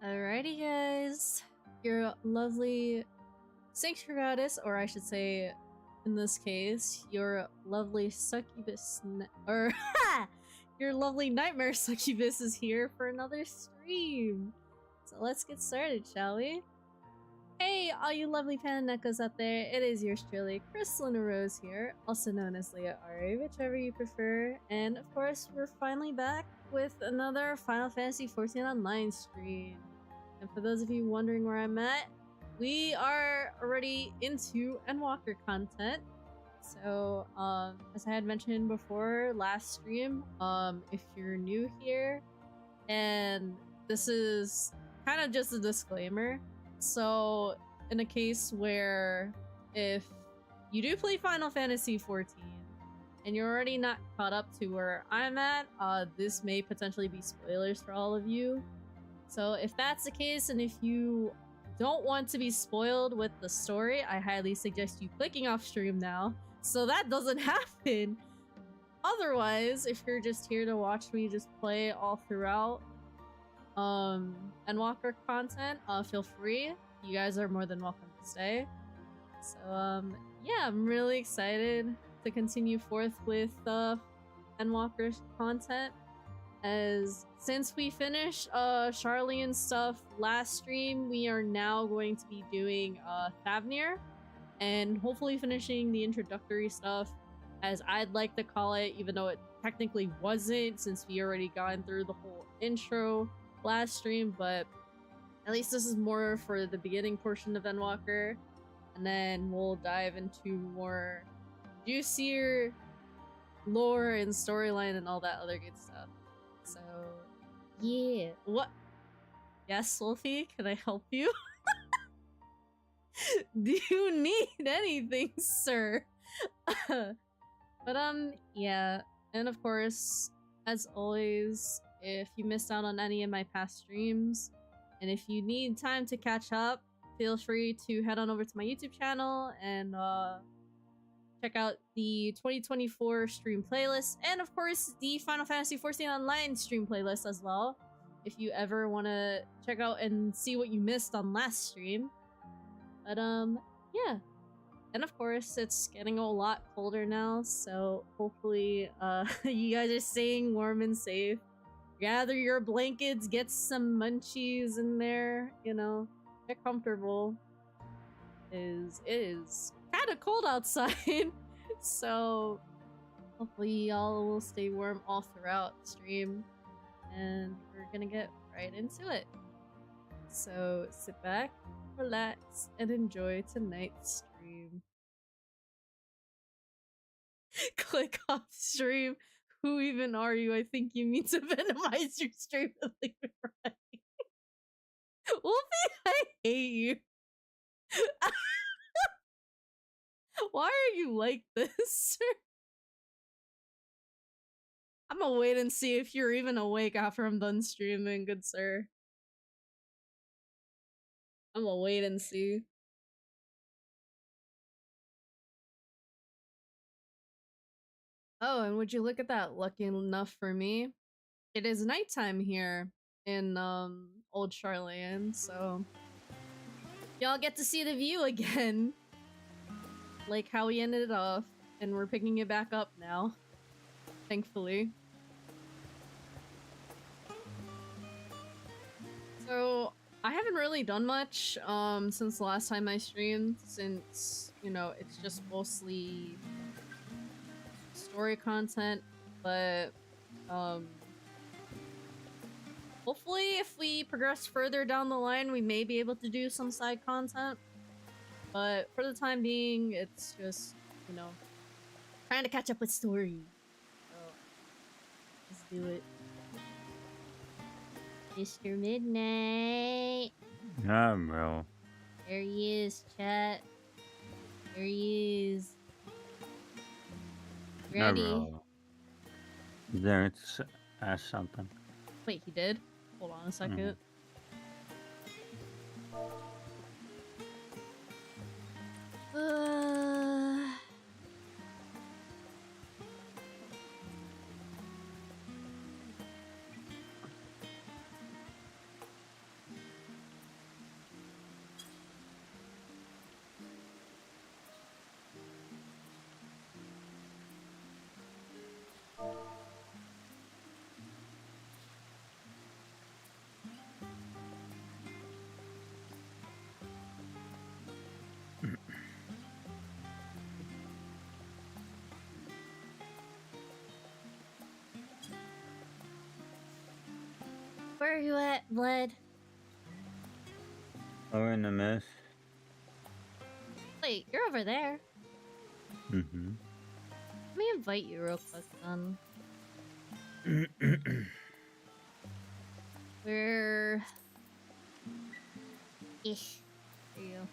Alrighty, guys. Your lovely sanctuary goddess, or I should say, in this case, your lovely succubus, or your lovely nightmare succubus is here for another stream. So let's get started, shall we? Hey, all you lovely Pananekos out there, it is yours truly, Crystalina Rose here, also known as Leah Ari, whichever you prefer. And of course, we're finally back with another Final Fantasy XIV Online stream. And for those of you wondering where I'm at, we are already into Endwalker content. So, as I had mentioned before last stream, if you're new here, and this is kind of just a disclaimer. So, in a case where if you do play Final Fantasy XIV and you're already not caught up to where I'm at, this may potentially be spoilers for all of you. So if that's the case, and if you don't want to be spoiled with the story, I highly suggest you clicking off stream now so that doesn't happen. Otherwise, if you're just here to watch me just play all throughout Endwalker content, feel free. You guys are more than welcome to stay. So yeah, I'm really excited to continue forth with Endwalker content. As since we finished Charlian stuff last stream, we are now going to be doing Thavnair, and hopefully finishing the introductory stuff, as I'd like to call it, even though it technically wasn't, since we already gone through the whole intro last stream. But at least this is more for the beginning portion of Endwalker, and then we'll dive into more juicier lore and storyline and all that other good stuff. So, yeah. What? Yes, Wolfie? Can I help you? Do you need anything, sir? But, yeah. And of course, as always, if you missed out on any of my past streams, and if you need time to catch up, feel free to head on over to my YouTube channel and, check out the 2024 stream playlist, and of course the Final Fantasy XIV Online stream playlist as well, if you ever want to check out and see what you missed on last stream. But yeah, and of course it's getting a lot colder now, so hopefully you guys are staying warm and safe. Gather your blankets, get some munchies in there, you know, get comfortable. It is kind of cold outside, so hopefully y'all will stay warm all throughout the stream, and we're gonna get right into it. So sit back, relax, and enjoy tonight's stream. Click off stream. Who even are you? I think you mean to minimize your stream and leave it right. Wolfie, I hate you. Why are you like this? I'm gonna wait and see if you're even awake after I'm done streaming, good sir. I'm gonna wait and see. Oh, and would you look at that, lucky enough for me, it is nighttime here in Old Charlian, so y'all get to see the view again. Like how we ended it off, and we're picking it back up now, thankfully. So I haven't really done much since the last time I streamed, since, you know, it's just mostly story content, but hopefully if we progress further down the line, we may be able to do some side content. But for the time being, it's just, you know, trying to catch up with story. So, let's do it. Mr. Midnight. Yeah, bro. There he is, chat. There he is. Ready? Yeah, bro. There, it's ask something. Wait, he did? Hold on a second. Where are you at, Blood? We're in the mist. Wait, you're over there. Mm-hmm. Let me invite you real quick, then. Where... Ish. There you go.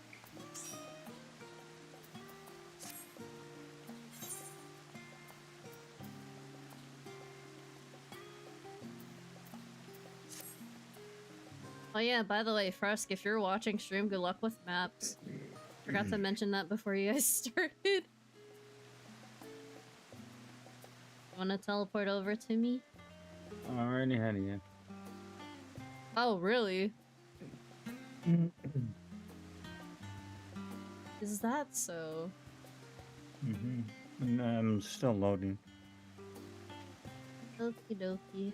Oh yeah, by the way, Frusk, if you're watching stream, good luck with maps. Forgot to mention that before you guys started. You wanna teleport over to me? Already had you. Oh, really? Is that so? Mm-hmm. And I'm still loading. Okie dokie.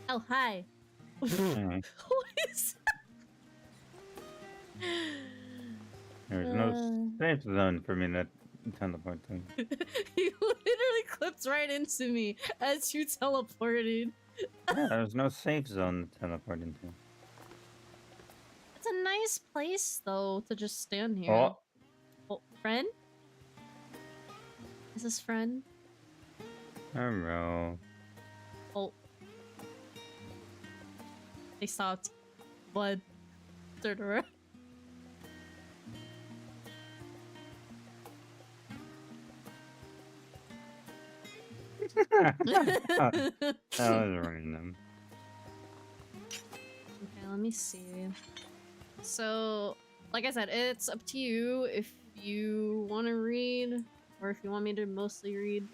Oh, hi. Mm. What is that? There's no safe zone for me to teleport to. He literally clips right into me as you teleported. Yeah, there's no safe zone to teleport into. It's a nice place, though, to just stand here. Oh, Oh, friend? Is this friend? hello. Oh. They stopped. Blood. Turned around. That was random. Okay, let me see. So, like I said, it's up to you if you want to read or if you want me to mostly read.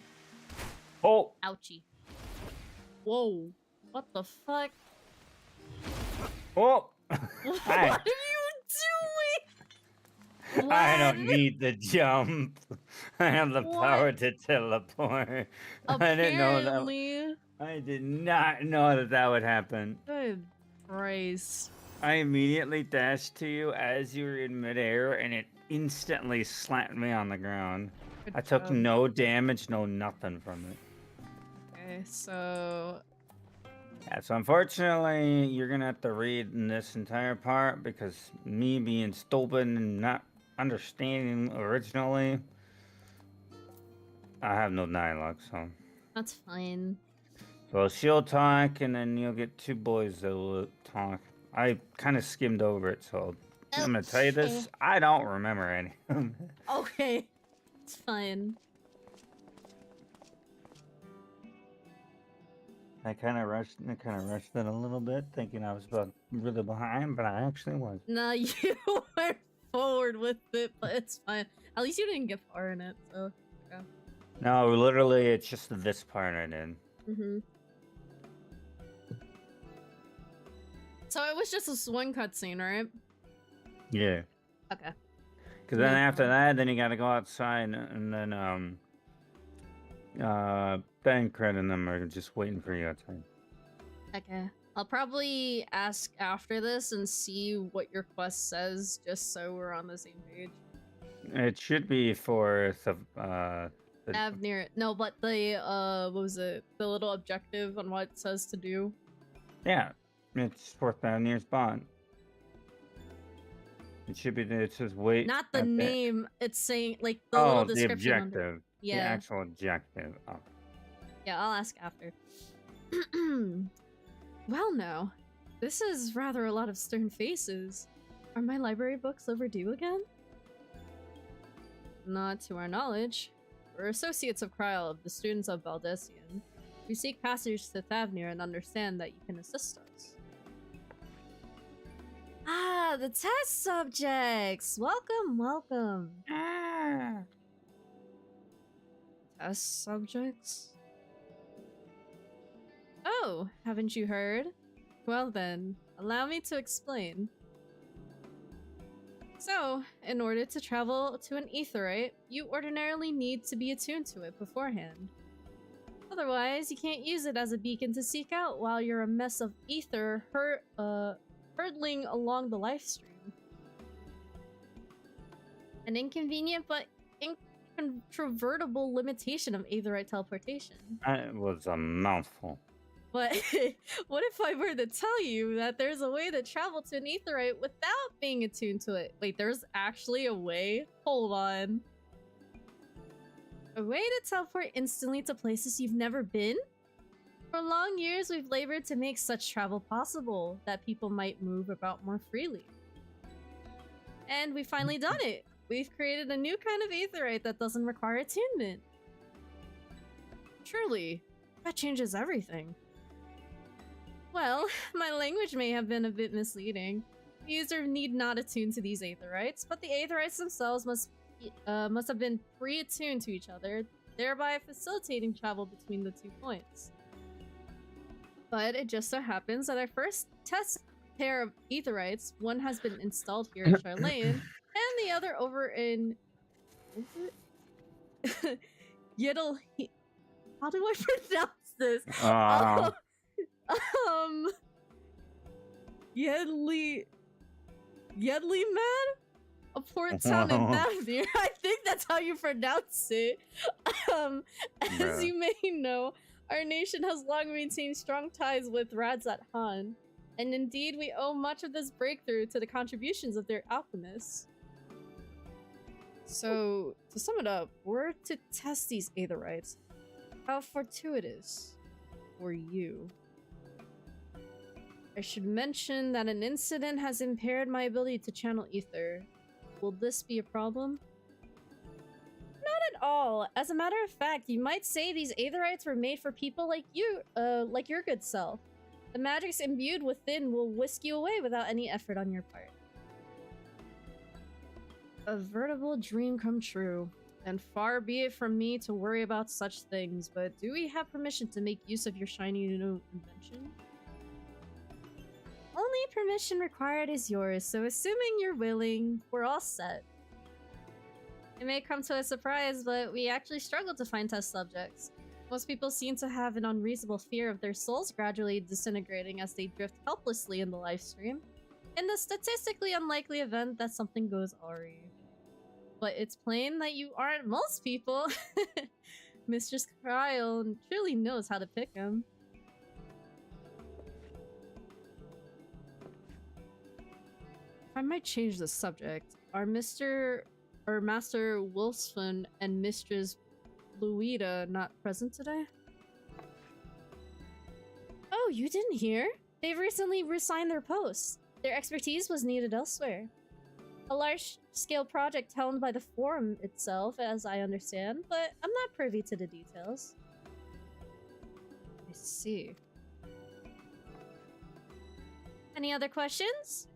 Oh! Ouchie. Whoa. What the fuck? Oh! What Hi. are you doing? I don't What? need the jump. I have the power What? to teleport. I didn't know that. Apparently. I did not know that that would happen. Good Christ. I immediately dashed to you as you were in midair, and it instantly slapped me on the ground. Good I took job. no damage, no nothing from it. Okay, so Yeah, so unfortunately, you're gonna have to read in this entire part because me being stupid and not understanding originally, I have no dialogue, so. that's fine. So she'll talk, and then you'll get two boys that will talk. I kind of skimmed over it, so I'm gonna tell you this. I don't remember any. Okay. It's fine. I kind of rushed it a little bit, thinking I was really behind, but I actually was. No, you went forward with it, but it's fine. At least you didn't get far in it, so yeah. No, literally, it's just this part I did. Mm-hmm. So it was just this one cutscene, right? Yeah. Okay. Because then after that, then you gotta go outside, and then Ben, Cred, and them are just waiting for you outside. Okay. I'll probably ask after this and see what your quest says, just so we're on the same page. It should be for Thavnair. No, but the what was it? The little objective on what it says to do. Yeah, it's for Thavnair's bond. It should be. It says wait. Not the name. It's saying like the oh, little the description. objective. Yeah. The actual objective. Oh. Yeah, I'll ask after. Well, now, this is rather a lot of stern faces. Are my library books overdue again? Not to our knowledge. We're associates of Kryl, the students of Baldessian. We seek passage to Thavnair and understand that you can assist us. Ah, the test subjects! Welcome, welcome. Ah. Test subjects? Oh, haven't you heard? Well then, allow me to explain. So, in order to travel to an aetheryte, you ordinarily need to be attuned to it beforehand. Otherwise, you can't use it as a beacon to seek out while you're a mess of ether hurtling along the life stream. An inconvenient but incontrovertible limitation of aetherite teleportation. That was a mouthful. But what if I were to tell you that there's a way to travel to an aetherite without being attuned to it? Wait, there's actually a way? Hold on. A way to teleport instantly to places you've never been? For long years, we've labored to make such travel possible, that people might move about more freely. And we've finally done it! We've created a new kind of aetherite that doesn't require attunement. Truly, that changes everything. Well, my language may have been a bit misleading. The user need not attune to these aetherites, but the aetherites themselves must have been pre-attuned to each other, thereby facilitating travel between the 2 points. But it just so happens that our first test pair of aetherites, one has been installed here in Charlane, and the other over in... Yiddle... How do I pronounce this? Yedley Man? A port town in Thavnair. I think that's how you pronounce it. As you may know, our nation has long maintained strong ties with Radzat Han, and indeed we owe much of this breakthrough to the contributions of their alchemists. So, to sum it up, we're to test these aetherites. How fortuitous for you. I should mention that an incident has impaired my ability to channel ether. Will this be a problem? Not at all. As a matter of fact, you might say these aetherites were made for people like you, like your good self. The magics imbued within will whisk you away without any effort on your part. A veritable dream come true. And far be it from me to worry about such things, but do we have permission to make use of your shiny new invention? Only permission required is yours, so assuming you're willing, we're all set. It may come to a surprise, but we actually struggle to find test subjects. Most people seem to have an unreasonable fear of their souls gradually disintegrating as they drift helplessly in the life stream, in the statistically unlikely event that something goes awry. But it's plain that you aren't most people. Mistress Cryle truly knows how to pick him. I might change the subject. Are Master Wolfsfun and Mistress Luida not present today? Oh, you didn't hear? They've recently resigned their posts. Their expertise was needed elsewhere. A large-scale project helmed by the Forum itself, as I understand, but I'm not privy to the details. I see. Any other questions?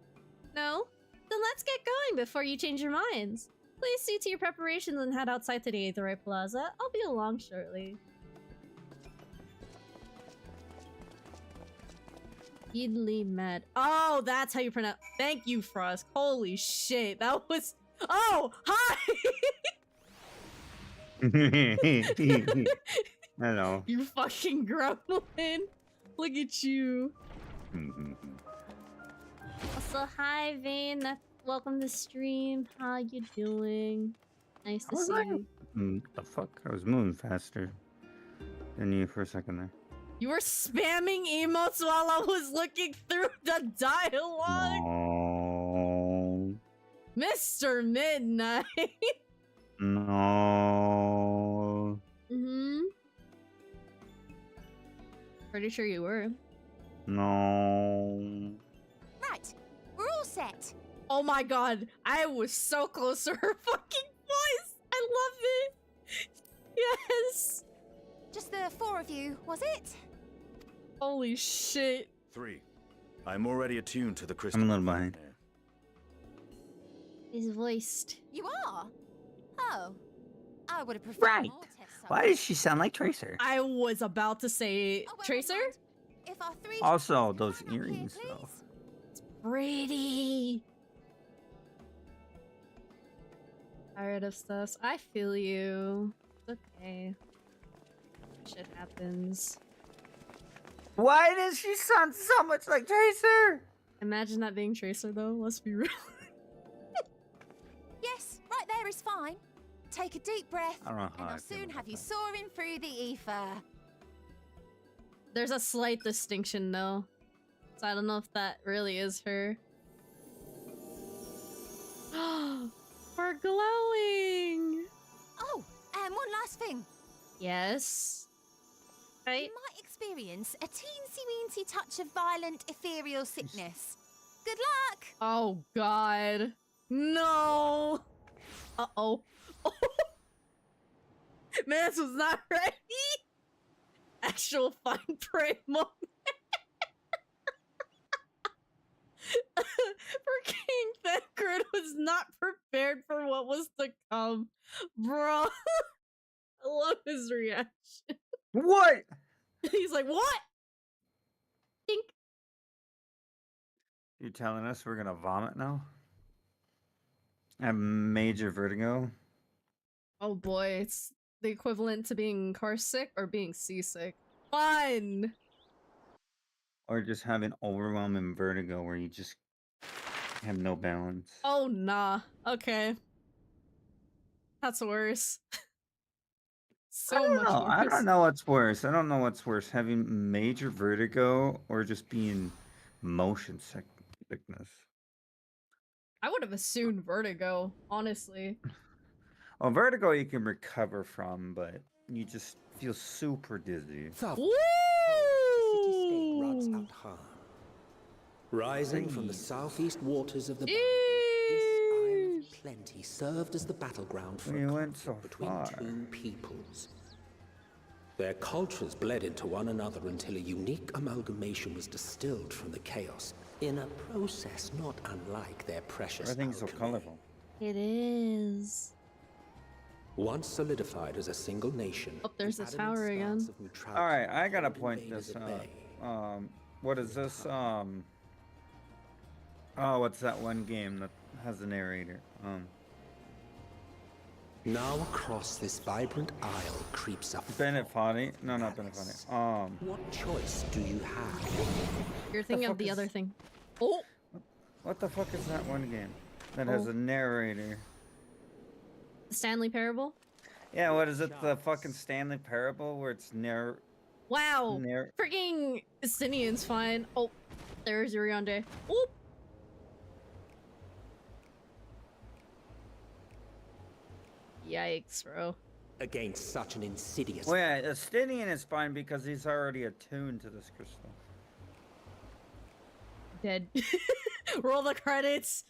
No? Then let's get going before you change your minds. Please see to your preparations and head outside to the Aetherite Plaza. I'll be along shortly. Idly Med. Oh, that's how you pronounce. Thank you, Frost. Holy shit, that was. Oh, hi. Hello. You fucking grumbling. Look at you. Also, hi, Vane. Welcome to stream. How you doing? Nice to see you. The fuck? I was moving faster than you for a second there. You were spamming emotes while I was looking through the dialogue. No. Mr. Midnight. No. Pretty sure you were. No. Right, we're all set. Oh my god, I was so close to her fucking voice. I love it. Yes. Just the 4 of you, was it? Holy shit. 3. I'm already attuned to the crystal. I'm a little behind. He's voiced. You are? Oh. I would have preferred Right. more test Why does she sound like Tracer? I was about to say Oh, well, Tracer? never mind. If our 3 Also, can those come up here, earrings, though. please. Pretty. Tired of stuff. I feel you. It's okay. Shit happens. Why does she sound so much like Tracer? Imagine that being Tracer, though. Let's be real. Yes, right there is fine. Take a deep breath, I don't know and how I I'll feel soon about have you that. soaring through the ether. There's a slight distinction, though. So I don't know if that really is her. We're glowing! Oh, and one last thing. Yes. Right? You might experience a teensy-weensy touch of violent ethereal sickness. Good luck! Oh, God. No! Uh-oh. Mance was not ready! Actual fine prey moment. For King Thancred was not prepared for what was to come. Bro. I love his reaction. What? He's like, what? Think. You telling us we're gonna vomit now? I have major vertigo. Oh boy, it's the equivalent to being car sick or being seasick. Fun! Or just having overwhelming vertigo where you just have no balance. Oh nah. Okay. That's worse. So much worse. I don't know what's worse. I don't know what's worse. Having major vertigo or just being motion sickness. I would have assumed vertigo, honestly. Well, vertigo you can recover from, but you just feel super dizzy. Woo! The city-state rots out harm. Rising from the southeast waters of the boundary, this isle of plenty served as the battleground for We a went so conflict between far. two peoples. Their cultures bled into one another until a unique amalgamation was distilled from the chaos, in a process not unlike their precious Everything's so alchemy. colorful. It is. Once solidified as a single nation, Oh, there's the the tower adamant again. stance of neutrality Alright, I gotta held point invaders this at out. bay. What is this? Oh, what's that one game that has a narrator? Now across this vibrant isle creeps a Bennett fog Foddy? of No, not Bennett madness. Foddy. What choice do you have? You're thinking of fuck the is- other thing. Oh! What the fuck is that one game that has Oh. a narrator? The Stanley Parable? Yeah, what is it? The fucking Stanley Parable where it's Wow! Freaking Estinian's fine. Oh, there's Uriande. Oop! Yikes, bro. Against such an insidious... Well, yeah, Estinian is fine because he's already attuned to this crystal. Dead. Roll the credits!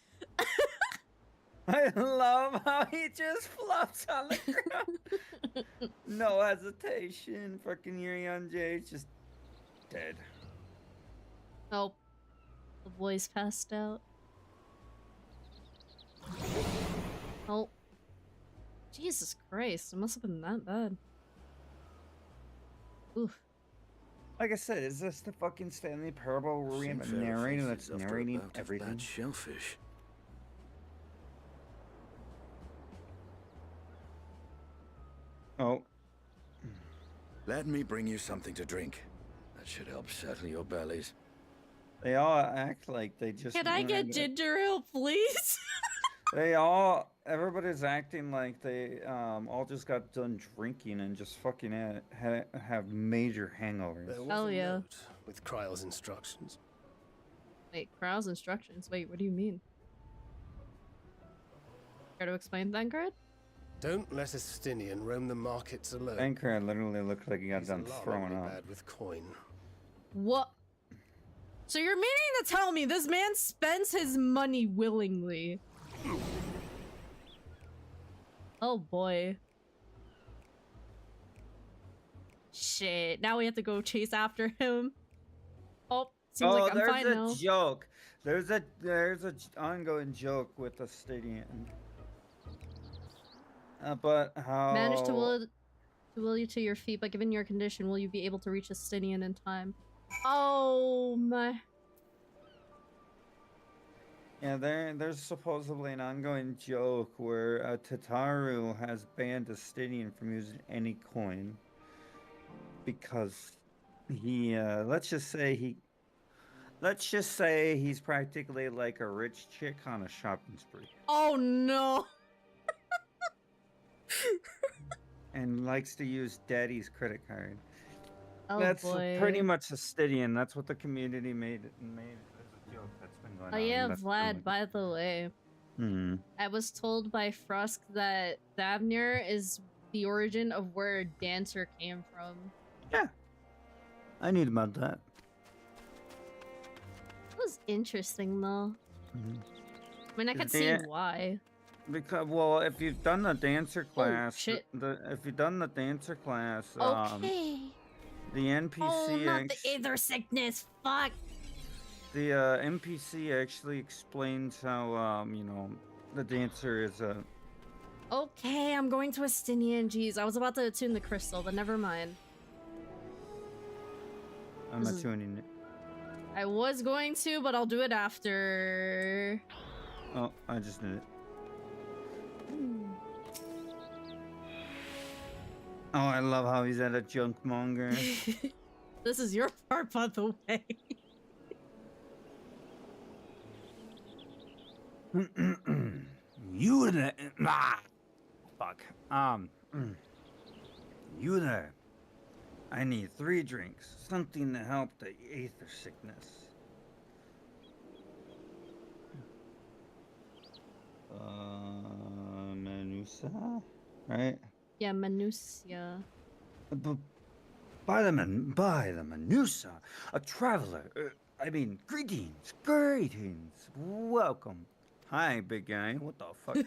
I love how he just flops on the ground. No hesitation. Fucking Urian J just dead. Oh. The boys passed out. Oh. Jesus Christ, it must have been that bad. Oof. Like I said, is this the fucking Stanley Parable where we have a Seafarer narrator faces that's after a narrating bout of everything? bad shellfish. Oh, Let me bring you something to drink. That should help settle your bellies. they all act like they just. Can I get learned it. ginger ale, please? Everybody's acting like they all just got done drinking and just fucking have major hangovers. There was Hell a yeah. note with Kryle's instructions. Wait, Krau's instructions. Wait, what do you mean? Care to explain, Thancred? Don't let a Stinian roam the markets alone. Anchor literally looked like he got He's done throwing alarmingly up. bad with coin. What? So you're meaning to tell me this man spends his money willingly? Oh boy. Shit, now we have to go chase after him. Oh, seems like I'm fine there's now. a joke. There's a ongoing joke with the stadium. But how? Manage to will you to your feet, but given your condition, will you be able to reach Estinian in time? Oh my. Yeah, there's supposedly an ongoing joke where Tataru has banned Estinian from using any coin. because he let's just say he's practically like a rich chick on a shopping spree Oh no. and likes to use daddy's credit card. Oh That's boy. pretty much a Stydian. That's what the community made as a joke that's been going Oh on. yeah, That's Vlad, by the way. I was told by Frusk that Thavnair is the origin of where Dancer came from. Yeah. I knew about that. That was interesting though. I mean, I could see Dan- why. Because, well, if you've done the dancer class, shit. if you've done the dancer class, Okay. the NPC, Oh, not the ether sickness. Fuck. the NPC actually explains how, you know, the dancer is a. Okay, I'm going to Estinian. Jeez, I was about to attune the crystal, but never mind. I'm This is- attuning it. I was going to, but I'll do it after. Oh, I just did it. Oh, I love how he's at a junk monger. This is your part, by the way. You there? Fuck. You there? I need 3 drinks, something to help the ether sickness. Menusa, right? Yeah, Manusia. By the Menusa, a traveler. I mean, greetings, welcome. Hi, big guy. What the fuck?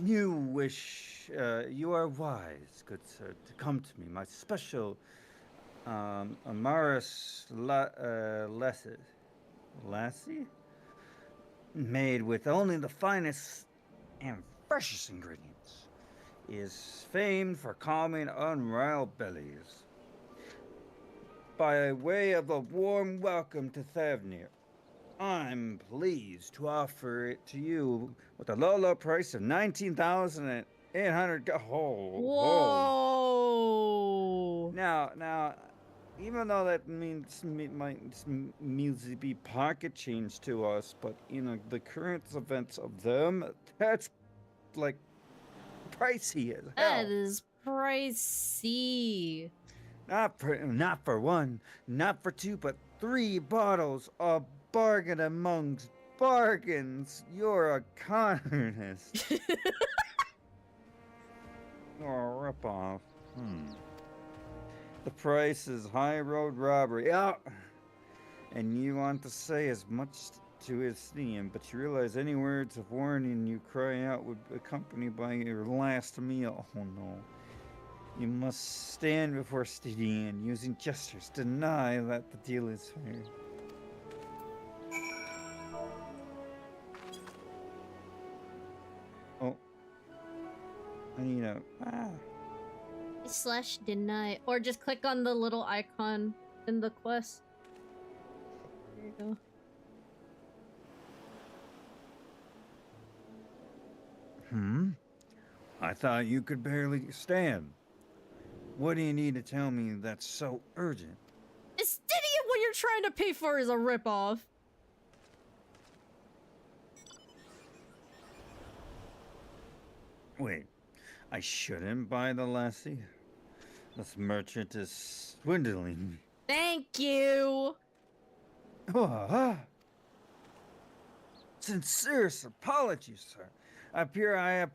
You wish, you are wise, good sir, to come to me. My special, Amaris lassie, made with only the finest and freshest ingredients, is famed for calming unriled bellies. By way of a warm welcome to Thavnair, I'm pleased to offer it to you with a low price of 19,800 gold. Whoa! Now, even though that means to be pocket change to us, but in the current events of them, that's like pricey as hell. That is pricey. Not for one, not for 2, but 3 bottles. A bargain amongst bargains. You're a communist. Oh, rip off. The price is high road robbery. Yeah. And you want to say as much to his theme, but you realize any words of warning you cry out would be accompanied by your last meal. Oh no. You must stand before Stydian using gestures to deny that the deal is fair. Oh. I need a... / deny. Or just click on the little icon in the quest. There you go. I thought you could barely stand. What do you need to tell me that's so urgent? Estinian, what you're trying to pay for is a ripoff. Wait, I shouldn't buy the lassie? This merchant is swindling me. Thank you. Sincerest apologies, sir. I appear I have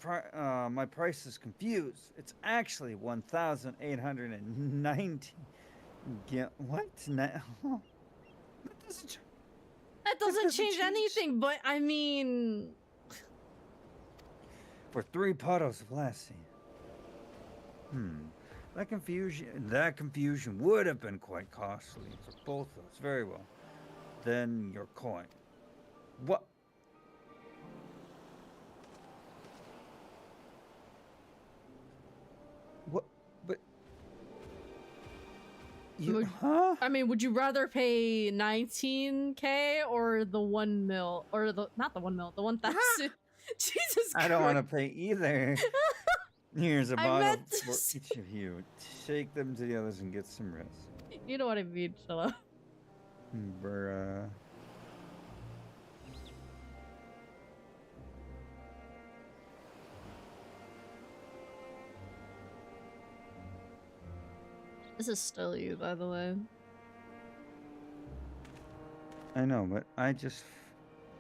my price is confused. It's actually 1,890. Get what? That doesn't. That doesn't change anything, but I mean... For 3 bottles of lassie. That confusion would have been quite costly for both of us. Very well. Then your coin. What? What? But you, huh? I mean, would you rather pay 19k or the 1 mil? Or not the 1 mil, the 1,000? Jesus Christ. I don't want to pay either. Here's a I bottle meant to for say- each of you. Take them to the others and get some rest. You know what I mean, shut up. Bruh. This is still you, by the way. I know, but I just...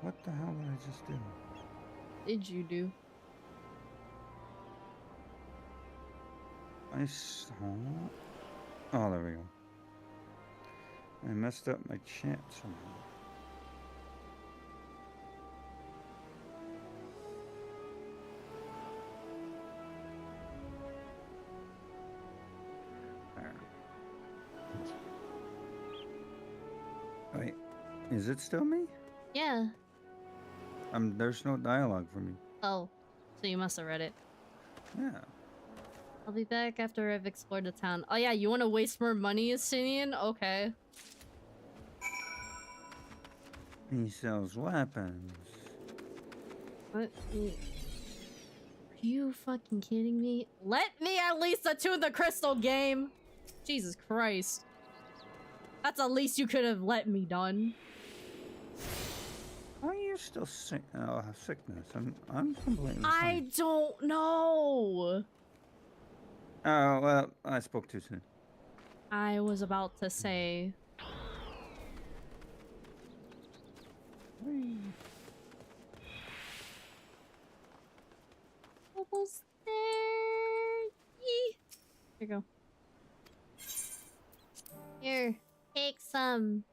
What the hell did I just do? Did you do? I saw... Oh, there we go. I messed up my chat somehow. There. Wait, is it still me? Yeah. There's no dialogue for me. Oh, so you must have read it. Yeah. I'll be back after I've explored the town. Oh yeah, you want to waste more money, Estinian? Okay. He sells weapons. What? Are you fucking kidding me? Let me at least attune the crystal game! Jesus Christ. That's the least you could have let me done. Why are you still sick? Oh, sickness. I'm completely I fine. don't know. Oh, well, I spoke too soon. I was about to say... Almost there. Yee. Here you go. Here, take some.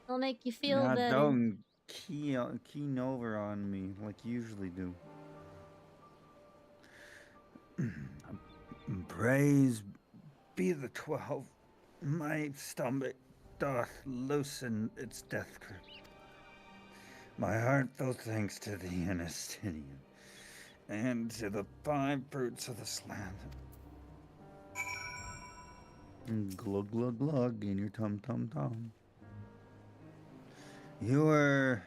It'll make you feel Now better. don't keen over on me like you usually do. Praise be the 12. My stomach doth loosen its death grip. My heartfelt thanks to thee, Anastinian, and to the 5 fruits of this land. Glug glug glug in your tum tum tum. You were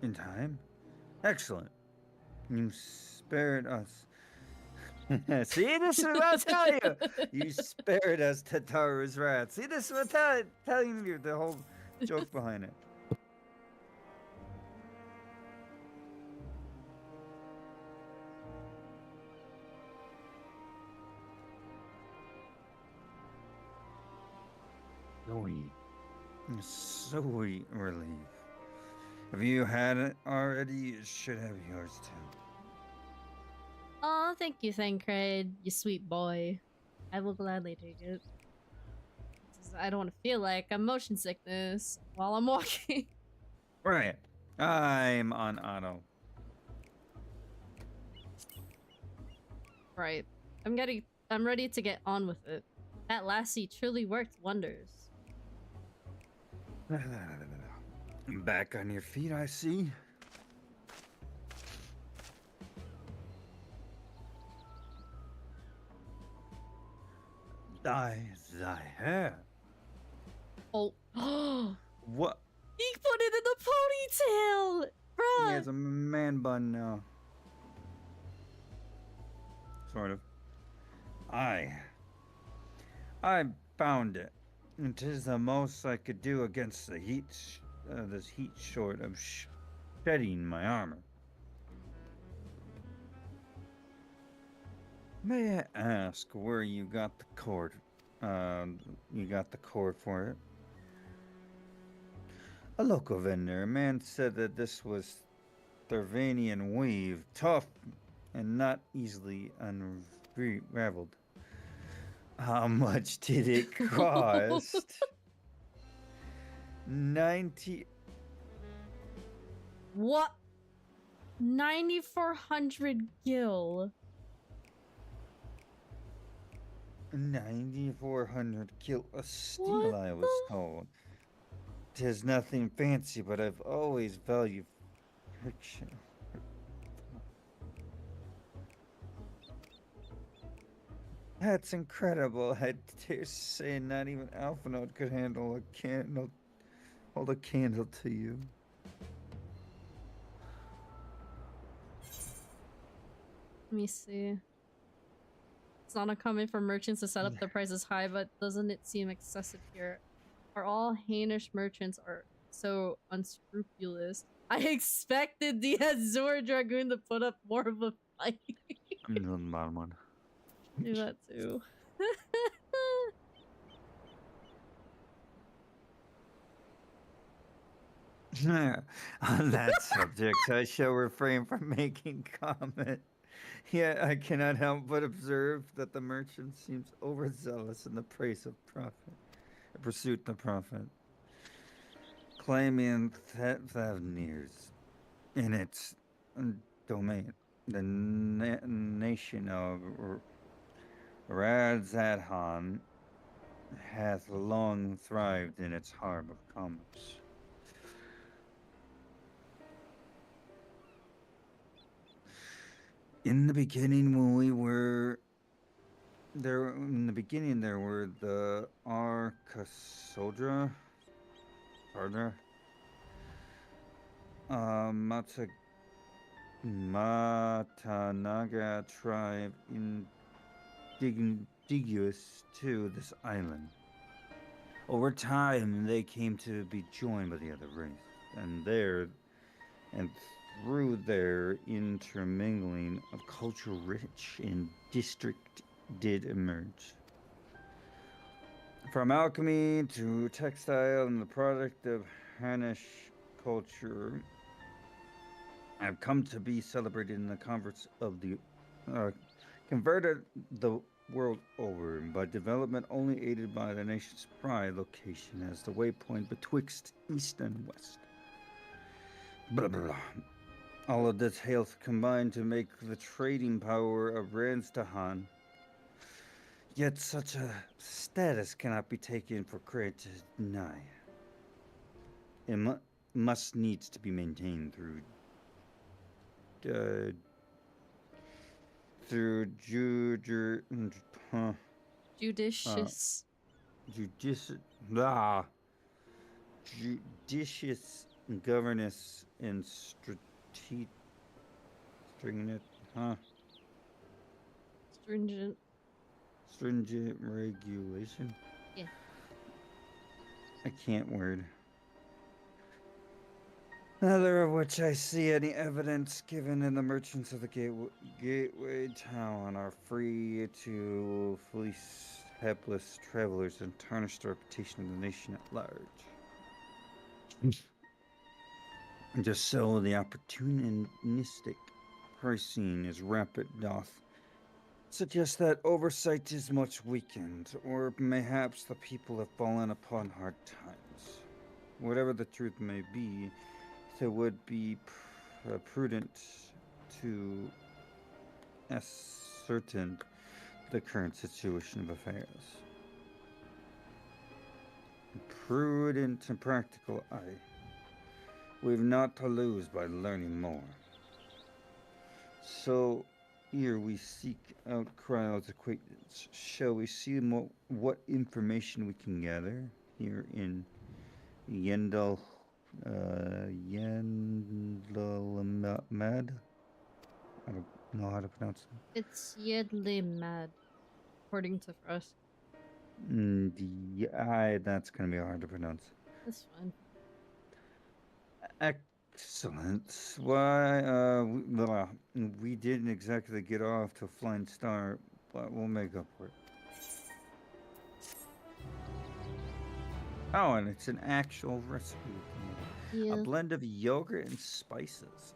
in time? Excellent. You spared us. See, this is what I'll tell you. You spared us Tataru's wrath. See, this is what I'm telling you the whole joke behind it. Sweet relief. If you had it already, you should have yours too. Oh, thank you, Thancred, you sweet boy. I will gladly take it. I don't want to feel like I'm motion sickness while I'm walking. Right. I'm on auto. Right. I'm ready to get on with it. That lassie truly worked wonders. Back on your feet, I see. Dye thy hair. Oh. What? He put it in the ponytail! Bruh! He has a man bun now. Sort of. I found it. It is the most I could do against the heat, this heat short of shedding my armor. May I ask where you got the cord? You got the cord for it? A local vendor. A man said that this was Tharvanian weave, tough and not easily unraveled. How much did it cost? 90. What? 9,400 gil. 9,400 kil of steel, What I was told. 'Tis nothing fancy, but I've always valued friction. That's incredible. I dare say not even Alpha Note could handle a candle, hold a candle to you. Let me see. It's not uncommon for merchants to set up their prices high, but doesn't it seem excessive here? Are all Hainish merchants are so unscrupulous? I expected the Azure Dragoon to put up more of a fight. I'm doing the bottom one. Do that too. On that subject, I shall refrain from making comment. Yet I cannot help but observe that the merchant seems overzealous in the praise of profit, pursuit of profit, claiming Thavnair's in its domain. The nation of Radzadhan hath long thrived in its harm of commerce. In the beginning, when we were there, in the beginning, there were the Arkasodra, partner, Matanaga tribe indigenous to this island. Over time, they came to be joined by the other race, and through their intermingling of culture rich and district did emerge. From alchemy to textile and the product of Hanish culture have come to be celebrated in the converts of the converted the world over by development only aided by the nation's pride location as the waypoint betwixt east and west. Blah, blah, blah. All of this hails combined to make the trading power of Radzadhan. Yet such a status cannot be taken for granted. It must needs to be maintained through Judicious. Judicious governance and stringent regulation. Yeah. I can't word. Neither of which I see any evidence given in the merchants of the gateway town are free to fleece hapless travelers and tarnish the reputation of the nation at large. Just so the opportunistic pricing is rapid doth suggest that oversight is much weakened, or mayhaps the people have fallen upon hard times. Whatever the truth may be, it would be prudent to ascertain the current situation of affairs. Prudent and practical, aye. We've not to lose by learning more. So, here we seek out Kryle's acquaintance. Shall we see what information we can gather here in Yendal? Yendalamad? I don't know how to pronounce it. It's Yedli Mad, according to Frost. That's gonna be hard to pronounce. That's fine. Excellent. Why, we didn't exactly get off to a flying start, but we'll make up for it. Oh, and it's an actual recipe. Yeah. A blend of yogurt and spices.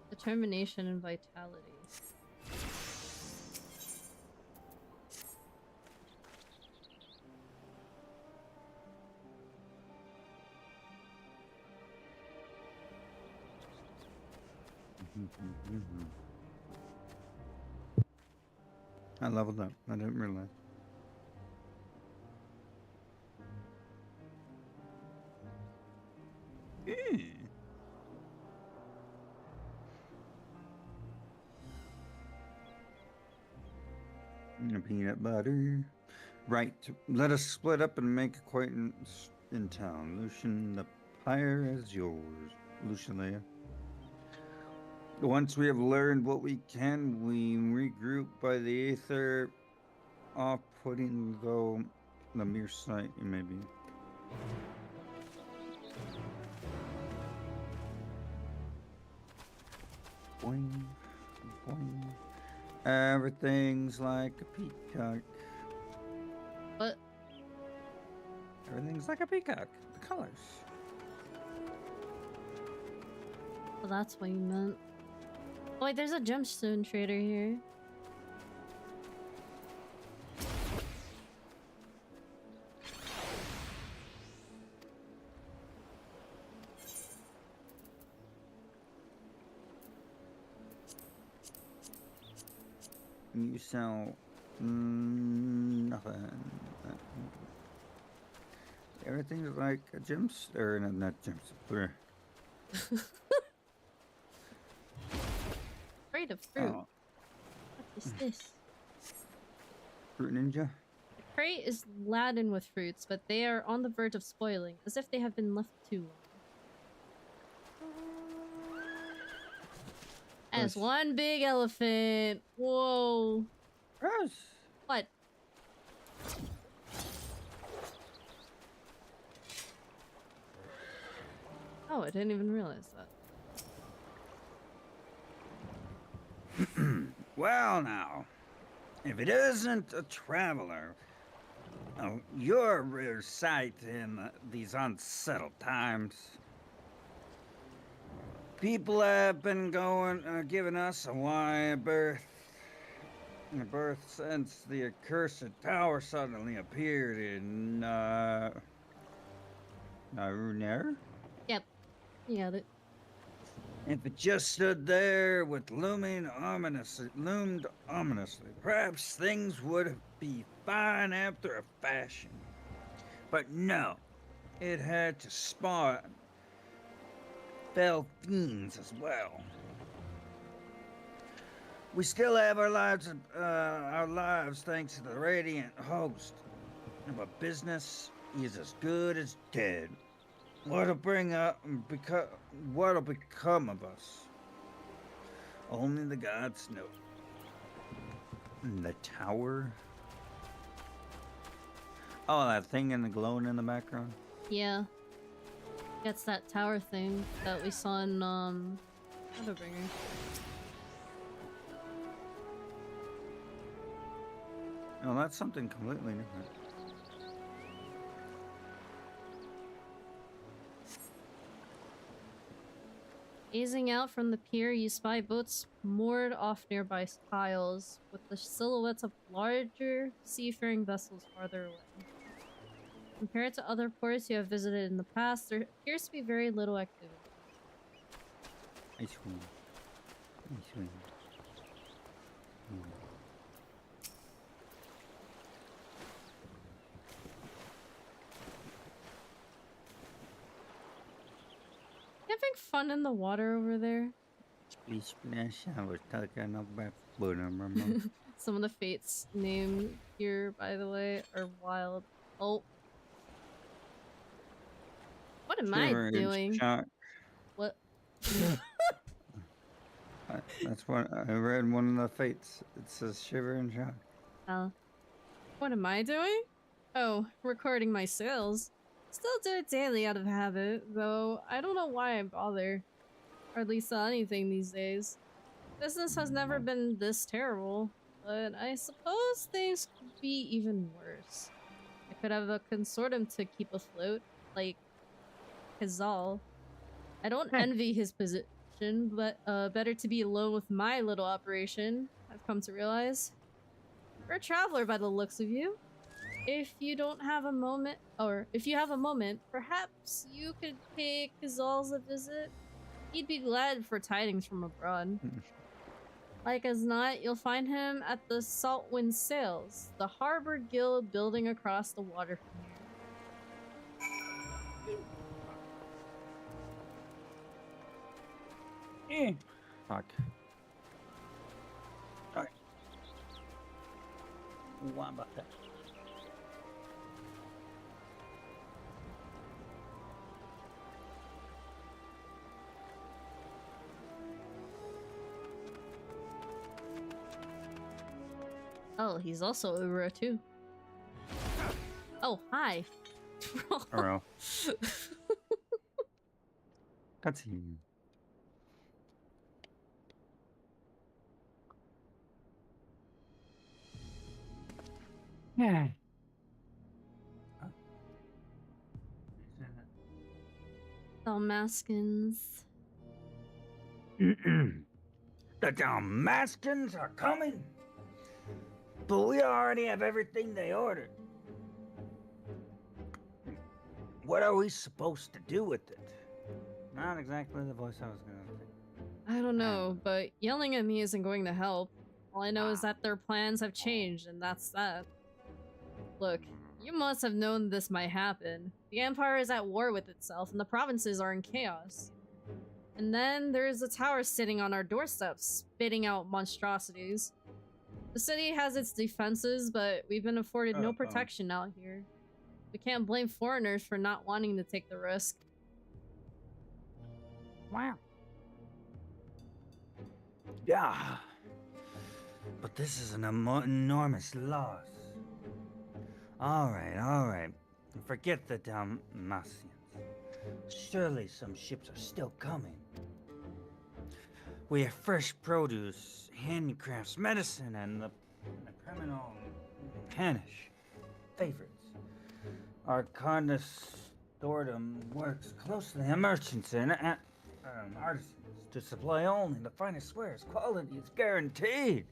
Determination and vitality. I leveled up. I didn't realize. Peanut butter. Right. Let us split up and make acquaintance in town. Lucian, the pyre is yours, Lucian. Once we have learned what we can, we regroup by the aether, off-putting though the mere sight it may be. Boing, boing. Everything's like a peacock. What? Everything's like a peacock. The colors. Well, that's what you meant. Oh, wait, there's a gemstone trader here. You sell nothing. Everything's like a gemstone, or not gemstone. Crate of fruit. Oh, What is this? fruit ninja. The crate is laden with fruits, but they are on the verge of spoiling, as if they have been left too long. And it's Nice. one big elephant. Whoa. Gross. What? Oh, I didn't even realize that. Well, now, if it isn't a traveler, you're a rare sight in these unsettled times. People have been giving us a wide berth since the accursed tower suddenly appeared in, Thavnair? Yep. You got it. If it just stood there with loomed ominously, perhaps things would be fine after a fashion. But no, it had to spawn fell fiends as well. We still have our lives thanks to the radiant host, but business is as good as dead. What'll become of us? Only the gods know. And the tower? Oh, that thing in the glowing in the background? Yeah. That's that tower thing that we saw in, Shadowbringer. No, that's something completely different. Gazing out from the pier, you spy boats moored off nearby piles, with the silhouettes of larger seafaring vessels farther away. Compared to other ports you have visited in the past, there appears to be very little activity. Ice cream. Ice cream. You having fun in the water over there? Splash, I was talking about remember? Some of the fates named here, by the way, are wild. Oh. What am I doing? Shock. What? That's what I read in one of the fates. It says shiver and shock. What am I doing? Oh, recording my sales. Still do it daily out of habit, though I don't know why I bother. Hardly sell anything these days. Business has never been this terrible, but I suppose things could be even worse. I could have a consortium to keep afloat, like Hazal. I don't envy his position, but better to be alone with my little operation, I've come to realize. You're a traveler by the looks of you. If you don't have a moment, or if you have a moment, perhaps you could pay Kazal's a visit. He'd be glad for tidings from abroad. Like as not, you'll find him at the Saltwind Sails, the harbor guild building across the water from here. Fuck. Alright. What about that? tell, he's also Ura too. Oh, hi. Hello. Cutscene. Yeah. Dalmaskins. The Dalmaskins are coming, but we already have everything they ordered. What are we supposed to do with it? Not exactly the voice I was gonna say. I don't know, but yelling at me isn't going to help. All I know is that their plans have changed, and that's that. Look, you must have known this might happen. The Empire is at war with itself, and the provinces are in chaos. And then there's a tower sitting on our doorsteps, spitting out monstrosities. The city has its defenses, but we've been afforded no protection out here. We can't blame foreigners for not wanting to take the risk. Wow. Yeah. But this is an enormous loss. All right. Forget the Dalmatians. Surely some ships are still coming. We have fresh produce, handicrafts, medicine, and the criminal Hanish favorites. Our consortium works closely with merchants and artisans to supply only the finest wares. Quality is guaranteed.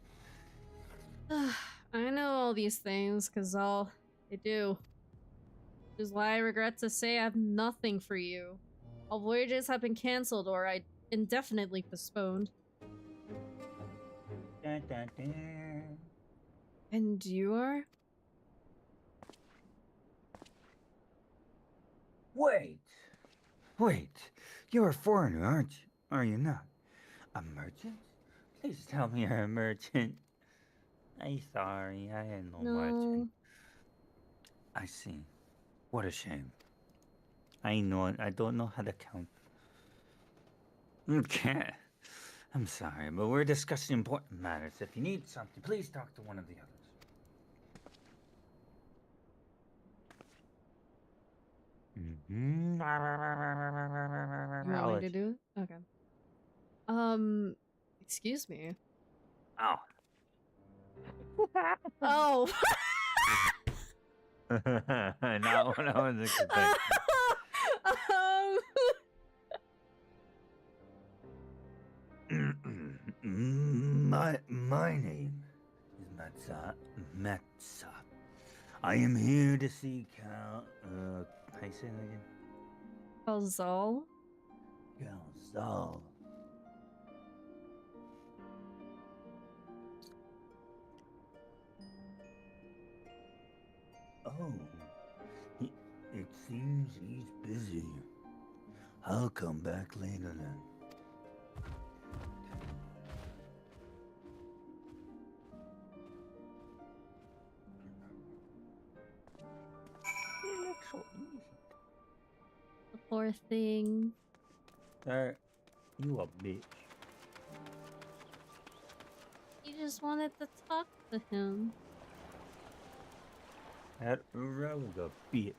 I know all these things, because all they do. Which is why I regret to say I have nothing for you. All voyages have been cancelled or indefinitely postponed. Dun, dun, dun. And you are? Wait. You're a foreigner, aren't you? Are you not? A merchant? Please tell me you're a merchant. I'm sorry, I had no merchant. I see. What a shame. I don't know how to count. Okay. I'm sorry, but we're discussing important matters. If you need something, please talk to one of the others. You want me to do it? Okay. Excuse me. Oh. Oh. Not what I was expecting. My name is Matsa. I am here to see how you say that again? Calzal? Calzal. Oh, it seems he's busy. I'll come back later then. It looks so easy. The poor thing. Sir, you a bitch. He just wanted to talk to him. That was a bitch.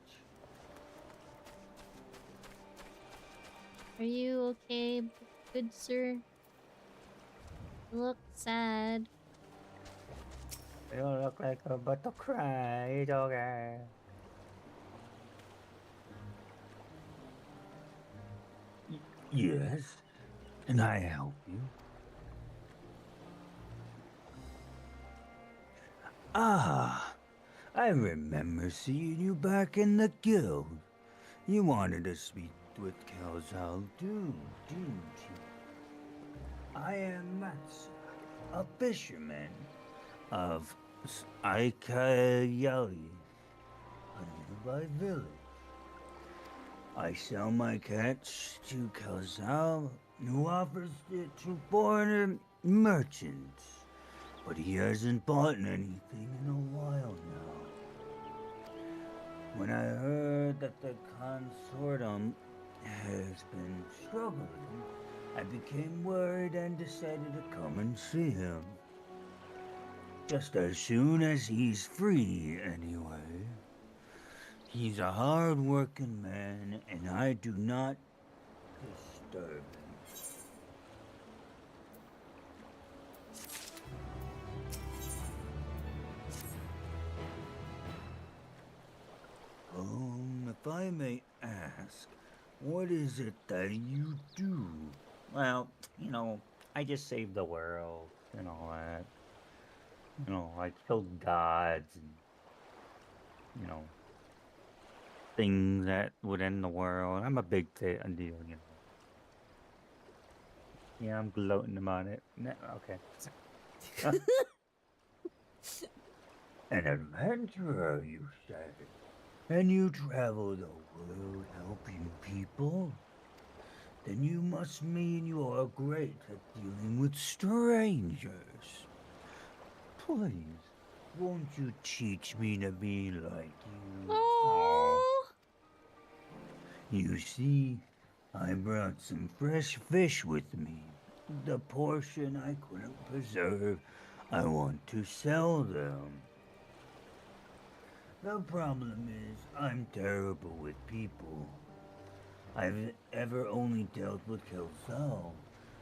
Are you okay, good sir? You look sad. You look like you're about to cry. It's okay. Yes. Can I help you? Ah, I remember seeing you back in the guild. You wanted to speak with Calzal, didn't you? I am Matsa, a fisherman of Aikayali, a nearby village. I sell my catch to Calzal, who offers it to foreigner merchants. But he hasn't bought anything in a while now. When I heard that the consortium has been struggling, I became worried and decided to come and see him. Just as soon as he's free, anyway. He's a hard-working man, and I do not disturb him. If I may ask, what is it that you do? Well, you know, I just saved the world and all that. You know, I killed gods and, you know, things that would end the world. I'm a big deal, you know. Yeah, I'm gloating about it. Okay. An adventurer, you say? And you travel the world helping people? Then you must mean you are great at dealing with strangers. Please, won't you teach me to be like you? Oh. You see, I brought some fresh fish with me. The portion I couldn't preserve, I want to sell them. The problem is, I'm terrible with people. I've ever only dealt with Kelso,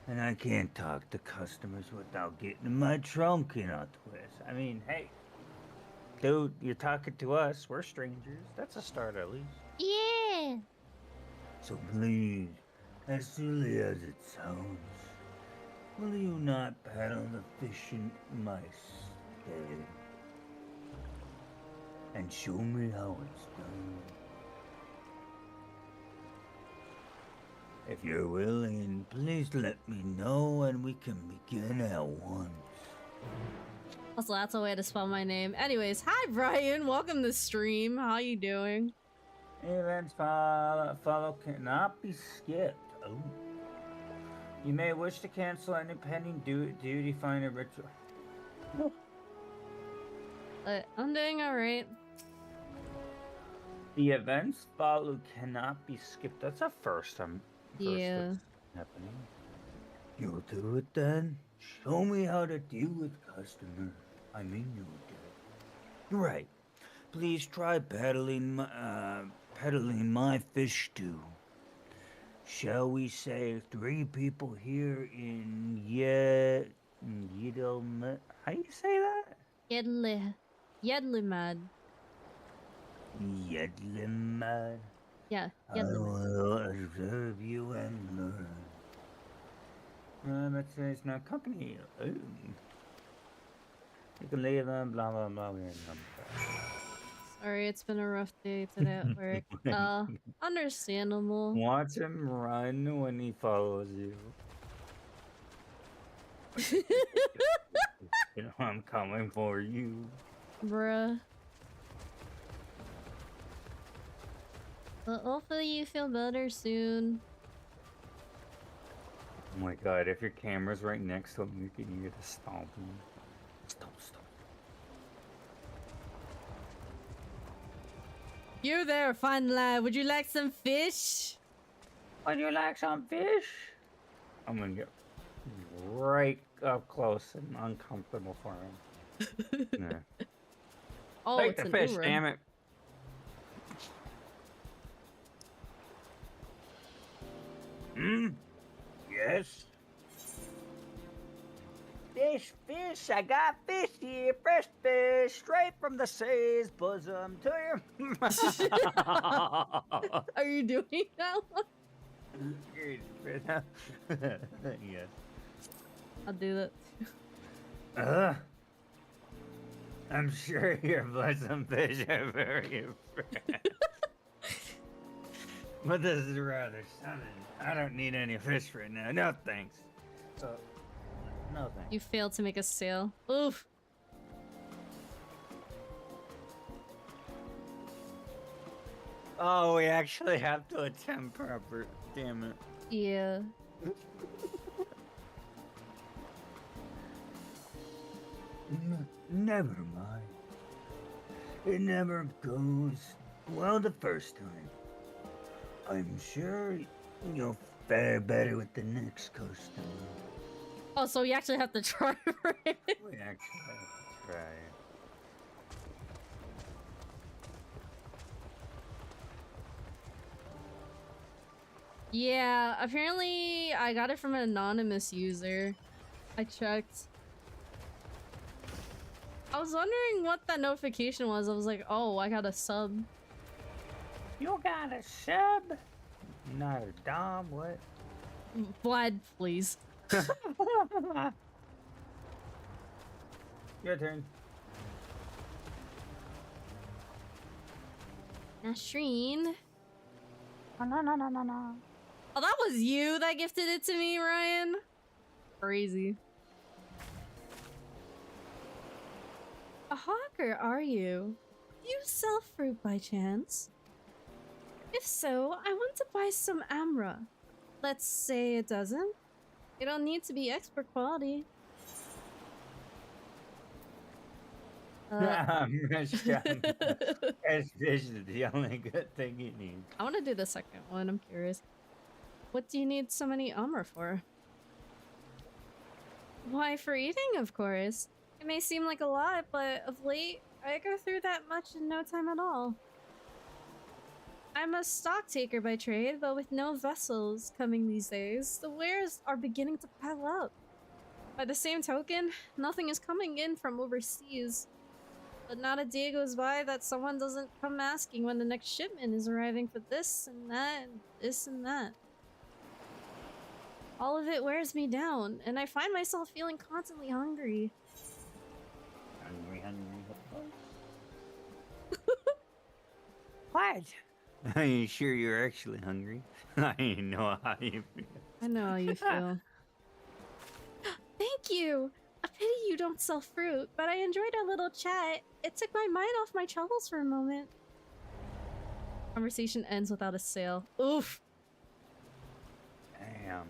and I can't talk to customers without getting my trunk in a twist. I mean, hey, dude, you're talking to us. We're strangers. That's a start, at least. Yeah. So please, as silly as it sounds, will you not paddle the fish in my stead and show me how it's done? If you're willing, please let me know and we can begin at once. Also, that's a way to spell my name. Anyways, hi Brian, welcome to the stream. How you doing? Events follow cannot be skipped. Oh. You may wish to cancel any pending duty find a ritual. I'm doing alright. The events follow cannot be skipped. That's a first time. Yeah. That's happening. You'll do it then? Show me how to deal with customers. I mean, you'll do it. Right. Please try peddling my fish stew. Shall we say 3 people here in Yedel? How do you say that? Yedlimad. Yedlimad. Yeah, I will observe you and learn. But it's not company. Ooh. You can leave them, blah, blah, blah. Sorry, it's been a rough day today at work. Understandable. Watch him run when he follows you. You know, I'm coming for you. Bruh. Well, hopefully you feel better soon. Oh my god, if your camera's right next to him, you can hear the stomping. Stomp. You there, fun lad. Would you like some fish? Would you like some fish? I'm gonna get right up close and uncomfortable for him. Yeah. Oh, Take it's the an fish, Ura. damn it. Yes. Fish, I got fish here, fresh fish, straight from the sea's bosom to your... Are you doing that one? Yes. I'll do that. I'm sure your bosom fish are very fresh. But this is rather stunning. I don't need any fish right now. No thanks. So, no thanks. You failed to make a sale. Oof. Oh, we actually have to attempt proper. Damn it. Yeah. Never mind. It never goes well the first time. I'm sure you'll fare better with the next customer. Oh, so we actually have to try for it. We actually have to Right. Yeah, apparently I got it from an anonymous user. I checked. I was wondering what that notification was. I was like, oh, I got a sub. You got a sub? Not a dom, what? Vlad, please. Your turn. Nasreen. No. Oh, that was you that gifted it to me, Ryan? Crazy. A hawker, are you? Do you sell fruit by chance? If so, I want to buy some amra. Let's say a dozen. You don't need to be expert quality. That's the only good thing you need. I want to do the second one. I'm curious. What do you need so many amra for? Why, for eating, of course. It may seem like a lot, but of late, I go through that much in no time at all. I'm a stock taker by trade, but with no vessels coming these days, the wares are beginning to pile up. By the same token, nothing is coming in from overseas. But not a day goes by that someone doesn't come asking when the next shipment is arriving for this and that and this and that. All of it wears me down, and I find myself feeling constantly hungry. Hungry. What? Are you sure you're actually hungry? I know how you feel. I know how you feel. Thank you! A pity you don't sell fruit, but I enjoyed our little chat. It took my mind off my troubles for a moment. Conversation ends without a sale. Oof! Damn.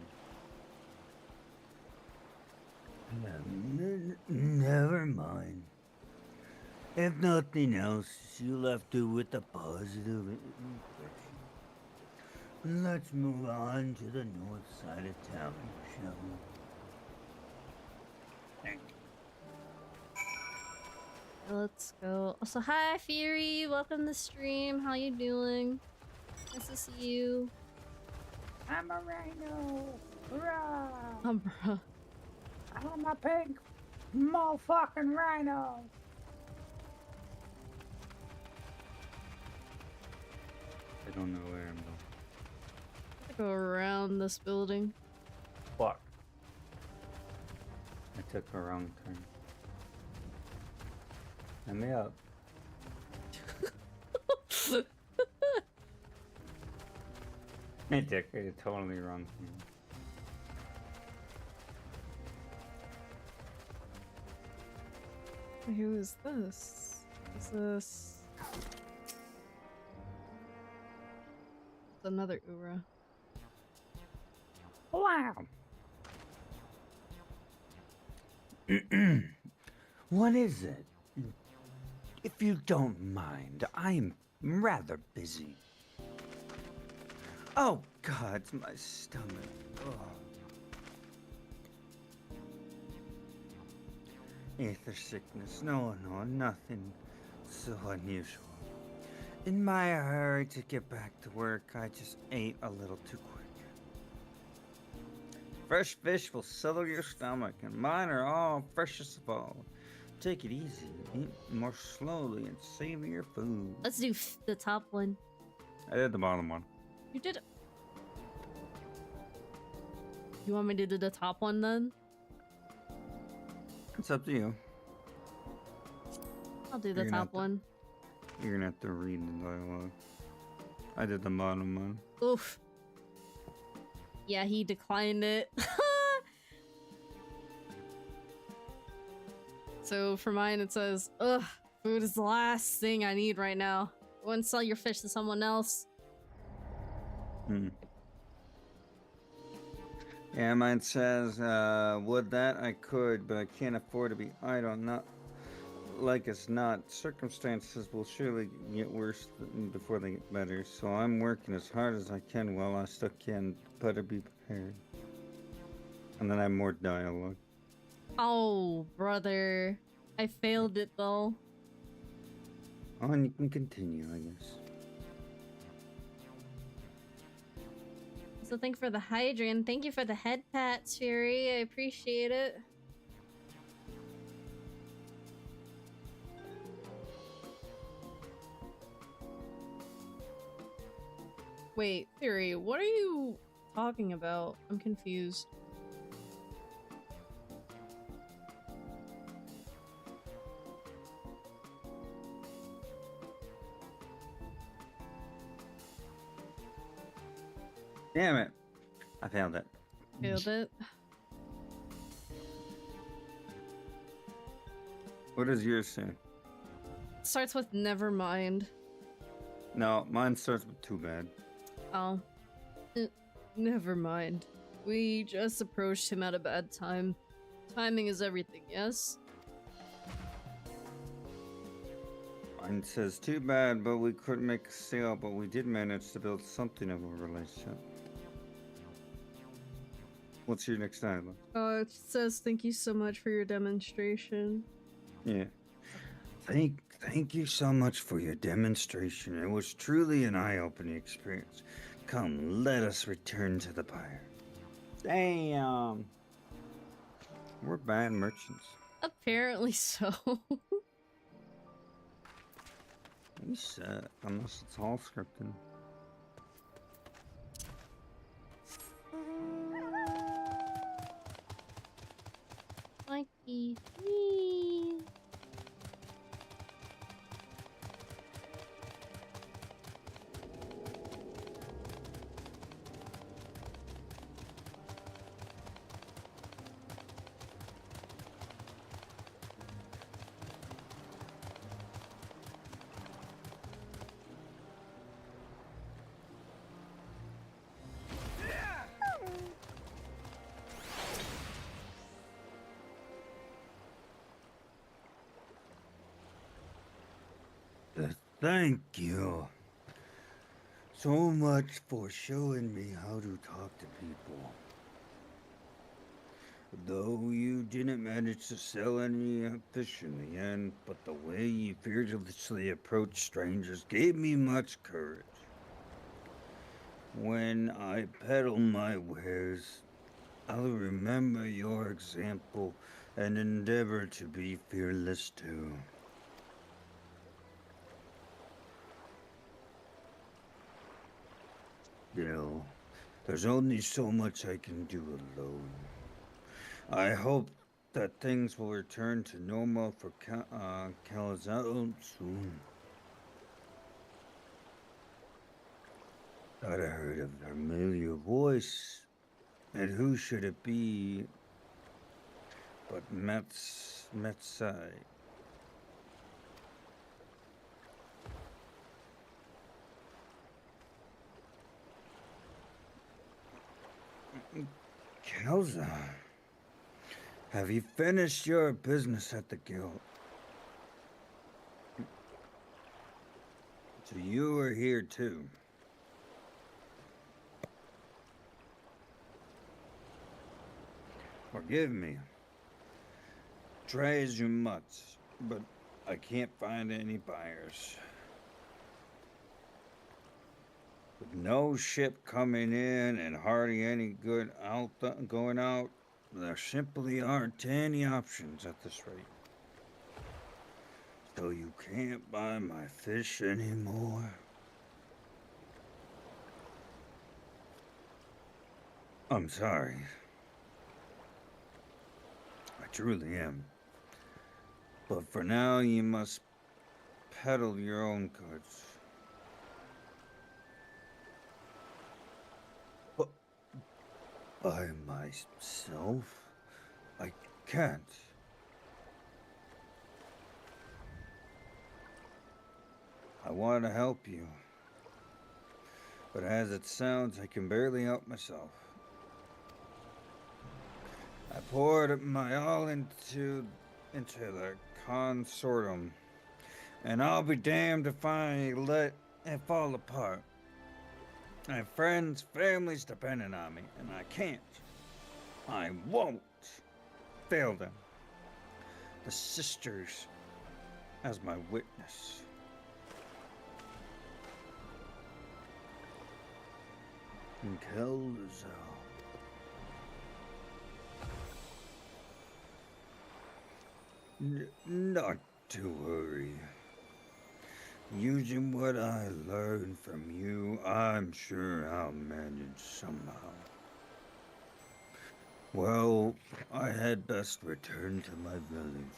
Never mind. If nothing else, you left it with a positive impression. Let's move on to the north side of town, shall we? Thank you. Let's go. Also, hi Fury, welcome to stream. How you doing? Nice to see you. I'm a rhino. Hurrah! Bruh. I'm a pink motherfucking rhino. I don't know where I'm going. Go around this building. Fuck. I took a wrong turn. Let me up. I took a totally wrong turn. Who is this? Is this... It's another Ura. Wow. What is it? If you don't mind, I'm rather busy. Oh, God, my stomach. Oh. Aether sickness. No, nothing so unusual. In my hurry to get back to work, I just ate a little too quick. Fresh fish will settle your stomach, and mine are all freshest of all. Take it easy, eat more slowly, and savor your food. Let's do the top one. I did the bottom one. You did... You want me to do the top one then? It's up to you. I'll do the top one. You're gonna have to read the dialogue. I did the bottom one. Oof. Yeah, he declined it. So for mine it says, ugh, food is the last thing I need right now. Go and sell your fish to someone else. Yeah, mine says, would that I could, but I can't afford to be idle. Not like it's not. Circumstances will surely get worse before they get better, so I'm working as hard as I can while I still can. Better be prepared. And then I have more dialogue. Oh, brother. I failed it though. Oh, and you can continue, I guess. So thank you for the hydrant. Thank you for the head pats, Fury. I appreciate it. Wait, Fury, what are you talking about? I'm confused. Damn it. I failed it. Failed it. What does yours say? Starts with never mind. No, mine starts with too bad. Oh. Never mind. We just approached him at a bad time. Timing is everything, yes? Mine says too bad, but we couldn't make a sale, but we did manage to build something of a relationship. What's your next dialogue? It says thank you so much for your demonstration. Yeah. Thank you so much for your demonstration. It was truly an eye-opening experience. Come, let us return to the pyre. Damn. We're bad merchants. Apparently so. We suck, unless it's all scripted. Mikey. Thank you so much for showing me how to talk to people. Though you didn't manage to sell any fish in the end, but the way you fearlessly approached strangers gave me much courage. When I peddle my wares, I'll remember your example and endeavor to be fearless too. Still, there's only so much I can do alone. I hope that things will return to normal for Calazao soon. Thought I heard a familiar voice, and who should it be but Metsai? Kelza, have you finished your business at the guild? So you are here too. Forgive me. Try as you must, but I can't find any buyers. With no ship coming in and hardly any good going out, there simply aren't any options at this rate. So you can't buy my fish anymore. I'm sorry. I truly am. But for now, you must peddle your own goods. By myself? I can't. I want to help you. But as it sounds, I can barely help myself. I poured my all into the consortium, and I'll be damned if I let it fall apart. I have friends, families depending on me, and I can't. I won't fail them. the sisters as my witness. And Kel'Thuzad. Not to worry. Using what I learned from you, I'm sure I'll manage somehow. Well, I had best return to my village.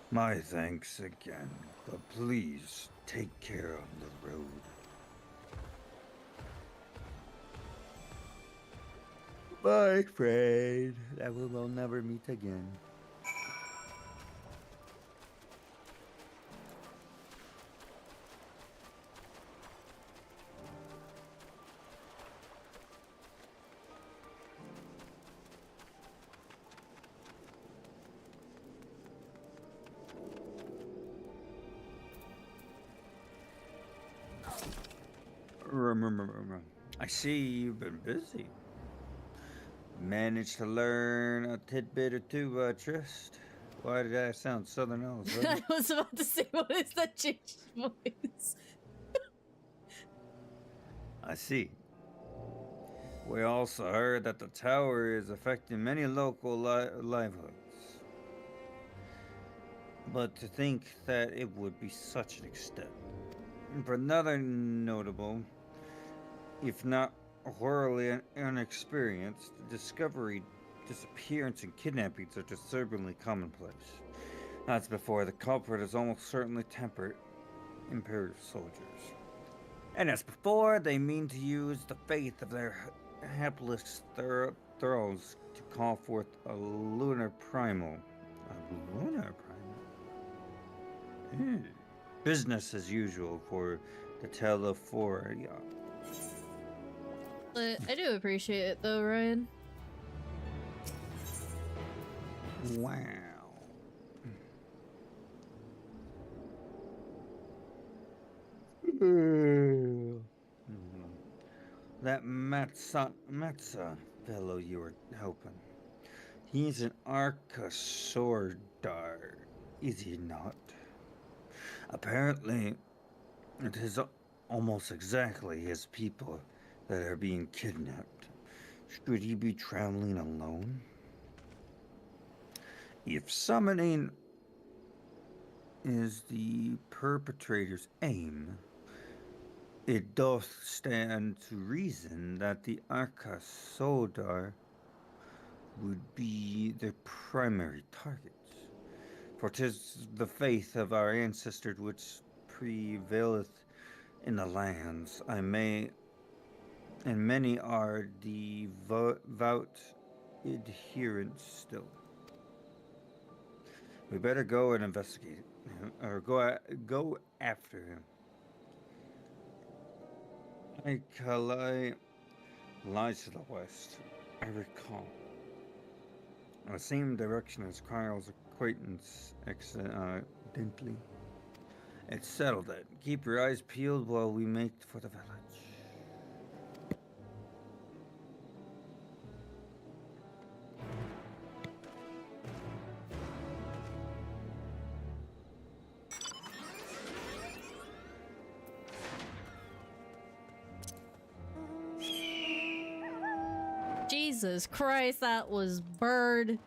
My thanks again, but please take care of the road. Bye, friend. That we will never meet again. I see you've been busy. Managed to learn a tidbit or two, Trist. Why did I sound southern all of a sudden? I was about to say, what is that changed voice? I see. We also heard that the tower is affecting many local livelihoods. But to think that it would be such an extent. For another notable, if not wholly unexperienced, discovery, disappearance, and kidnappings are disturbingly commonplace. That's before the culprit is almost certainly tempered Imperial soldiers. And as before, they mean to use the faith of their hapless thralls to call forth a lunar primal. A lunar primal? Business as usual for the Telephoria. But I do appreciate it though, Ryan. Wow. That Matza fellow you were helping. He's an Arcasordar, is he not? Apparently, it is almost exactly his people that are being kidnapped. Should he be traveling alone? If summoning is the perpetrator's aim, it doth stand to reason that the Arcasordar would be the primary targets. For 'tis the faith of our ancestors which prevaileth in the lands. And many are devout adherents still. We better go and investigate, or go after him. Kalai lies to the west, I recall. The same direction as Kyle's acquaintance accidentally. It's settled then. Keep your eyes peeled while we make for the village. Jesus Christ, that was bird.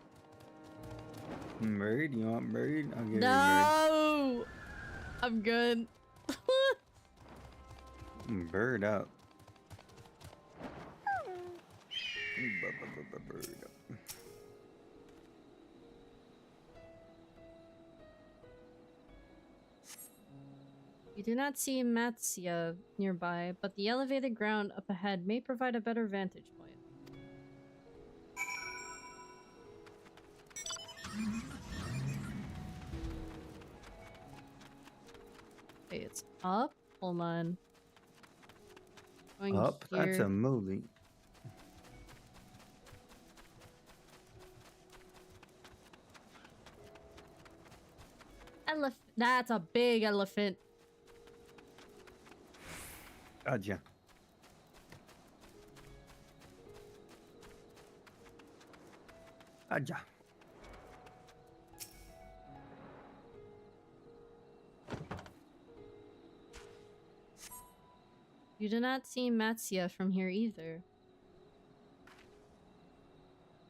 Bird? You want bird? I'll give you bird. No! I'm good. Bird up. Bird up. You do not see Matsia nearby, but the elevated ground up ahead may provide a better vantage point. Okay, it's up. Hold on. Going Up? here. That's a movie. That's a big elephant. Gotcha. Gotcha. You do not see Matsuya from here either.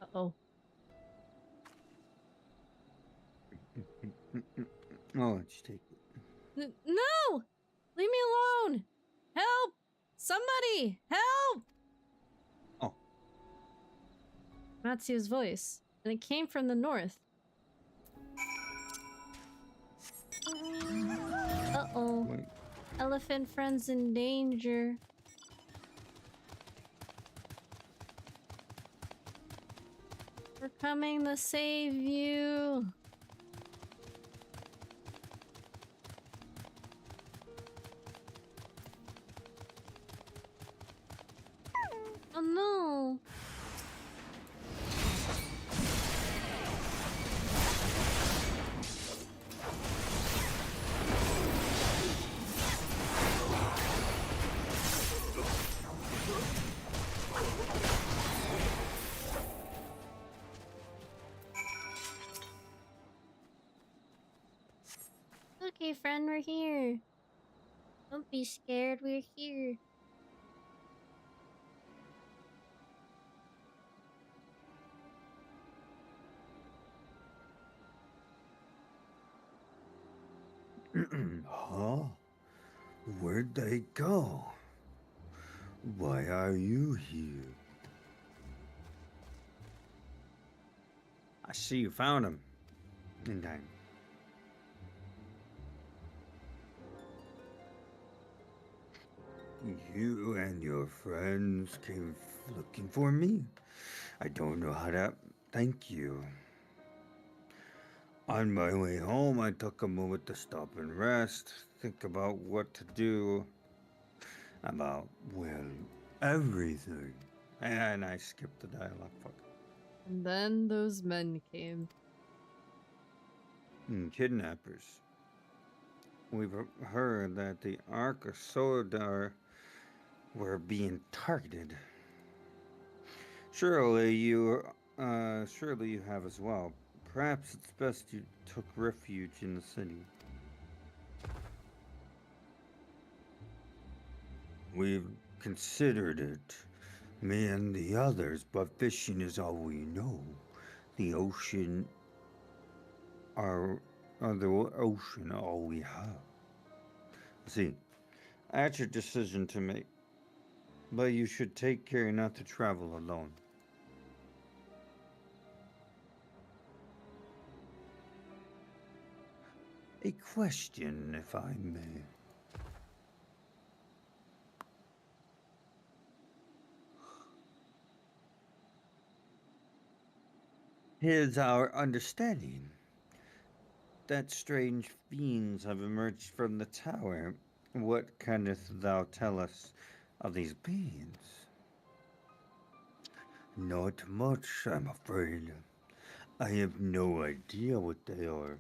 Uh-oh. Oh, just take it. No! Leave me alone! Help! Somebody! Help! Oh. Matsuya's voice. And it came from the north. Uh-oh. Wait. Elephant friend's in danger. We're coming to save you. Oh no. Okay, friend, we're here. Don't be scared, we're here. Huh? Where'd they go? Why are you here? I see you found him. In time. You and your friends came looking for me? I don't know how to thank you. On my way home, I took a moment to stop and rest, think about what to do. About, well, everything. And I skipped the dialogue. Fuck. And then those men came. Kidnappers. We've heard that the Ark of Sodar were being targeted. Surely you have as well. Perhaps it's best you took refuge in the city. We've considered it, me and the others, but fishing is all we know. The ocean, the ocean, all we have. See, that's your decision to make, but you should take care not to travel alone. A question, if I may. Here's our understanding that strange beings have emerged from the tower. What canst thou tell us of these beings? Not much, I'm afraid. I have no idea what they are.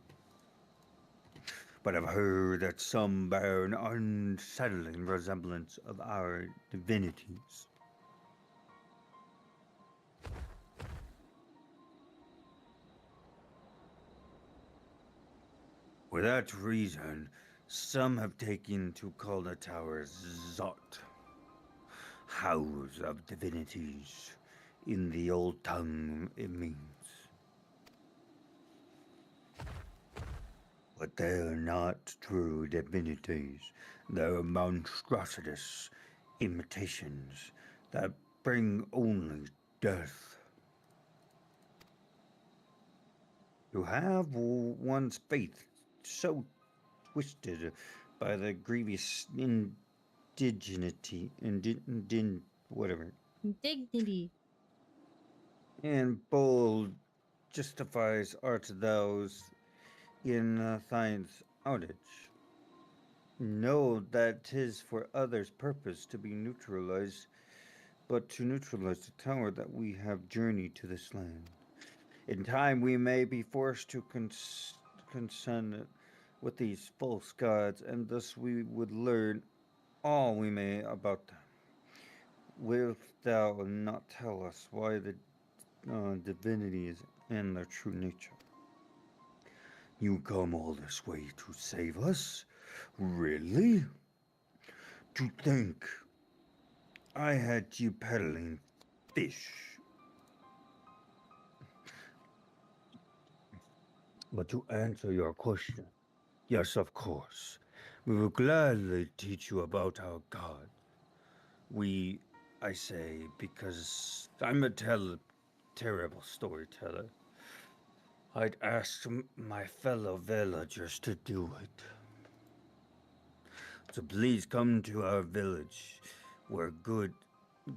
But I've heard that some bear an unsettling resemblance of our divinities. For that reason, some have taken to call the tower Zot, House of Divinities. In the old tongue, it means. But they're not true divinities. They're monstrous imitations that bring only death. To have one's faith so twisted by the grievous whatever, Dignity. and bold justifies art those in thines outage. Know that 'tis for others' purpose to be neutralized, but to neutralize the tower that we have journeyed to this land. In time we may be forced to consent with these false gods, and thus we would learn all we may about them. Wilt thou not tell us why the divinities and their true nature? You come all this way to save us? Really? To think I had you peddling fish. But to answer your question, yes, of course. We will gladly teach you about our God. I say, because I'm a terrible storyteller. I'd ask my fellow villagers to do it. So please come to our village, where good,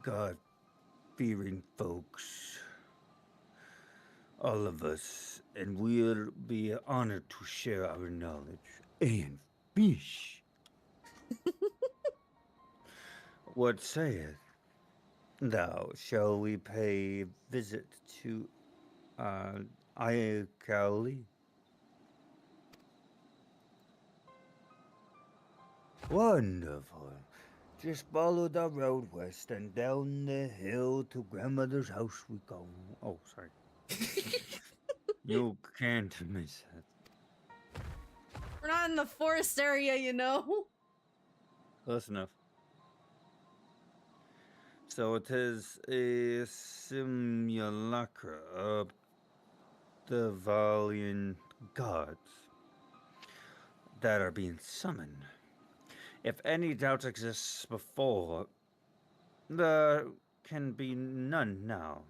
God-fearing folks, all of us, and we'll be honored to share our knowledge and fish. What sayeth thou? Shall we pay visit to Ayakali? Wonderful. Just follow the road west and down the hill to grandmother's house we go. Oh, sorry. You can't miss it. We're not in the forest area, you know? Close enough. So it is a simulacra of the Valiant gods that are being summoned. If any doubt exists before, there can be none now.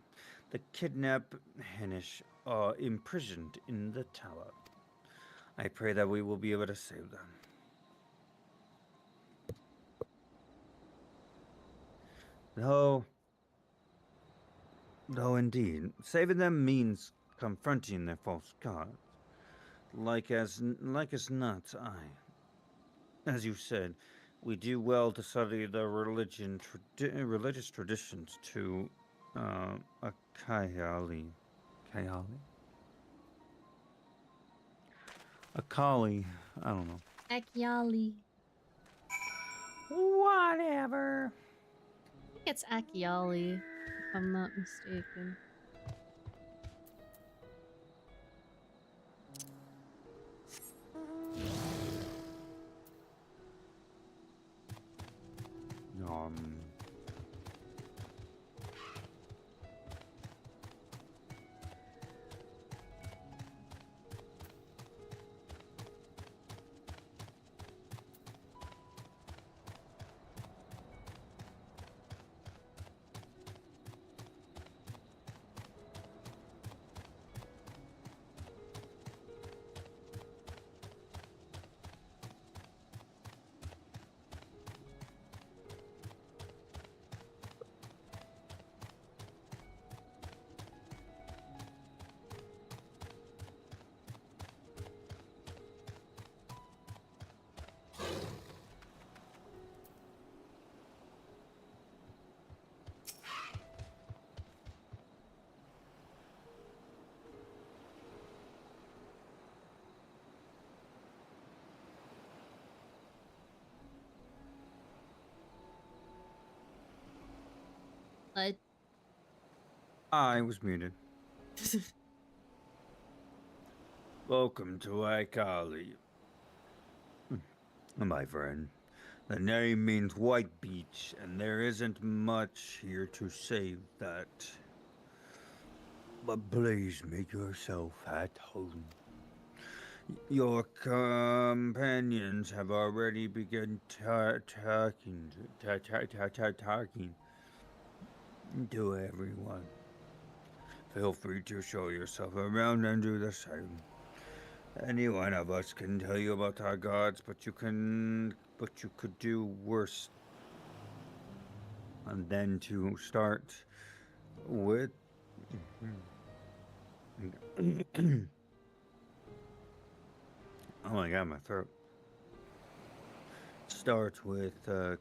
The kidnapped Henish are imprisoned in the tower. I pray that we will be able to save them. Though indeed, saving them means confronting their false gods. Like as not, as you said, we do well to study the religious traditions to a Kayali. A Kali, I don't know. Akiali. Whatever. I think it's Akiali, if I'm not mistaken. Um, I was muted. Welcome to Aikali, my friend. The name means white beach, and there isn't much here to save that. But please make yourself at home. Your companions have already begun talking to everyone. Feel free to show yourself around and do the same. Any one of us can tell you about our gods, but you could do worse. And then to start with. Oh my god, my throat. Start with, I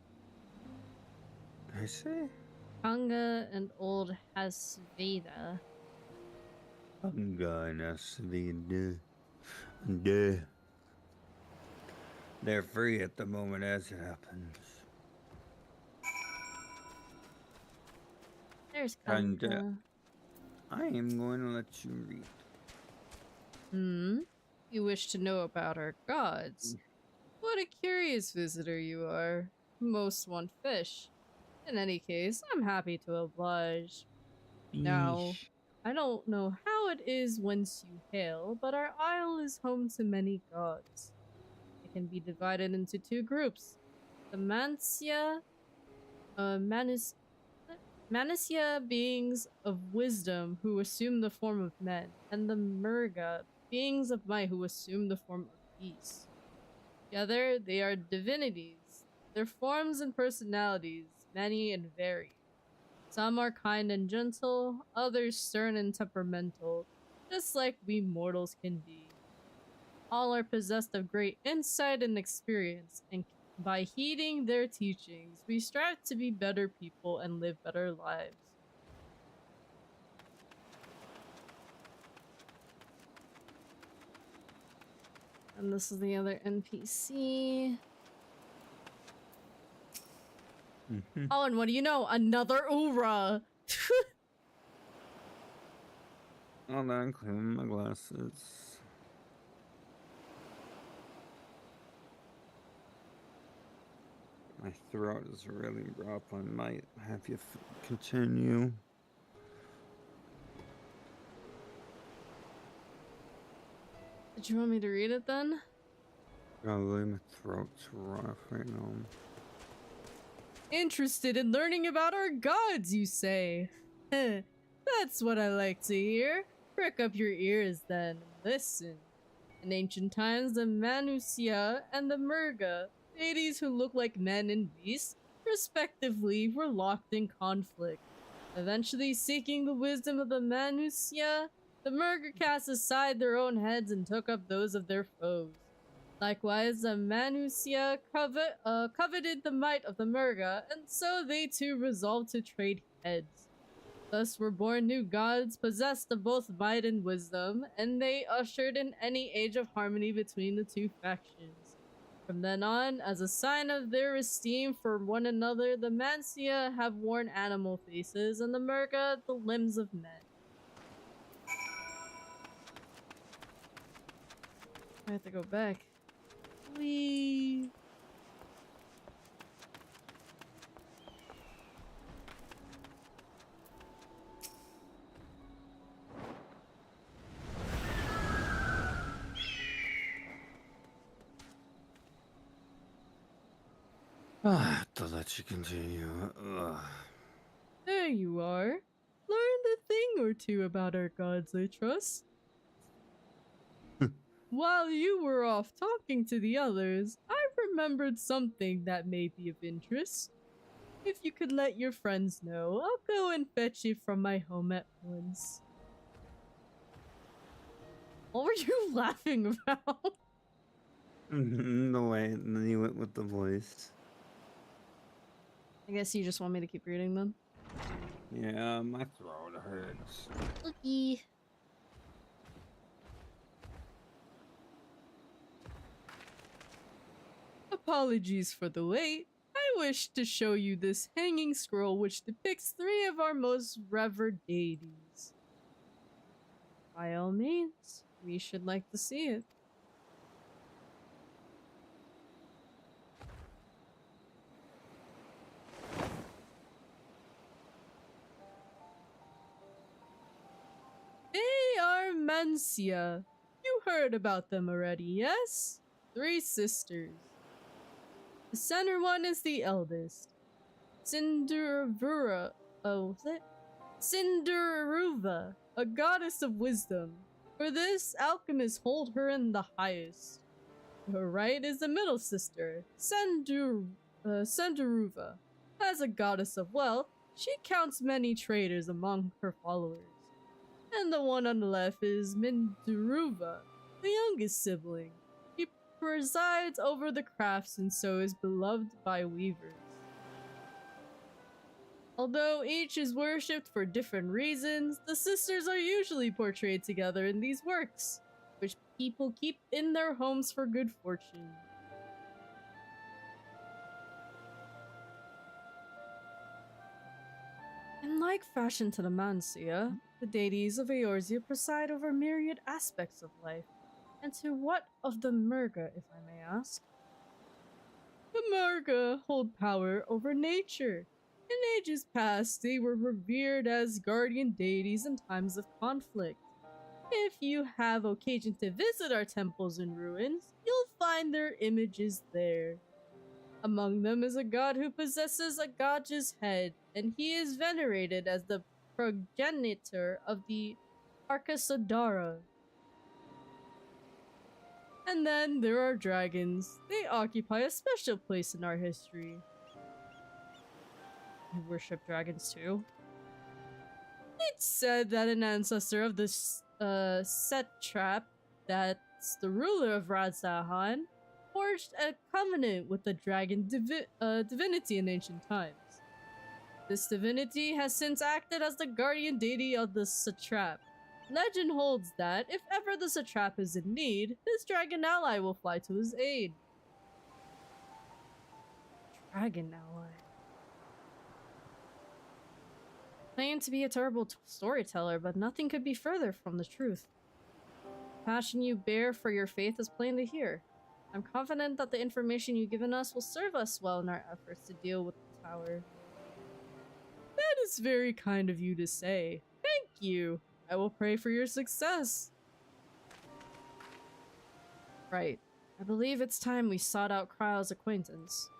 say? Kanga and Old Hasveda. Anga and Asvida. Duh. They're free at the moment as it happens. There's And, Kanga. I am going to let you read. You wish to know about our gods? What a curious visitor you are. Most want fish. In any case, I'm happy to oblige. Now, Yeesh. I don't know how it is whence you hail, but our isle is home to many gods. It can be divided into two groups. The Mansia, Manus, Manisia beings of wisdom who assume the form of men, and the Murga, beings of might who assume the form of beasts. Together, they are divinities. Their forms and personalities, many and varied. Some are kind and gentle, others stern and temperamental, just like we mortals can be. All are possessed of great insight and experience, and by heeding their teachings, we strive to be better people and live better lives. And this is the other NPC. Oh, and what do you know? Another Ura! Hold on, clean my glasses. My throat is really rough. I might have you continue. Did you want me to read it then? Probably my throat's rough right now. Interested in learning about our gods, you say? That's what I like to hear. Prick up your ears then and listen. In ancient times, the Manusia and the Murga, deities who look like men and beasts, respectively, were locked in conflict. Eventually, seeking the wisdom of the Manusia, the Murga cast aside their own heads and took up those of their foes. Likewise, the Manusia coveted the might of the Murga, and so they too resolved to trade heads. Thus were born new gods possessed of both might and wisdom, and they ushered in any age of harmony between the two factions. From then on, as a sign of their esteem for one another, the Mansia have worn animal faces, and the Murga the limbs of men. I have to go back. Whee! I have to let you continue. Ugh. There you are. Learned a thing or two about our gods, I trust. While you were off talking to the others, I remembered something that may be of interest. If you could let your friends know, I'll go and fetch it from my home at once. What were you laughing about? No way, and then you went with the voice. I guess you just want me to keep reading them. Yeah, my throat hurts. Looky. Apologies for the wait. I wish to show you this hanging scroll which depicts three of our most revered deities. By all means, we should like to see it. They are Mansia. You heard about them already, yes? 3 sisters. The center one is the eldest. Cinderavura. Oh, what's it? Cinderuva, a goddess of wisdom. For this, alchemists hold her in the highest. To her right is the middle sister, Sandaruva. As a goddess of wealth, she counts many traders among her followers. And the one on the left is Minduruva, the youngest sibling. She presides over the crafts and so is beloved by weavers. Although each is worshipped for different reasons, the sisters are usually portrayed together in these works, which people keep in their homes for good fortune. In like fashion to the Mansia, the deities of Eorzea preside over myriad aspects of life. And to what of the Murga, if I may ask? The Murga hold power over nature. In ages past, they were revered as guardian deities in times of conflict. If you have occasion to visit our temples and ruins, you'll find their images there. Among them is a god who possesses a gaj's head, and he is venerated as the progenitor of the Arkasodara. And then there are dragons. They occupy a special place in our history. You worship dragons too? It's said that an ancestor of this Satrap, that's the ruler of Radzahan, forged a covenant with the dragon divinity in ancient times. This divinity has since acted as the guardian deity of the Satrap. Legend holds that if ever the Satrap is in need, his dragon ally will fly to his aid. Dragon ally. Claim to be a terrible storyteller, but nothing could be further from the truth. The passion you bear for your faith is plain to hear. I'm confident that the information you've given us will serve us well in our efforts to deal with the tower. That is very kind of you to say. Thank you. I will pray for your success. Right. I believe it's time we sought out Kryle's acquaintance.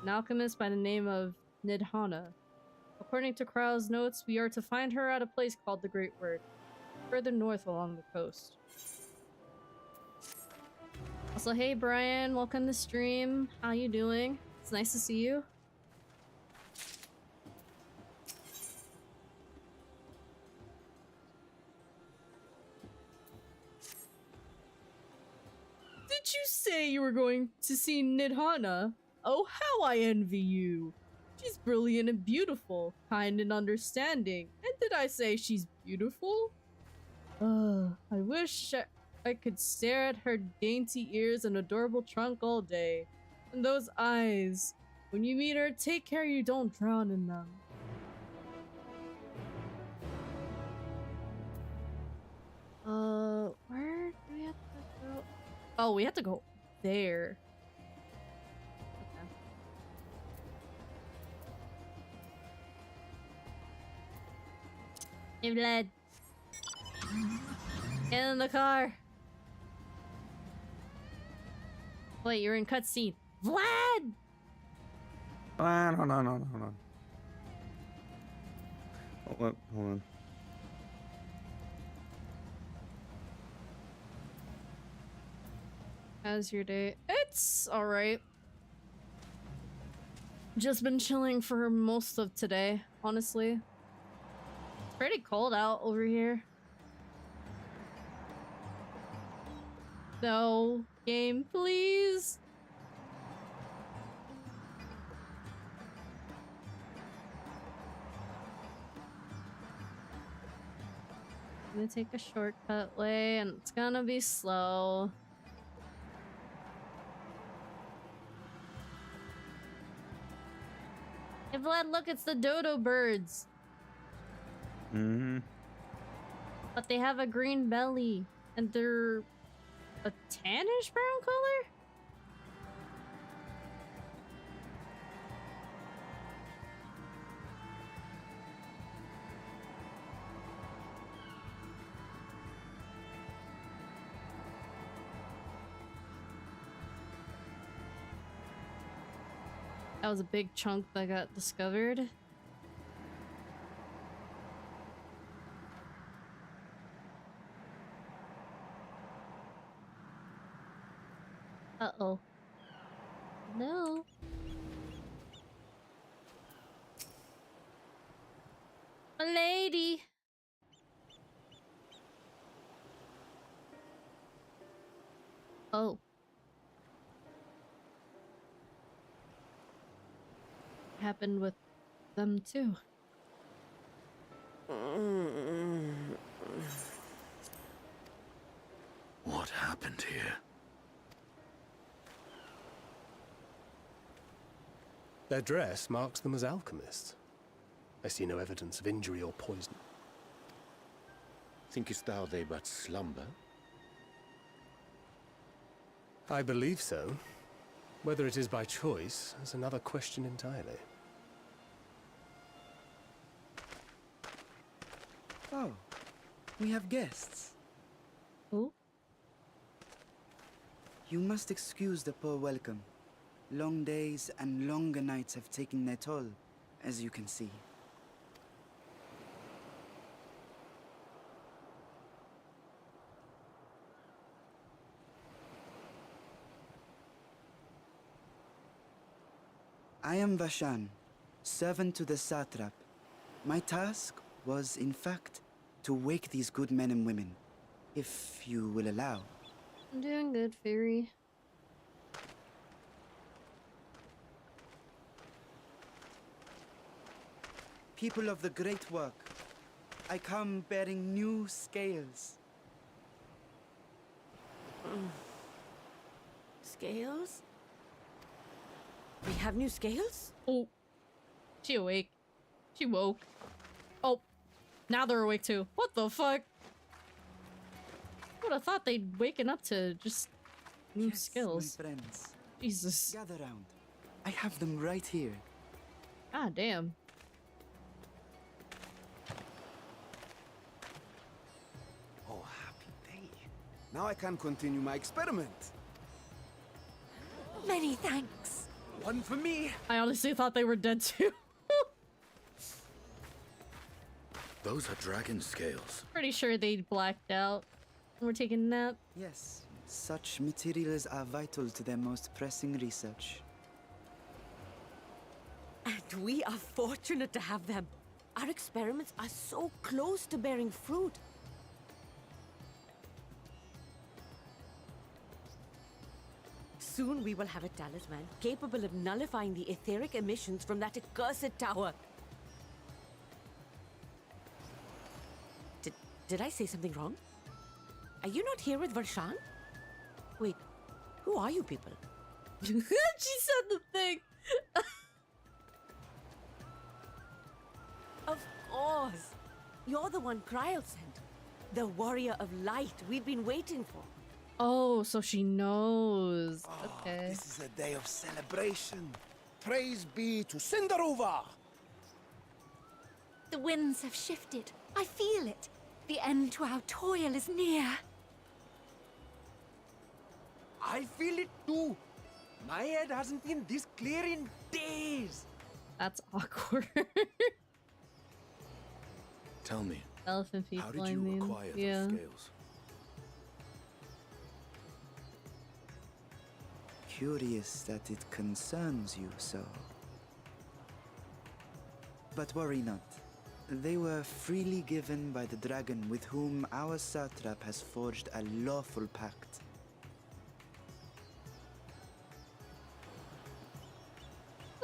An alchemist by the name of Nidhana. According to Kryle's notes, we are to find her at a place called the Great Work, further north along the coast. Also, hey Brian, welcome to stream. How you doing? It's nice to see you. Did you say you were going to see Nidhana? Oh, how I envy you. She's brilliant and beautiful, kind and understanding. And did I say she's beautiful? I wish I could stare at her dainty ears and adorable trunk all day. And those eyes. When you meet her, take care you don't drown in them. Where do we have to go? Oh, we have to go there. Okay. Hey, Vlad. Get in the car. Wait, you're in cutscene. Vlad! Hold on. Hold on. How's your day? It's alright. Just been chilling for most of today, honestly. It's pretty cold out over here. No, game, please. I'm gonna take a shortcut way, and it's gonna be slow. Hey Vlad, look, it's the dodo birds. Mm-hmm. But they have a green belly, and they're a tannish brown color? That was a big chunk that got discovered. Uh-oh. No. A lady. Oh. Happened with them too. What happened here? Their dress marks them as alchemists. I see no evidence of injury or poison. Thinkest thou they but slumber? I believe so. Whether it is by choice is another question entirely. Oh, we have guests. Oh, You must excuse the poor welcome. Long days and longer nights have taken their toll, as you can see. I am Vashan, servant to the satrap. My task was, in fact, to wake these good men and women, if you will allow. I'm doing good, Fairy. People of the great work, I come bearing new scales. Scales? We have new scales? Oh, she awake. She woke. Oh, now they're awake too. What the fuck? Would have thought they'd waken up to just new Yes, skills. my friends. Jesus. Gather round. I have them right here. God damn. Oh, happy day. Now I can continue my experiment. Many thanks. One for me. I honestly thought they were dead too. Those are dragon scales. Pretty sure they blacked out and were taking a nap. Yes, such materials are vital to their most pressing research. And we are fortunate to have them. Our experiments are so close to bearing fruit. Soon we will have a talisman capable of nullifying the etheric emissions from that accursed tower. Did I say something wrong? Are you not here with Varshan? Wait, who are you people? She said the thing. Of course! You're the one Kryl sent. The warrior of light we've been waiting for. Oh, so she knows. Okay. This is a day of celebration. Praise be to Cinderova. The winds have shifted. I feel it. The end to our toil is near. I feel it too. My head hasn't been this clear in days. That's awkward. Tell me, Elephant people, how did I you mean. acquire Yeah. those scales? Curious that it concerns you so. But worry not. They were freely given by the dragon with whom our satrap has forged a lawful pact.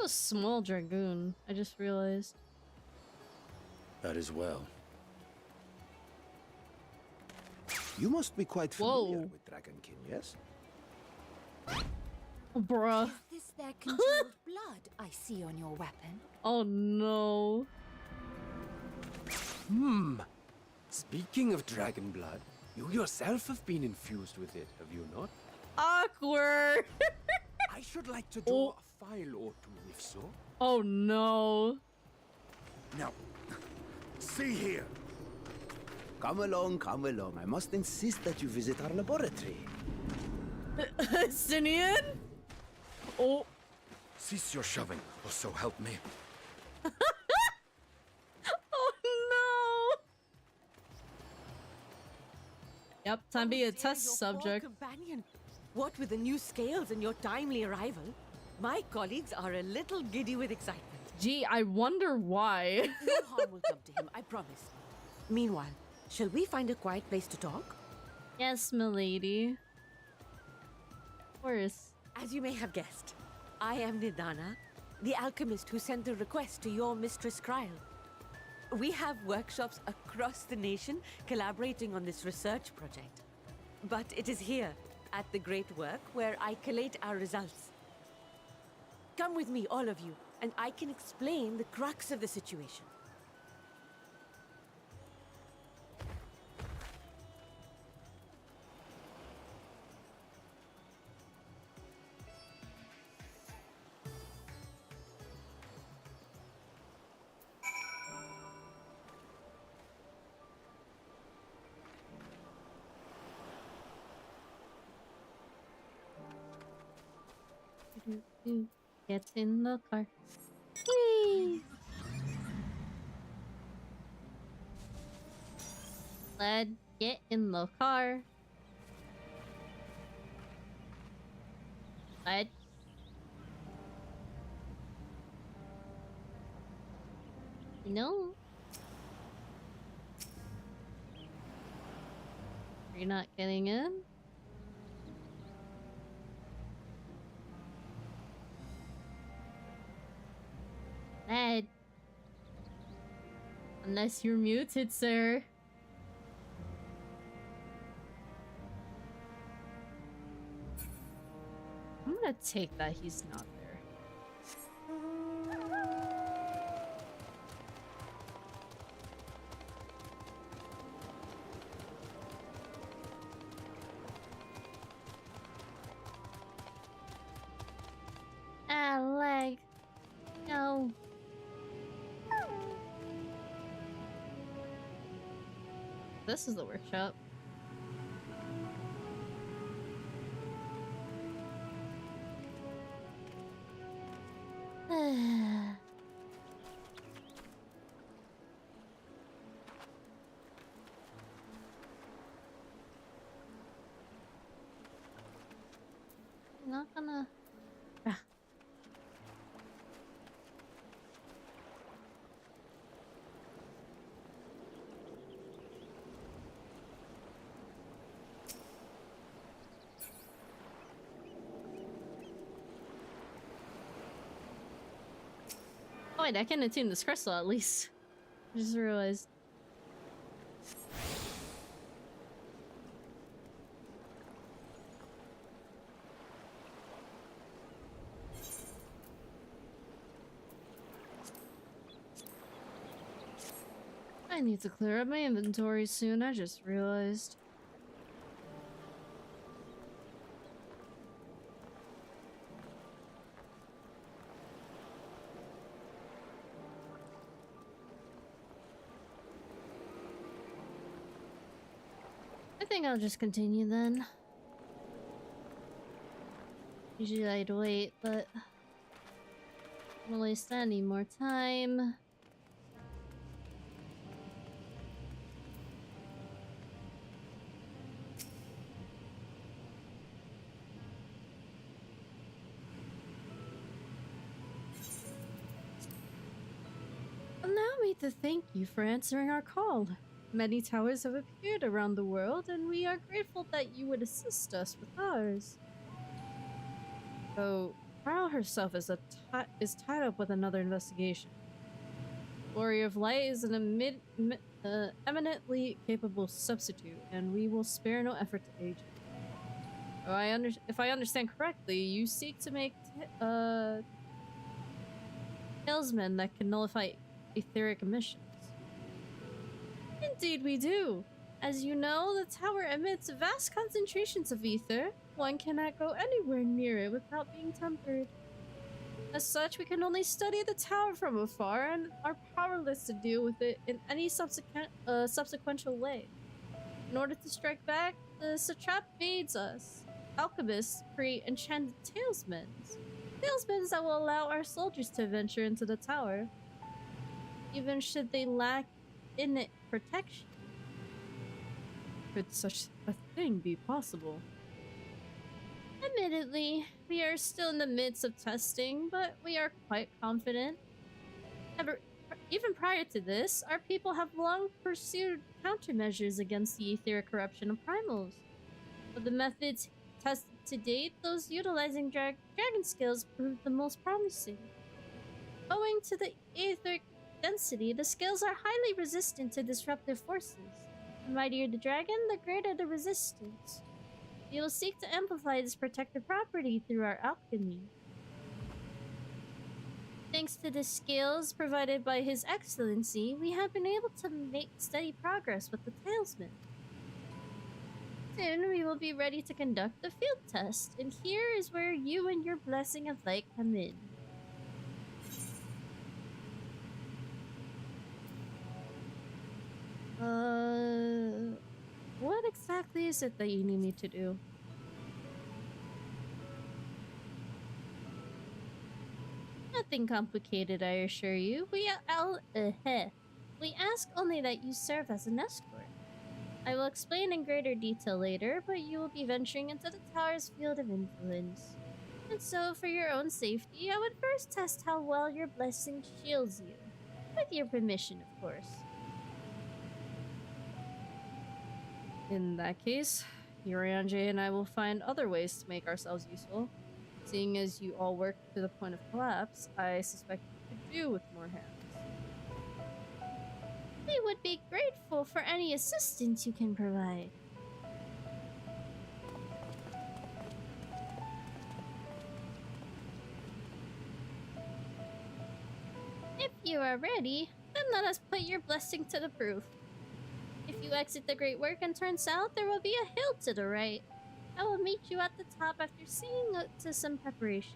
A small dragoon, I just realized. That is well. You must be quite familiar Whoa. with Dragonkin, yes? Bruh. Is this their congealed blood I see on your weapon? Oh no. Speaking of dragon blood, you yourself have been infused with it, have you not? Awkward. I should like to draw a file or two, if so. Oh no. Now, see here. Come along, come along. I must insist that you visit our laboratory. Sinian? Oh. Cease your shoving, or so help me. Oh no. Yep, time to be a Oh, dear, test your poor subject. companion. What with the new scales and your timely arrival, my colleagues are a little giddy with excitement. Gee, I wonder why. No harm will come to him, I promise. Meanwhile, shall we find a quiet place to talk? Yes, milady. Of course. As you may have guessed, I am Nidana, the alchemist who sent the request to your mistress Kryl. We have workshops across the nation collaborating on this research project. But it is here, at the Great Work, where I collate our results. Come with me, all of you, and I can explain the crux of the situation. Get in the car. Whee! Let's get in the car. Let's. No. You're not getting in? Ned. Unless you're muted, sir. I'm gonna take that he's not there. Ah, leg. No. This is the workshop. Not gonna. Ah. Oh wait, I can attune this crystal at least. I just realized. I need to clear up my inventory soon, I just realized. I think I'll just continue then. Usually I'd wait, but I don't wanna waste any more time. Allow me to thank you for answering our call. Many towers have appeared around the world, and we are grateful that you would assist us with ours. Though, Carl herself is tied up with another investigation. Warrior of Light is an eminently capable substitute, and we will spare no effort to aid you. If I understand correctly, you seek to make talisman that can nullify etheric emissions. Indeed we do. As you know, the tower emits vast concentrations of ether. One cannot go anywhere near it without being tempered. As such, we can only study the tower from afar and are powerless to deal with it in any subsequential way. In order to strike back, the satrap bids us, alchemists, create enchanted talismans. Talismans that will allow our soldiers to venture into the tower, even should they lack innate protection. Could such a thing be possible? Admittedly, we are still in the midst of testing, but we are quite confident. Even prior to this, our people have long pursued countermeasures against the etheric corruption of primals. Of the methods tested to date, those utilizing dragon scales proved the most promising. Owing to the etheric density, the scales are highly resistant to disruptive forces. The mightier the dragon, the greater the resistance. We will seek to amplify this protective property through our alchemy. Thanks to the scales provided by His Excellency, we have been able to make steady progress with the talisman. Soon we will be ready to conduct the field test, and here is where you and your blessing of light come in. What exactly is it that you need me to do? Nothing complicated, I assure you. We ask only that you serve as an escort. I will explain in greater detail later, but you will be venturing into the tower's field of influence. And so, for your own safety, I would first test how well your blessing shields you. With your permission, of course. In that case, Urianger and I will find other ways to make ourselves useful. Seeing as you all work to the point of collapse, I suspect you could do with more hands. We would be grateful for any assistance you can provide. If you are ready, then let us put your blessing to the proof. If you exit the Great Work and turn south, there will be a hill to the right. I will meet you at the top after seeing to some preparations.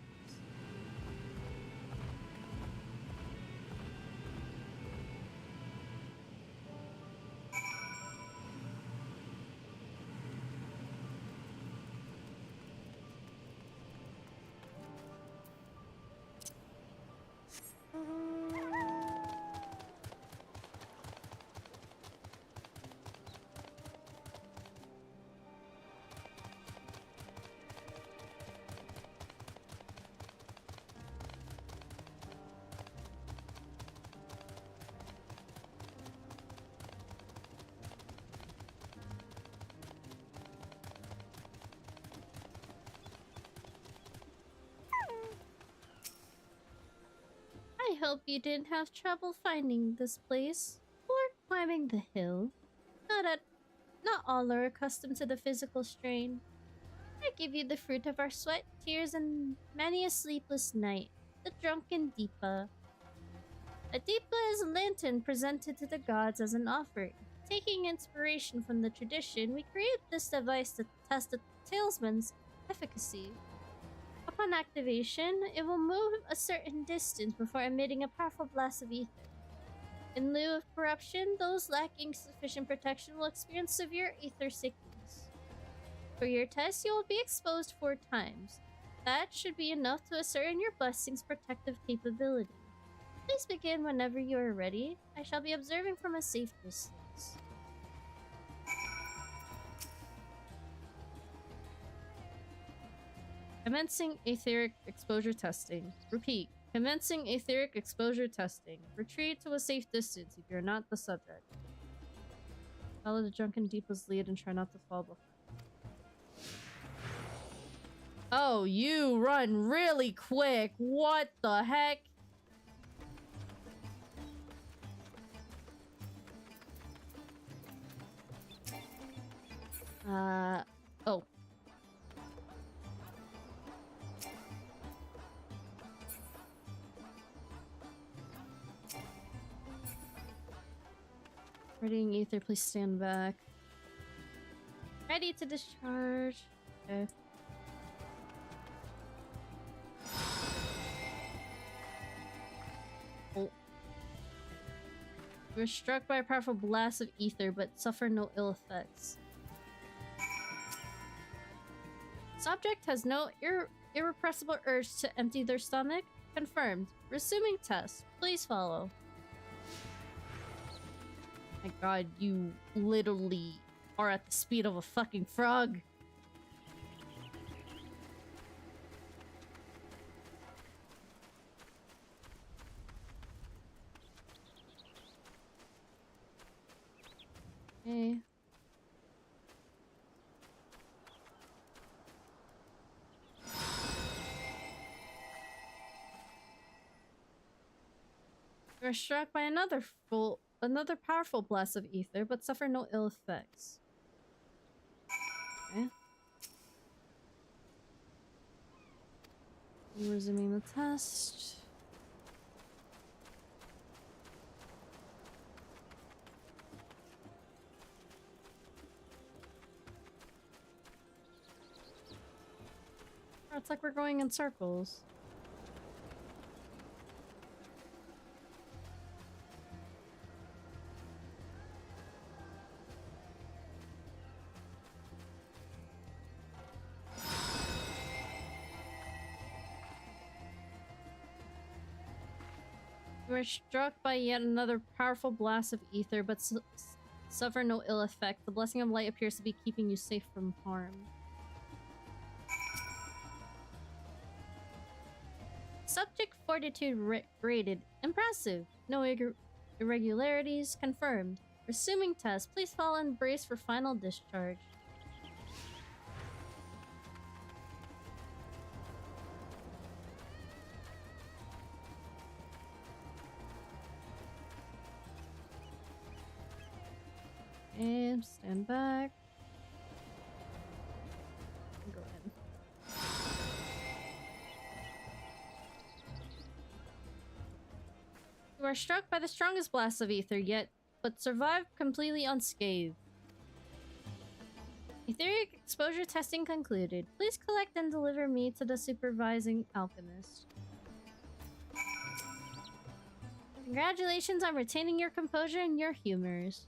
I hope you didn't have trouble finding this place or climbing the hill. Not all are accustomed to the physical strain. I give you the fruit of our sweat, tears, and many a sleepless night, the drunken Deepa. A Deepa is a lantern presented to the gods as an offering. Taking inspiration from the tradition, we create this device to test the talisman's efficacy. Upon activation, it will move a certain distance before emitting a powerful blast of ether. In lieu of corruption, those lacking sufficient protection will experience severe ether sickness. For your test, you will be exposed 4 times. That should be enough to ascertain your blessing's protective capability. Please begin whenever you are ready. I shall be observing from a safe distance. Commencing etheric exposure testing. Repeat. Commencing etheric exposure testing. Retreat to a safe distance if you're not the subject. Follow the drunken Deepa's lead and try not to fall behind. Oh, you run really quick. What the heck? Oh. Readying ether, please stand back. Ready to discharge. Okay. Oh. You were struck by a powerful blast of ether, but suffer no ill effects. Subject has no irrepressible urge to empty their stomach. Confirmed. Resuming test. Please follow. My god, you literally are at the speed of a fucking frog. Okay. You are struck by another powerful blast of ether, but suffer no ill effects. Okay. Resuming the test. Oh, it's like we're going in circles. You are struck by yet another powerful blast of ether, but suffer no ill effect. The blessing of light appears to be keeping you safe from harm. Subject fortitude rated. Impressive. No irregularities confirmed. Resuming test. Please fall and brace for final discharge. And stand back. Go ahead. You are struck by the strongest blast of ether yet, but survive completely unscathed. Etheric exposure testing concluded. Please collect and deliver me to the supervising alchemist. Congratulations on retaining your composure and your humors.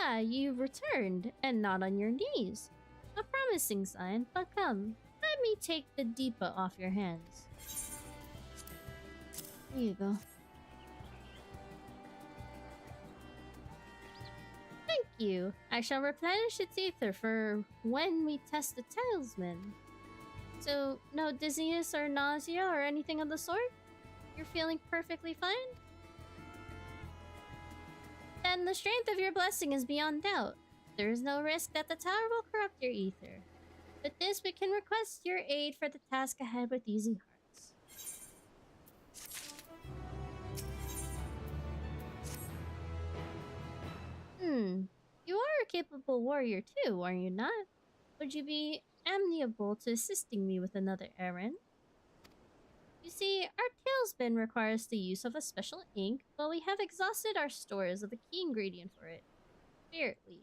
Ah, you've returned, and not on your knees. A promising sign, but come, let me take the Deepa off your hands. There you go. Thank you. I shall replenish its ether for when we test the talisman. So, no dizziness or nausea or anything of the sort? You're feeling perfectly fine? Then the strength of your blessing is beyond doubt. There is no risk that the tower will corrupt your ether. With this, we can request your aid for the task ahead with easy hearts. You are a capable warrior too, are you not? Would you be amenable to assisting me with another errand? You see, our tailspin requires the use of a special ink, but we have exhausted our stores of the key ingredient for it. Spirit weed.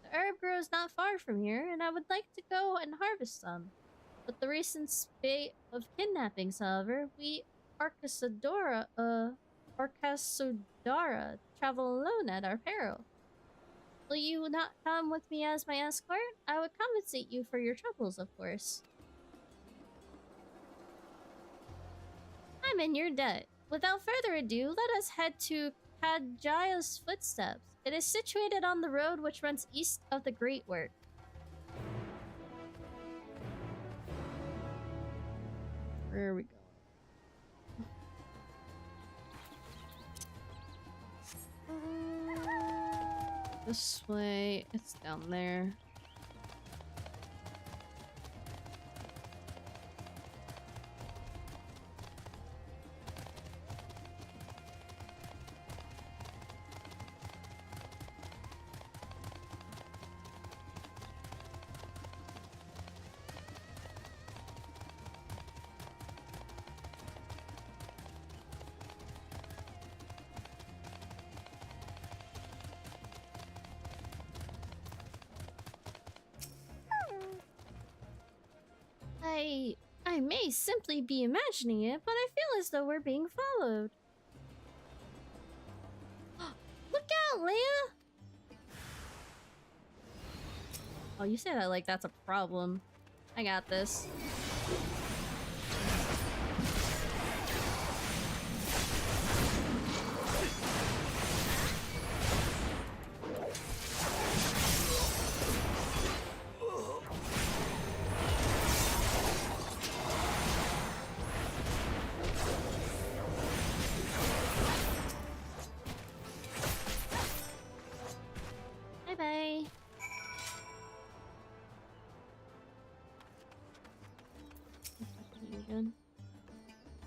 The herb grows not far from here, and I would like to go and harvest some. With the recent spate of kidnappings, however, we Arkasodara travel alone at our peril. Will you not come with me as my escort? I would compensate you for your troubles, of course. I'm in your debt. Without further ado, let us head to Kadjaya's footsteps. It is situated on the road which runs east of the Great Work. Where are we going? This way. It's down there. I may simply be imagining it, but I feel as though we're being followed. Look out, Leia! Oh, you say that like that's a problem. I got this. Bye-bye.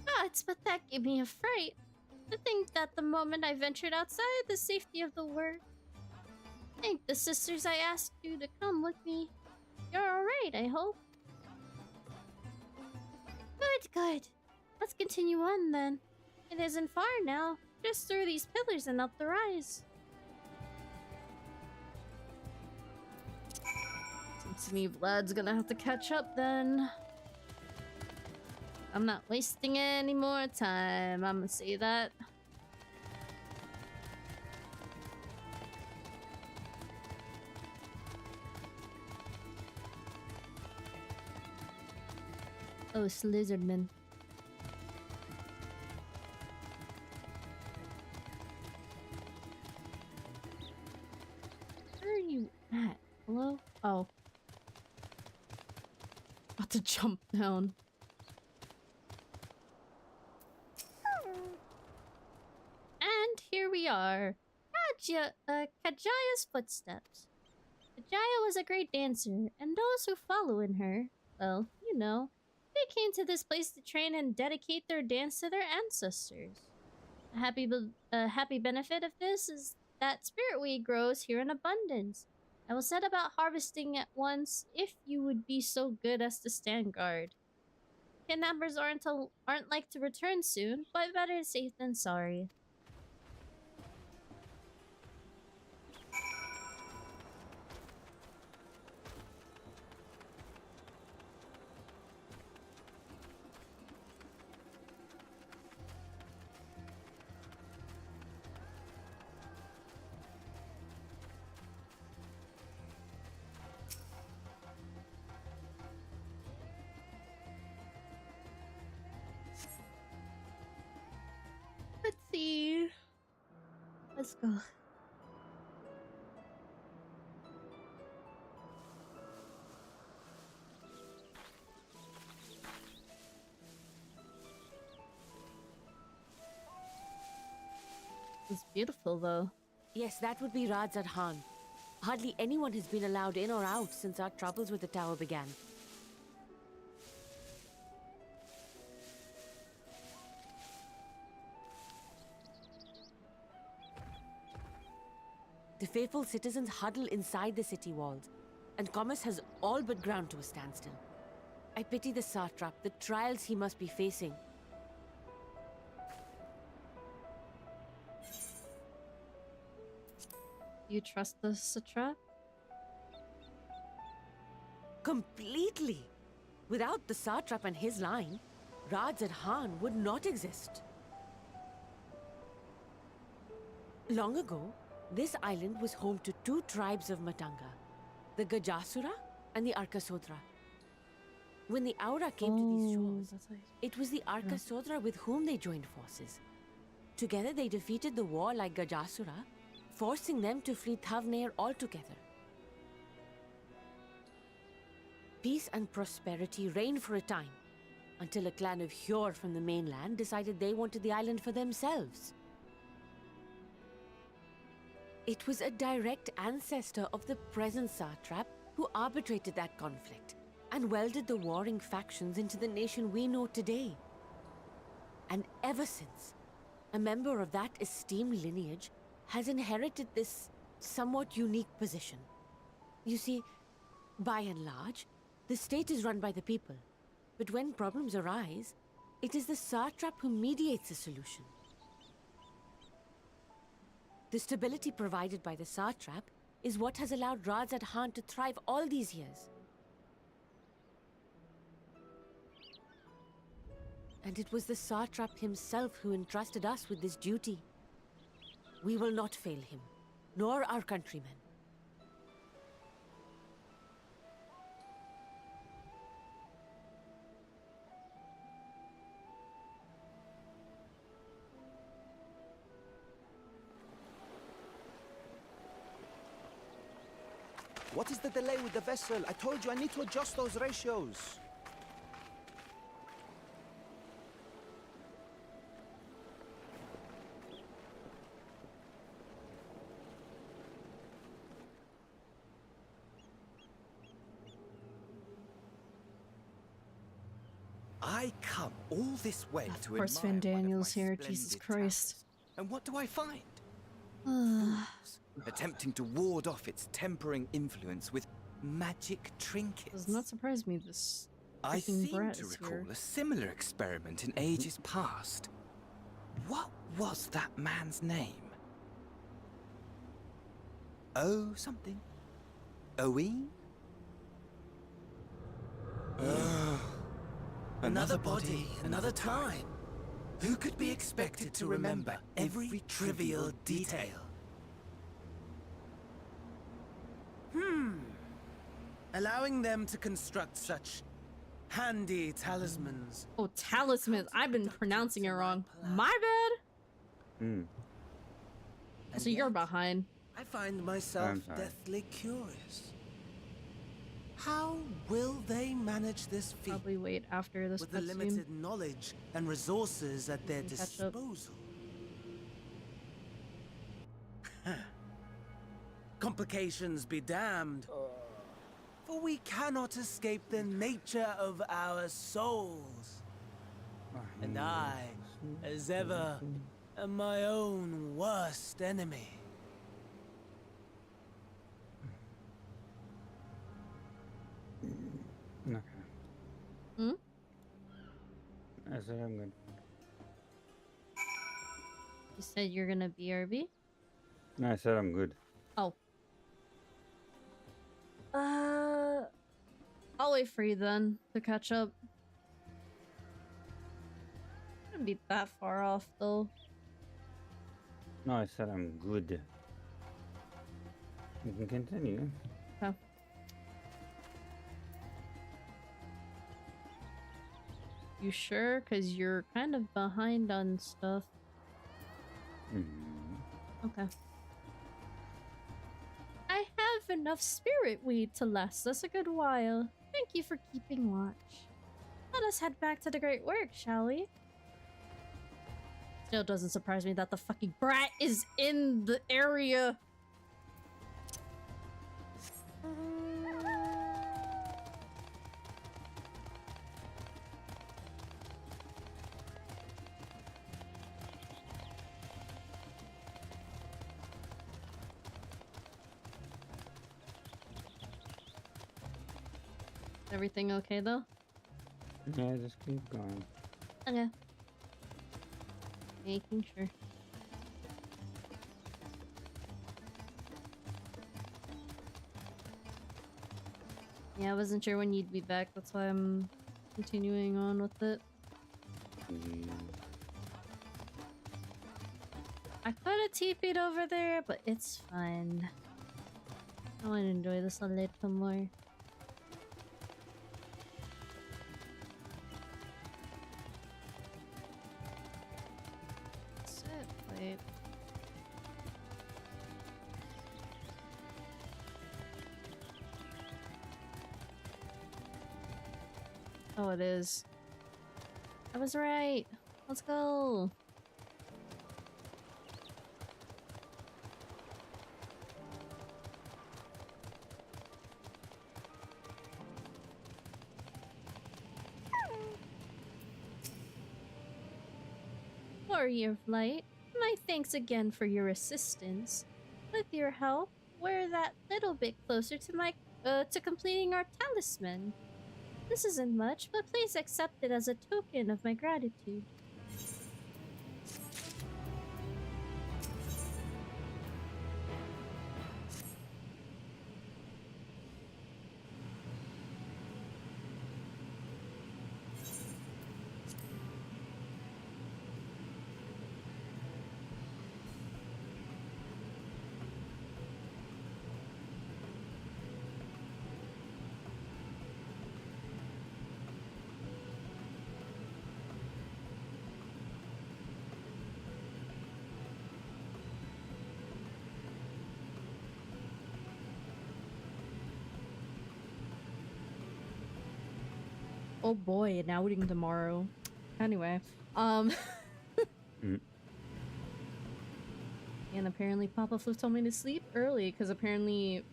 Ah, it's but that gave me a fright. To think that the moment I ventured outside the safety of the work. Thank the sisters I asked you to come with me. You're alright, I hope. Good, good. Let's continue on then. It isn't far now. Just through these pillars and up the rise. Seems to me Vlad's gonna have to catch up then. I'm not wasting any more time. I'm gonna say that. Oh, it's Lizardman. Where are you at? Hello? Oh. About to jump down. And here we are. Kajaya's footsteps. Kajaya was a great dancer, and those who follow in her, well, you know, they came to this place to train and dedicate their dance to their ancestors. A happy benefit of this is that spirit weed grows here in abundance. I will set about harvesting at once if you would be so good as to stand guard. Kidnappers aren't like to return soon, but better safe than sorry. Let's see. Let's go. It's beautiful though. Yes, that would be Radzad Khan. Hardly anyone has been allowed in or out since our troubles with the tower began. The faithful citizens huddle inside the city walls, and commerce has all but ground to a standstill. I pity the satrap, the trials he must be facing. You trust the satrap? Completely! Without the satrap and his line, Radzad Khan would not exist. Long ago, this island was home to two tribes of Matanga, the Gajasura and the Arkasodra. When the Aura came to these shores, it was the Arkasodra with whom they joined forces. Together they defeated the war like Gajasura, forcing them to flee Thavnair altogether. Peace and prosperity reigned for a time, until a clan of Hjor from the mainland decided they wanted the island for themselves. It was a direct ancestor of the present satrap who arbitrated that conflict and welded the warring factions into the nation we know today. And ever since, a member of that esteemed lineage has inherited this somewhat unique position. You see, by and large, the state is run by the people, but when problems arise, it is the satrap who mediates a solution. The stability provided by the satrap is what has allowed Radzad Khan to thrive all these years. And it was the satrap himself who entrusted us with this duty. We will not fail him, nor our countrymen. What is the delay with the vessel? I told you I need to adjust those ratios. I come all this way Of to course, admire Van one of Daniel's my here. splendid Jesus Christ. towers. And what do I find? Fools attempting to ward off its tempering influence with magic trinkets. Does not surprise me this I freaking seem brat to is recall here. a similar experiment in ages past. What was that man's name? Oh, something. Owen? Another body, another time. Who could be expected to remember every trivial detail? Allowing them to construct such handy talismans. Oh, talismans. I've been pronouncing it wrong. My bad. Hmm. So you're behind. I find myself I'm sorry. deathly curious. How will they manage this feat Probably wait after this with the cutscene. limited knowledge and resources at their Catch up. disposal? Complications be damned. For we cannot escape the nature of our souls. And I, as ever, am my own worst enemy. Okay. Hmm? I said I'm good. You said you're gonna BRB? No, I said I'm good. Oh. I'll wait for you then to catch up. Shouldn't be that far off though. No, I said I'm good. You can continue. Okay. You sure? Cause you're kind of behind on stuff. Okay. I have enough spirit weed to last us a good while. Thank you for keeping watch. Let us head back to the great work, shall we? Still doesn't surprise me that the fucking brat is in the area. Everything okay though? Yeah, just keep going. Okay. Making sure. Yeah, I wasn't sure when you'd be back. That's why I'm continuing on with it. I could have TP'd over there, but it's fine. I want to enjoy this a little more. That's it. Wait. Oh, it is. I was right. Let's go. Warrior of Light, my thanks again for your assistance. With your help, we're that little bit closer to to completing our talisman. This isn't much, but please accept it as a token of my gratitude. Oh boy, an outing tomorrow. Anyway, And apparently Papa Floof told me to sleep early because apparently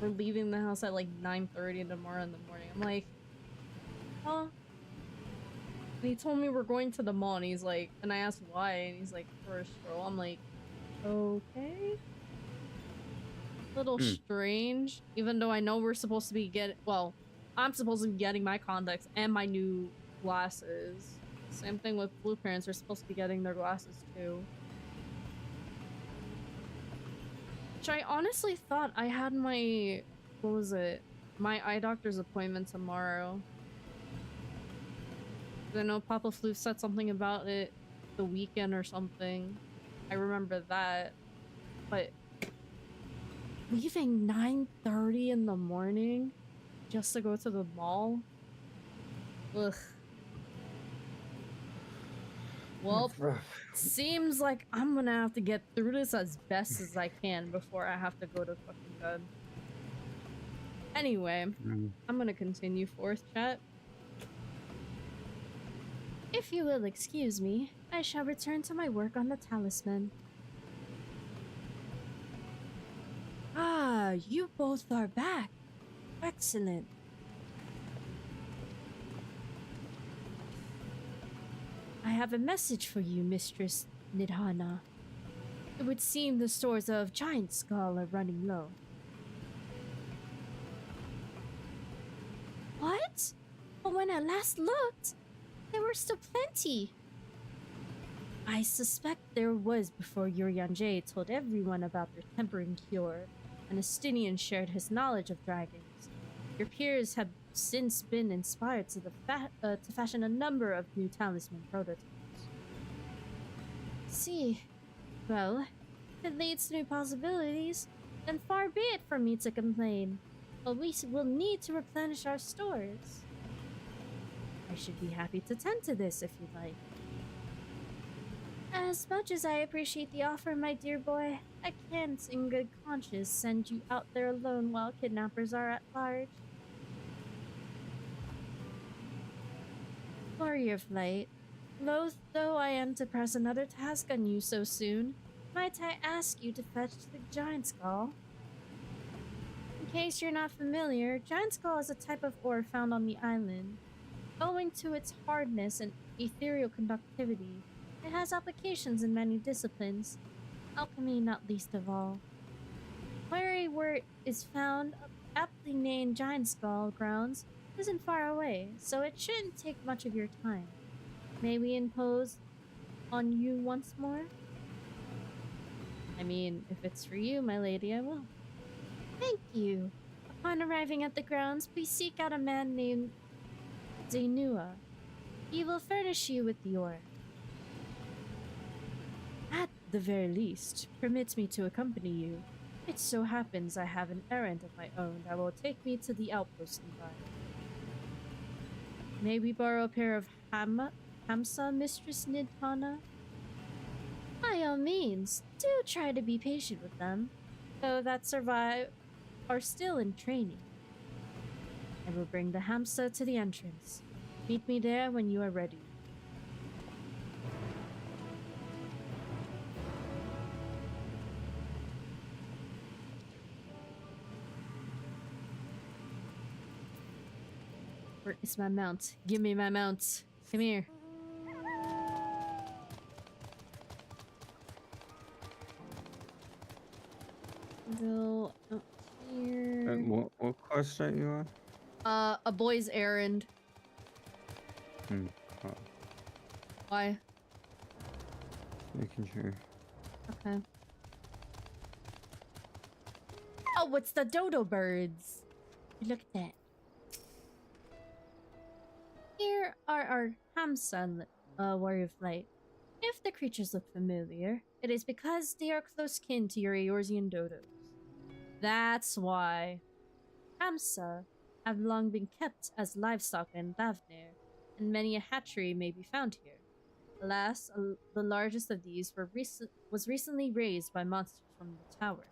we're leaving the house at like 9:30 tomorrow in the morning. I'm like, huh? And he told me we're going to the mall and he's like, and I asked why and he's like, for a stroll. I'm like, okay. Little strange, even though I know we're supposed to be I'm supposed to be getting my contacts and my new glasses. Same thing with Blue parents, they're supposed to be getting their glasses too. Which I honestly thought I had my, my eye doctor's appointment tomorrow. I know Papa Floof said something about it the weekend or something. I remember that. But leaving 9:30 in the morning just to go to the mall? Ugh. Well, That's rough. seems like I'm gonna have to get through this as best as I can before I have to go to fucking bed. Anyway, I'm gonna continue forth, chat. If you will excuse me, I shall return to my work on the talisman. Ah, you both are back. Excellent. I have a message for you, Mistress Nidhana. It would seem the stores of Giant Skull are running low. What? But when I last looked, there were still plenty. I suspect there was before Urianger told everyone about their tempering cure, and Estinian shared his knowledge of dragons. Your peers have since been inspired to fashion a number of new talisman prototypes. See, well, if it leads to new possibilities, then far be it from me to complain. But we will need to replenish our stores. I should be happy to tend to this if you'd like. As much as I appreciate the offer, my dear boy, I can't in good conscience send you out there alone while kidnappers are at large. Warrior Flight, loath though I am to press another task on you so soon, might I ask you to fetch the Giant Skull? In case you're not familiar, Giant Skull is a type of ore found on the island. Owing to its hardness and ethereal conductivity, it has applications in many disciplines, alchemy not least of all. Where it is found, aptly named Giant Skull Grounds, isn't far away, so it shouldn't take much of your time. May we impose on you once more? I mean, if it's for you, my lady, I will. Thank you. Upon arriving at the grounds, please seek out a man named Zainua. He will furnish you with the ore. At the very least, permit me to accompany you. It so happens I have an errand of my own that will take me to the outpost nearby. May we borrow a pair of Hamsa, Mistress Nidhana? By all means, do try to be patient with them, though that survive are still in training. I will bring the Hamsa to the entrance. Meet me there when you are ready. Where is my mount? Give me my mount. Come here. Go up here. What quest are you on? A boy's errand. Oh, Why? making sure. Okay. Oh, it's the dodo birds. Look at that. Here are our Hamsa, warrior flight. If the creatures look familiar, it is because they are close kin to your Eorzean dodos. That's why. Hamsa have long been kept as livestock in Thavnair, and many a hatchery may be found here. Alas, the largest of these was recently raised by monsters from the tower.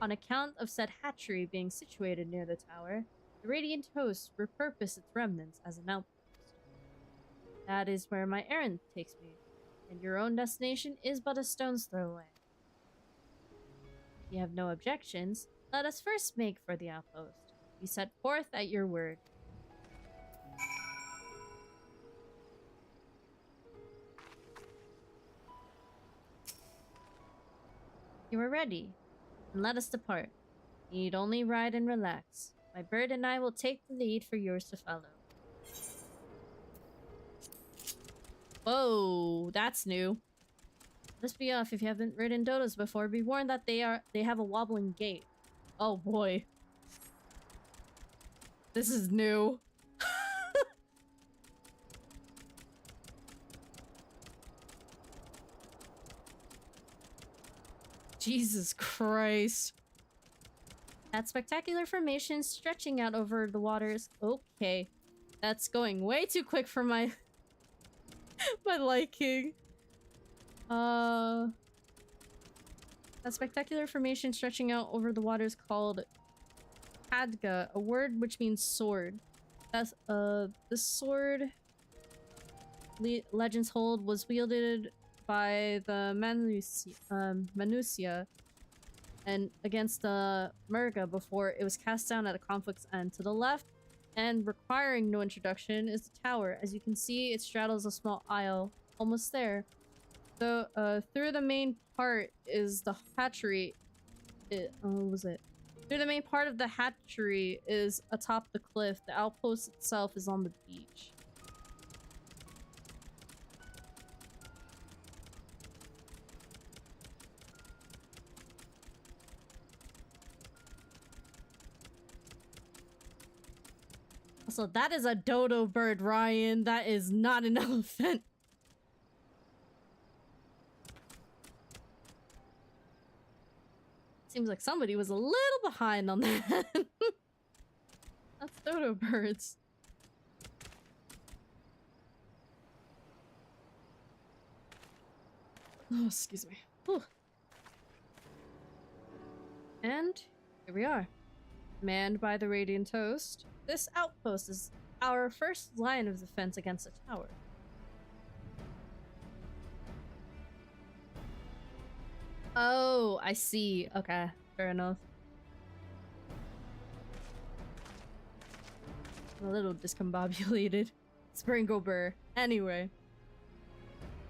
On account of said hatchery being situated near the tower, the Radiant Host repurposed its remnants as an outpost. That is where my errand takes me, and your own destination is but a stone's throw away. If you have no objections, let us first make for the outpost. We set forth at your word. You are ready, and let us depart. You need only ride and relax. My bird and I will take the lead for yours to follow. Whoa, that's new. Let us be off. If you haven't ridden dodos before, be warned that they have a wobbling gait. Oh boy. This is new. Jesus Christ. That spectacular formation stretching out over the waters. Okay. That's going way too quick for my my liking. A spectacular formation stretching out over the waters called Hadga, a word which means sword. That's this sword, legends hold, was wielded by the Manusia and against the Murga before it was cast down at a conflict's end. To the left, and requiring no introduction, is the tower. As you can see, it straddles a small isle. Almost there. So, through the main part is the hatchery. What was it? Through the main part of the hatchery is atop the cliff. The outpost itself is on the beach. Also, that is a dodo bird, Ryan. That is not an elephant. Seems like somebody was a little behind on that. That's dodo birds. Oh, excuse me. Whew. And here we are. Manned by the Radiant Host, this outpost is our first line of defense against the tower. Oh, I see. Okay, fair enough. I'm a little discombobulated. Springle Burr. Anyway.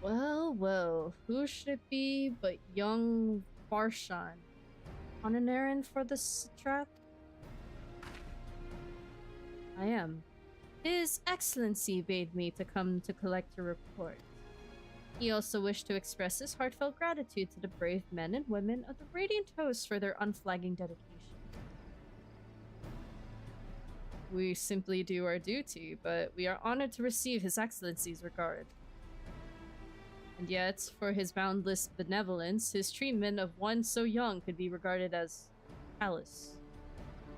Well, who should it be but young Farshan? On an errand for the satrap? I am. His Excellency bade me to come to collect a report. He also wished to express his heartfelt gratitude to the brave men and women of the Radiant Host for their unflagging dedication. We simply do our duty, but we are honored to receive His Excellency's regard. And yet, for his boundless benevolence, his treatment of one so young could be regarded as callous.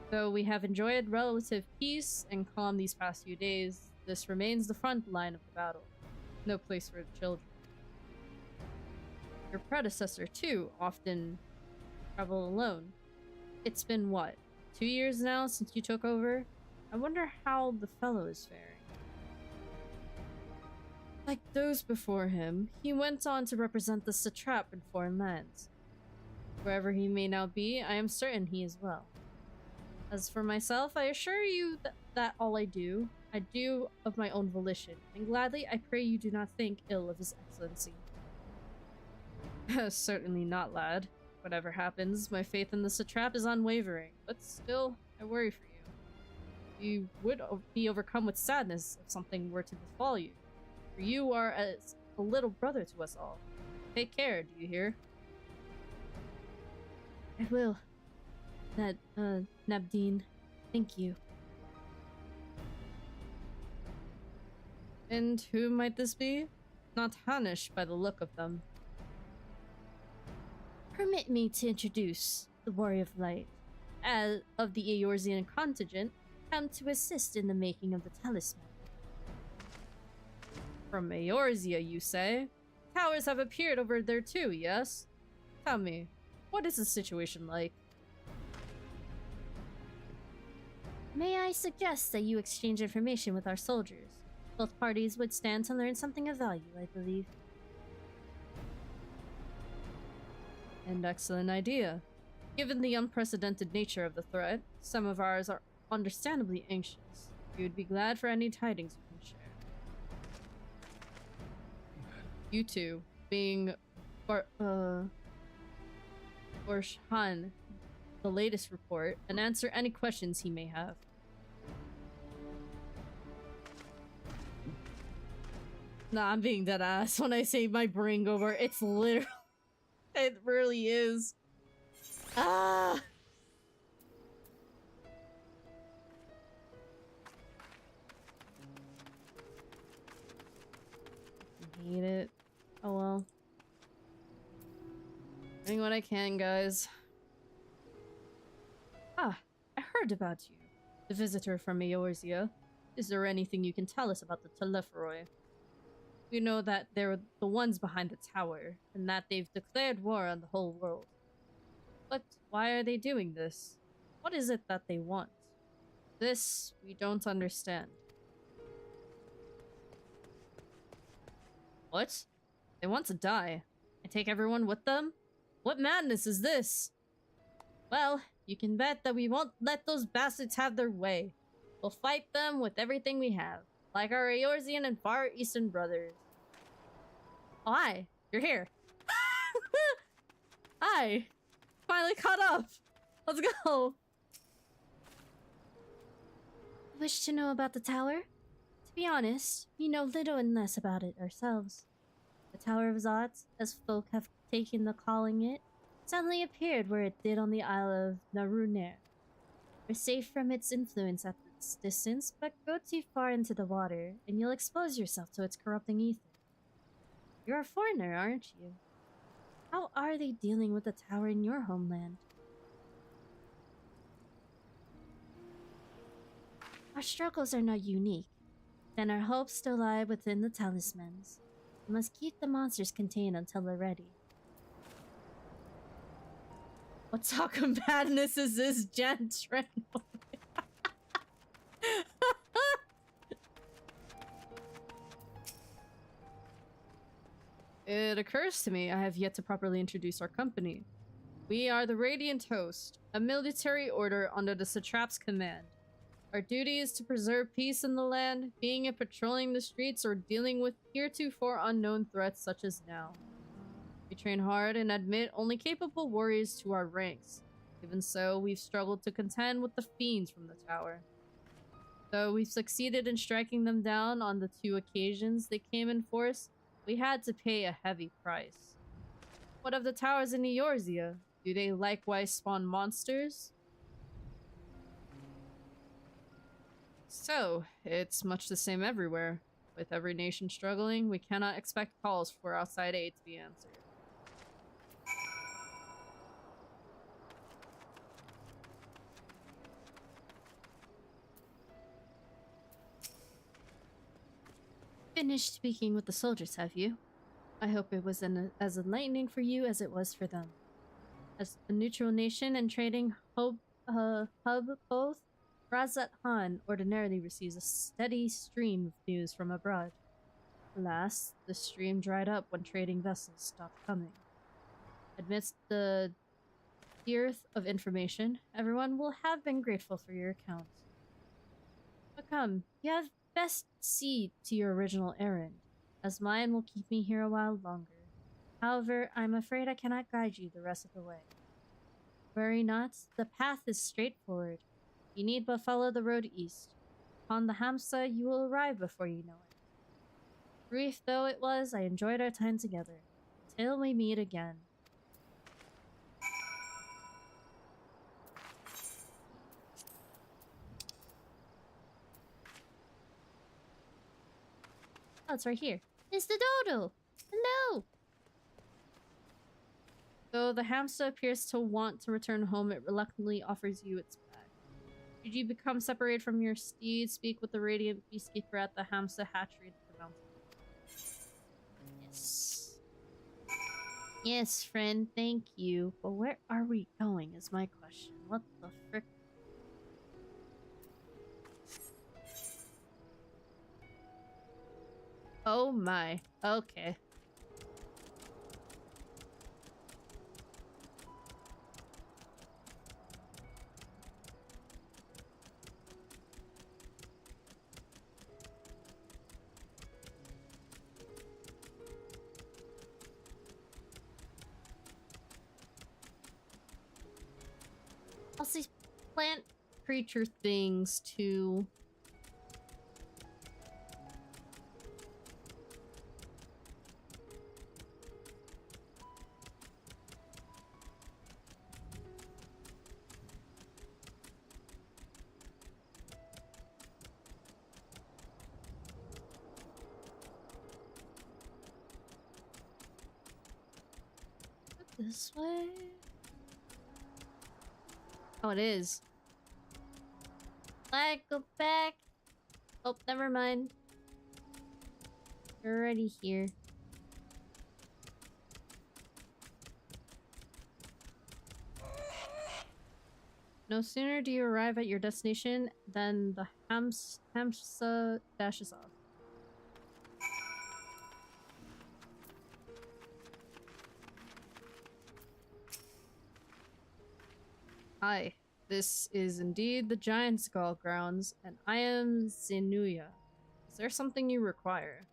Though we have enjoyed relative peace and calm these past few days, this remains the front line of the battle. No place for children. Your predecessor, too, often traveled alone. It's been, what, 2 years now since you took over? I wonder how the fellow is faring. Like those before him, he went on to represent the satrap in foreign lands. Wherever he may now be, I am certain he is well. As for myself, I assure you that all I do of my own volition, and gladly I pray you do not think ill of His Excellency. Certainly not, lad. Whatever happens, my faith in the satrap is unwavering, but still, I worry for you. You would be overcome with sadness if something were to befall you, for you are as a little brother to us all. Take care, do you hear? I will. Nabdeen, thank you. And who might this be? Not Hanish by the look of them. Permit me to introduce the Warrior of Light, as of the Eorzean contingent, come to assist in the making of the talisman. From Eorzea, you say? Towers have appeared over there too, yes? Tell me, what is the situation like? May I suggest that you exchange information with our soldiers? Both parties would stand to learn something of value, I believe. An excellent idea. Given the unprecedented nature of the threat, some of ours are understandably anxious. We would be glad for any tidings you can share. You two, being Farshan, the latest report, and answer any questions he may have. Nah, I'm being dead ass when I say my brain go over. It's literally... It really is. Ah! I hate it. Oh well. Doing what I can, guys. Ah, I heard about you. The visitor from Eorzea. Is there anything you can tell us about the Telepheroi? We know that they're the ones behind the tower, and that they've declared war on the whole world. But why are they doing this? What is it that they want? This, we don't understand. What? They want to die, and take everyone with them? What madness is this? Well, you can bet that we won't let those bastards have their way. We'll fight them with everything we have, like our Eorzean and Far Eastern brothers. Oh, hi. You're here. Hi. Finally caught up. Let's go. Wish to know about the tower? To be honest, we know little and less about it ourselves. The Tower of Zot, as folk have taken to calling it, suddenly appeared where it did on the Isle of Narunair. We're safe from its influence at this distance, but go too far into the water, and you'll expose yourself to its corrupting ether. You're a foreigner, aren't you? How are they dealing with the tower in your homeland? Our struggles are not unique, then our hopes still lie within the talismans. We must keep the monsters contained until they're ready. What talk of madness is this, gent? It occurs to me I have yet to properly introduce our company. We are the Radiant Host, a military order under the Satrap's command. Our duty is to preserve peace in the land, being it patrolling the streets or dealing with heretofore unknown threats such as now. We train hard and admit only capable warriors to our ranks. Even so, we've struggled to contend with the fiends from the tower. Though we've succeeded in striking them down on the 2 occasions they came in force, we had to pay a heavy price. What of the towers in Eorzea? Do they likewise spawn monsters? So, it's much the same everywhere. With every nation struggling, we cannot expect calls for outside aid to be answered. Finished speaking with the soldiers, have you? I hope it was as enlightening for you as it was for them. As a neutral nation and trading hub both, Razat Han ordinarily receives a steady stream of news from abroad. Alas, the stream dried up when trading vessels stopped coming. Amidst the dearth of information, everyone will have been grateful for your account. But come, you have best see to your original errand, as mine will keep me here a while longer. However, I'm afraid I cannot guide you the rest of the way. Worry not, the path is straightforward. You need but follow the road east. Upon the Hamsa, you will arrive before you know it. Brief though it was, I enjoyed our time together. Till we meet again. Oh, it's right here. It's the dodo! Hello! Though the hamster appears to want to return home, it reluctantly offers you its bag. Should you become separated from your steed, speak with the Radiant Beastkeeper at the hamster hatchery at the mountain. Yes. Yes, friend, thank you. But where are we going is my question. What the frick? Oh my. Okay. Also, plant creature things to... This way? Oh, it is. I go back. Oh, never mind. You're already here. No sooner do you arrive at your destination than the Hamsa dashes off. Hi, this is indeed the Giant Skull grounds, and I am Zenuya. Is there something you require?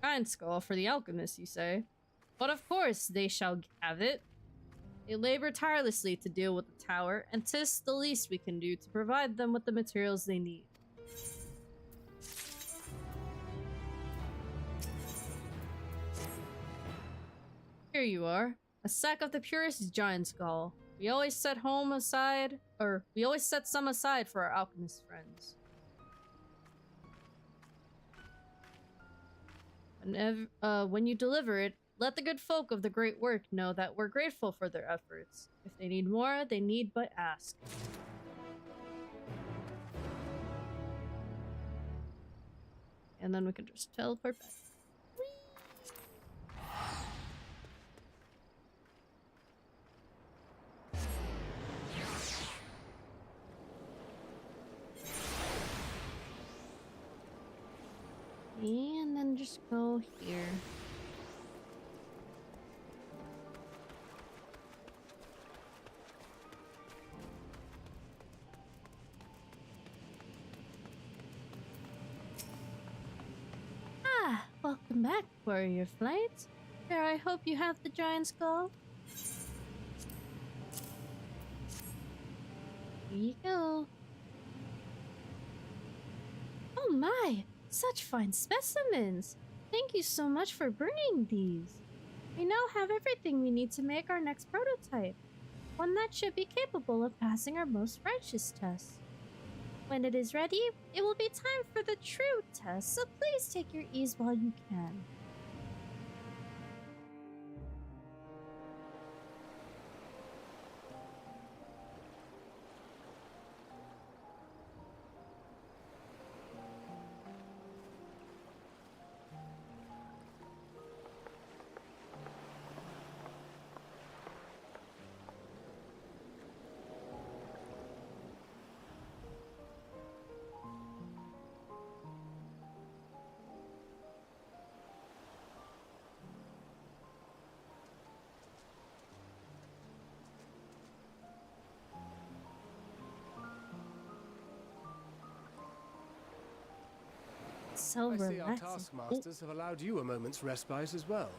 Giant Skull for the alchemist, you say? But of course they shall have it. They labor tirelessly to deal with the tower, and 'tis the least we can do to provide them with the materials they need. Here you are. A sack of the purest giant skull. We always set some aside for our alchemist friends. When you deliver it, let the good folk of the great work know that we're grateful for their efforts. If they need more, they need but ask. And then we can just teleport back. And then just go here. Ah, welcome back, warrior flight. Here, I hope you have the giant skull. Here you go. Oh my! Such fine specimens! Thank you so much for bringing these. We now have everything we need to make our next prototype. One that should be capable of passing our most righteous test. When it is ready, it will be time for the true test, so please take your ease while you can. So I see our relaxing. taskmasters have allowed you a moment's respite as well.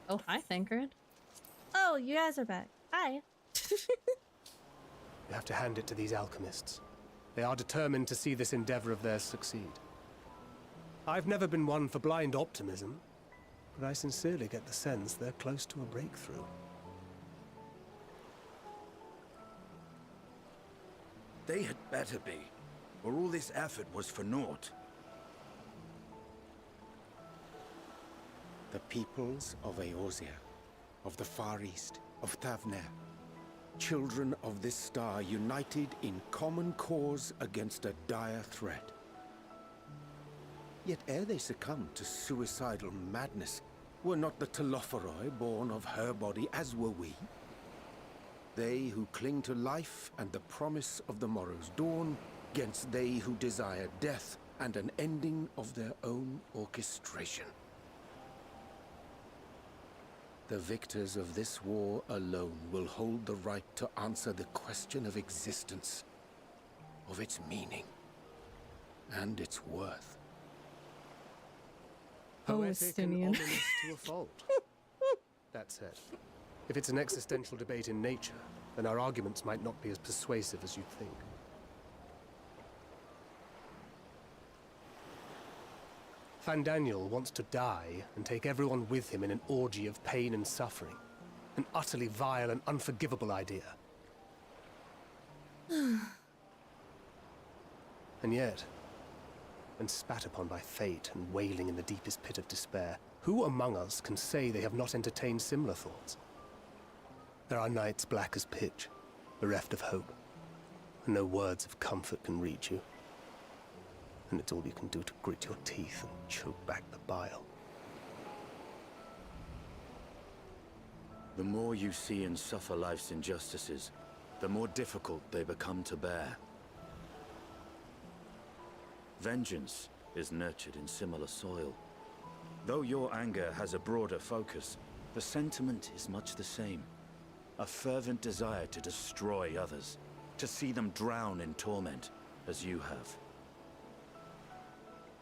Oh, hi, Thancred. Oh, you guys are back. Hi. You have to hand it to these alchemists. They are determined to see this endeavor of theirs succeed. I've never been one for blind optimism, but I sincerely get the sense they're close to a breakthrough. They had better be, or all this effort was for naught. The peoples of Eorzea, of the Far East, of Thavnair, children of this star united in common cause against a dire threat. Yet ere they succumbed to suicidal madness, were not the Telophoroi born of her body as were we? They who cling to life and the promise of the morrow's dawn, against they who desire death and an ending of their own orchestration. The victors of this war alone will hold the right to answer the question of existence, of its meaning, and its worth. Poetic and Palestinian. ominous to a fault. That said, if it's an existential debate in nature, then our arguments might not be as persuasive as you'd think. Fandaniel wants to die and take everyone with him in an orgy of pain and suffering. An utterly vile and unforgivable idea. And yet, when spat upon by fate and wailing in the deepest pit of despair, who among us can say they have not entertained similar thoughts? There are nights black as pitch, bereft of hope, No words of comfort can reach you. And it's all you can do to grit your teeth and choke back the bile. The more you see and suffer life's injustices, the more difficult they become to bear. Vengeance is nurtured in similar soil. Though your anger has a broader focus, the sentiment is much the same. A fervent desire to destroy others, to see them drown in torment, as you have.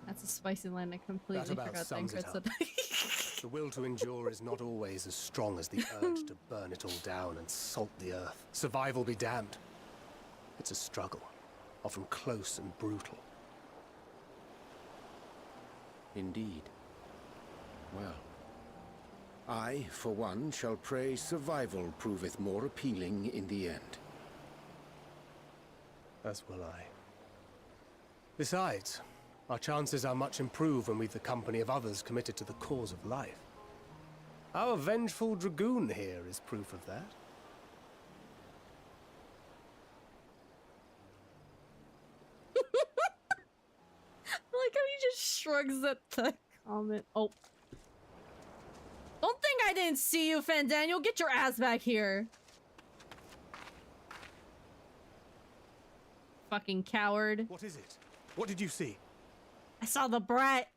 That's a spicy line. I completely That about forgot that sums it Ingrid said up. that. The will to endure is not always as strong as the urge to burn it all down and salt the earth. Survival be damned. It's a struggle, often close and brutal. Indeed. Well, I, for one, shall pray survival proveth more appealing in the end. As will I. Besides, our chances are much improved when we've the company of others committed to the cause of life. Our vengeful dragoon here is proof of that. I like how he just shrugs at the comment. Oh. Don't think I didn't see you, Fandaniel. Get your ass back here. Fucking coward. What is it? What did you see? I saw the brat.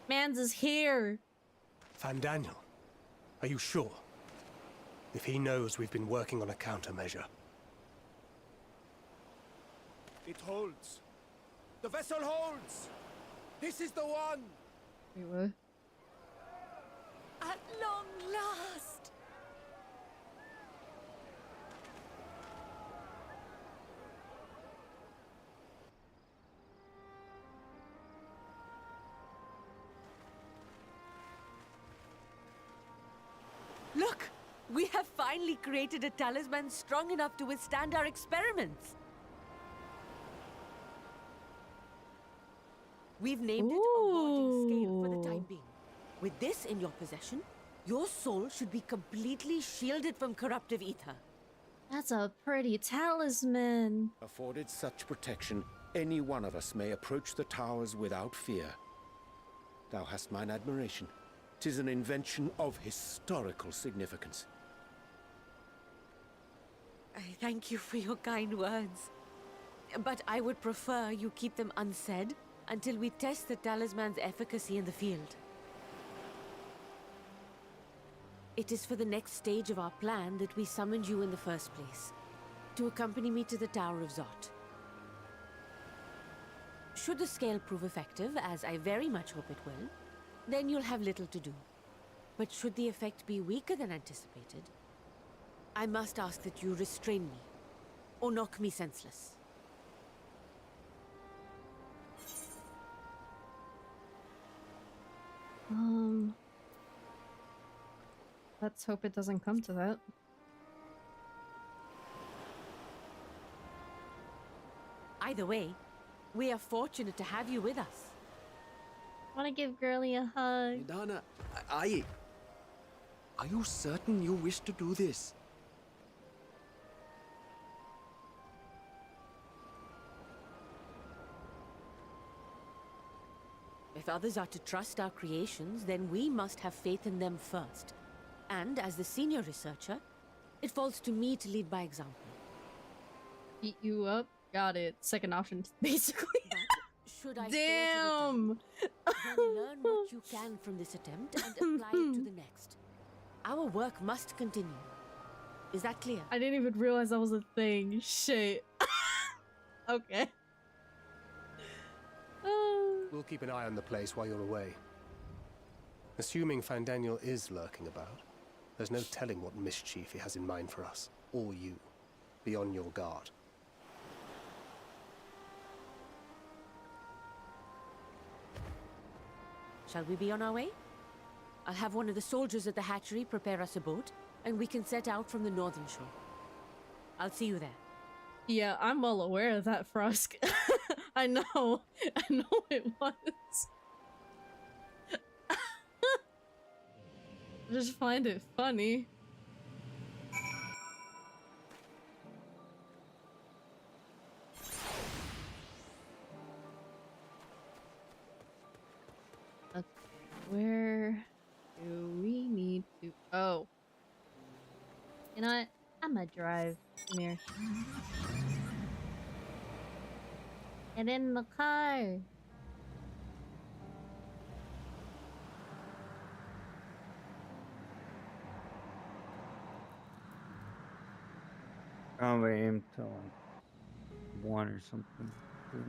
Mans is here. Fandaniel, are you sure? If he knows we've been working on a countermeasure. It holds. The vessel holds. This is the one. Wait, what? At long last! Look! We have finally created a talisman strong enough to withstand our experiments. We've named it a warding scale for the time being. With this in your possession, your soul should be completely shielded from corruptive ether. That's a pretty talisman. Afforded such protection, any one of us may approach the towers without fear. Thou hast mine admiration. 'Tis an invention of historical significance. I thank you for your kind words. But I would prefer you keep them unsaid until we test the talisman's efficacy in the field. It is for the next stage of our plan that we summoned you in the first place, to accompany me to the Tower of Zot. Should the scale prove effective, as I very much hope it will, then you'll have little to do. But should the effect be weaker than anticipated, I must ask that you restrain me, or knock me senseless. Let's hope it doesn't come to that. Either way, we are fortunate to have you with us. Want to give Girly a hug? Nidana, are you certain you wish to do this? If others are to trust our creations, then we must have faith in them first. And as the senior researcher, it falls to me to lead by example. Beat you up? Got it. Second option, basically. But should I fail to return, then learn what you can from this attempt and apply it to the next. Our work must continue. Is that clear? I didn't even realize that was a thing. Shit. Okay. We'll keep an eye on the place while you're away. Assuming Fandaniel is lurking about, there's no telling what mischief he has in mind for us, or you. Be on your guard. Shall we be on our way? I'll have one of the soldiers at the hatchery prepare us a boat, and we can set out from the northern shore. I'll see you there. Yeah, I'm well aware of that, Frusk. I know it was. I just find it funny. I'ma drive. Come here. Get in the car. Probably aim to like 1 or something. Too.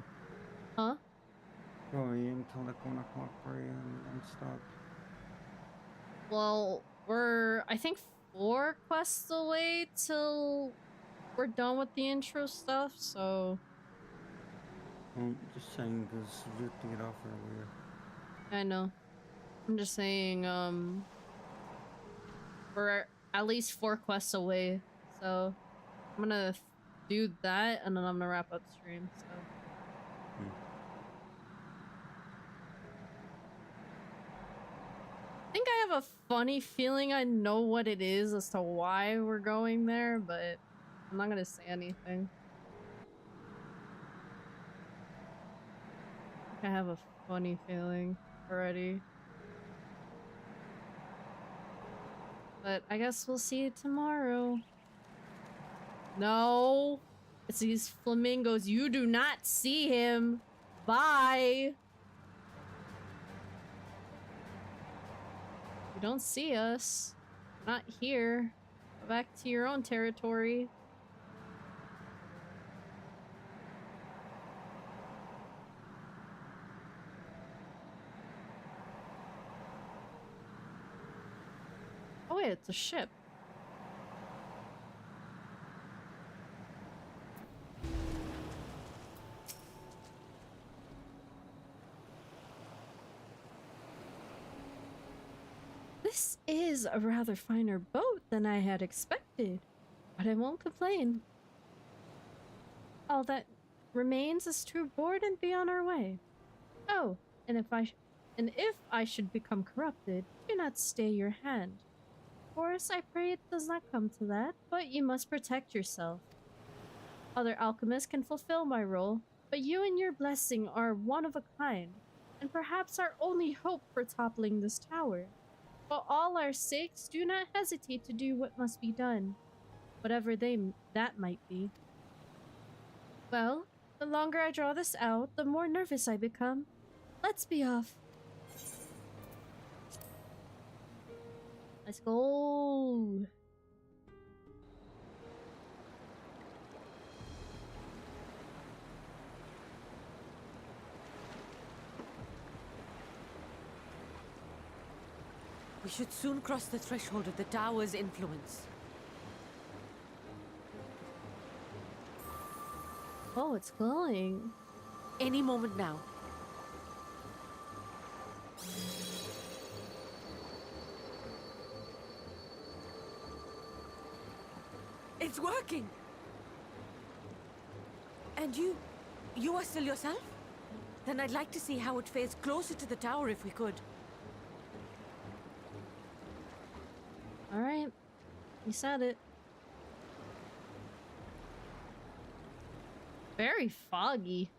Huh? Probably aim till like 1 o'clock for you and stop. Well, we're, I think, 4 quests away till we're done with the intro stuff, so... Just saying, because you have to get off earlier. I know. I'm just saying, we're at least 4 quests away, so I'm gonna do that, and then I'm gonna wrap up stream, so... I think I have a funny feeling I know what it is as to why we're going there, but I'm not gonna say anything. I have a funny feeling already. But I guess we'll see you tomorrow. No! It's these flamingos. You do not see him! Bye! You don't see us. We're not here. Go back to your own territory. Oh wait, it's a ship. This is a rather finer boat than I had expected, but I won't complain. All that remains is to board and be on our way. Oh, and if I should become corrupted, do not stay your hand. Of course, I pray it does not come to that, but you must protect yourself. Other alchemists can fulfill my role, but you and your blessing are one of a kind, and perhaps our only hope for toppling this tower. For all our sakes, do not hesitate to do what must be done, whatever that might be. Well, the longer I draw this out, the more nervous I become. Let's be off. Let's go. We should soon cross the threshold of the tower's influence. Oh, it's glowing. Any moment now. It's working! And you are still yourself? Then I'd like to see how it fares closer to the tower if we could. Alright. You said it. Very foggy.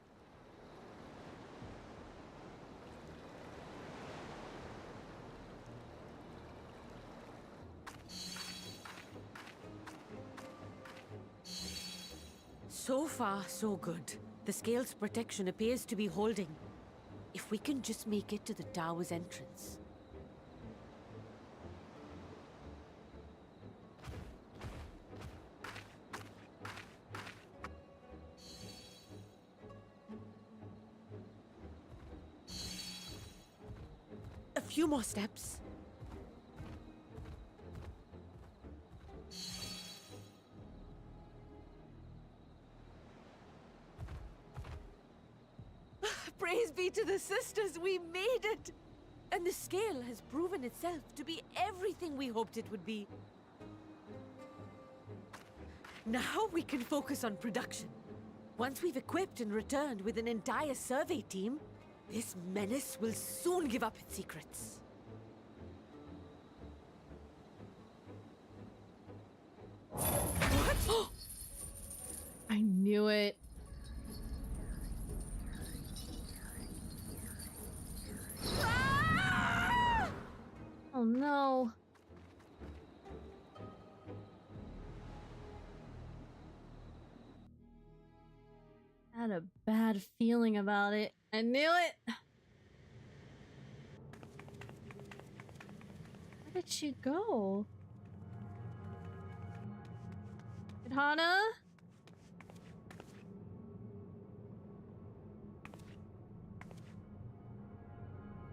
So far, so good. The scale's protection appears to be holding. If we can just make it to the tower's entrance. A few more steps. Praise be to the sisters, we made it! And the scale has proven itself to be everything we hoped it would be. Now we can focus on production. Once we've equipped and returned with an entire survey team, this menace will soon give up its secrets. What? I knew it. Oh no. I had a bad feeling about it. I knew it! Where did she go? Hana?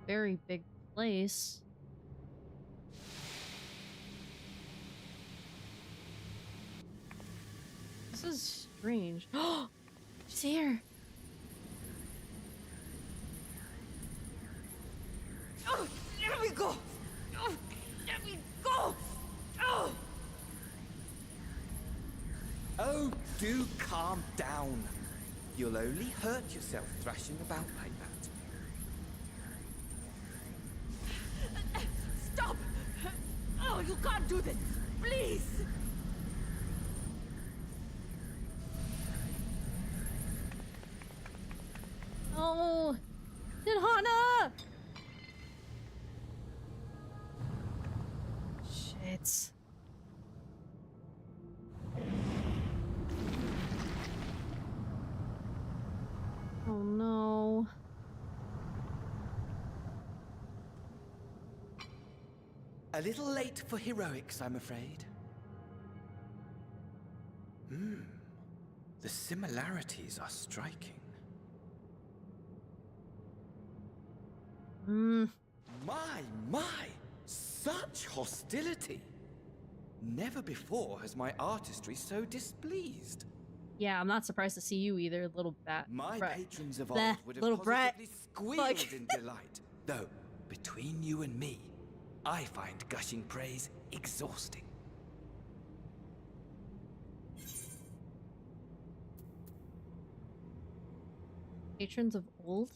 Very big place. This is strange. Oh, she's here. Oh, let me go! Oh, let me go! Oh! Oh, do calm down. You'll only hurt yourself thrashing about like that. Stop! Oh, you can't do this! Please! Oh, Hana! Shit. Oh no. A little late for heroics, I'm afraid. The similarities are striking. My! Such hostility! Never before has my artistry so displeased. Yeah, I'm not surprised to see you either, little bat. My brat. patrons of Bleh, old would have little brat. positively squealed in delight. Though, between you and me, I find gushing praise exhausting. Patrons of old?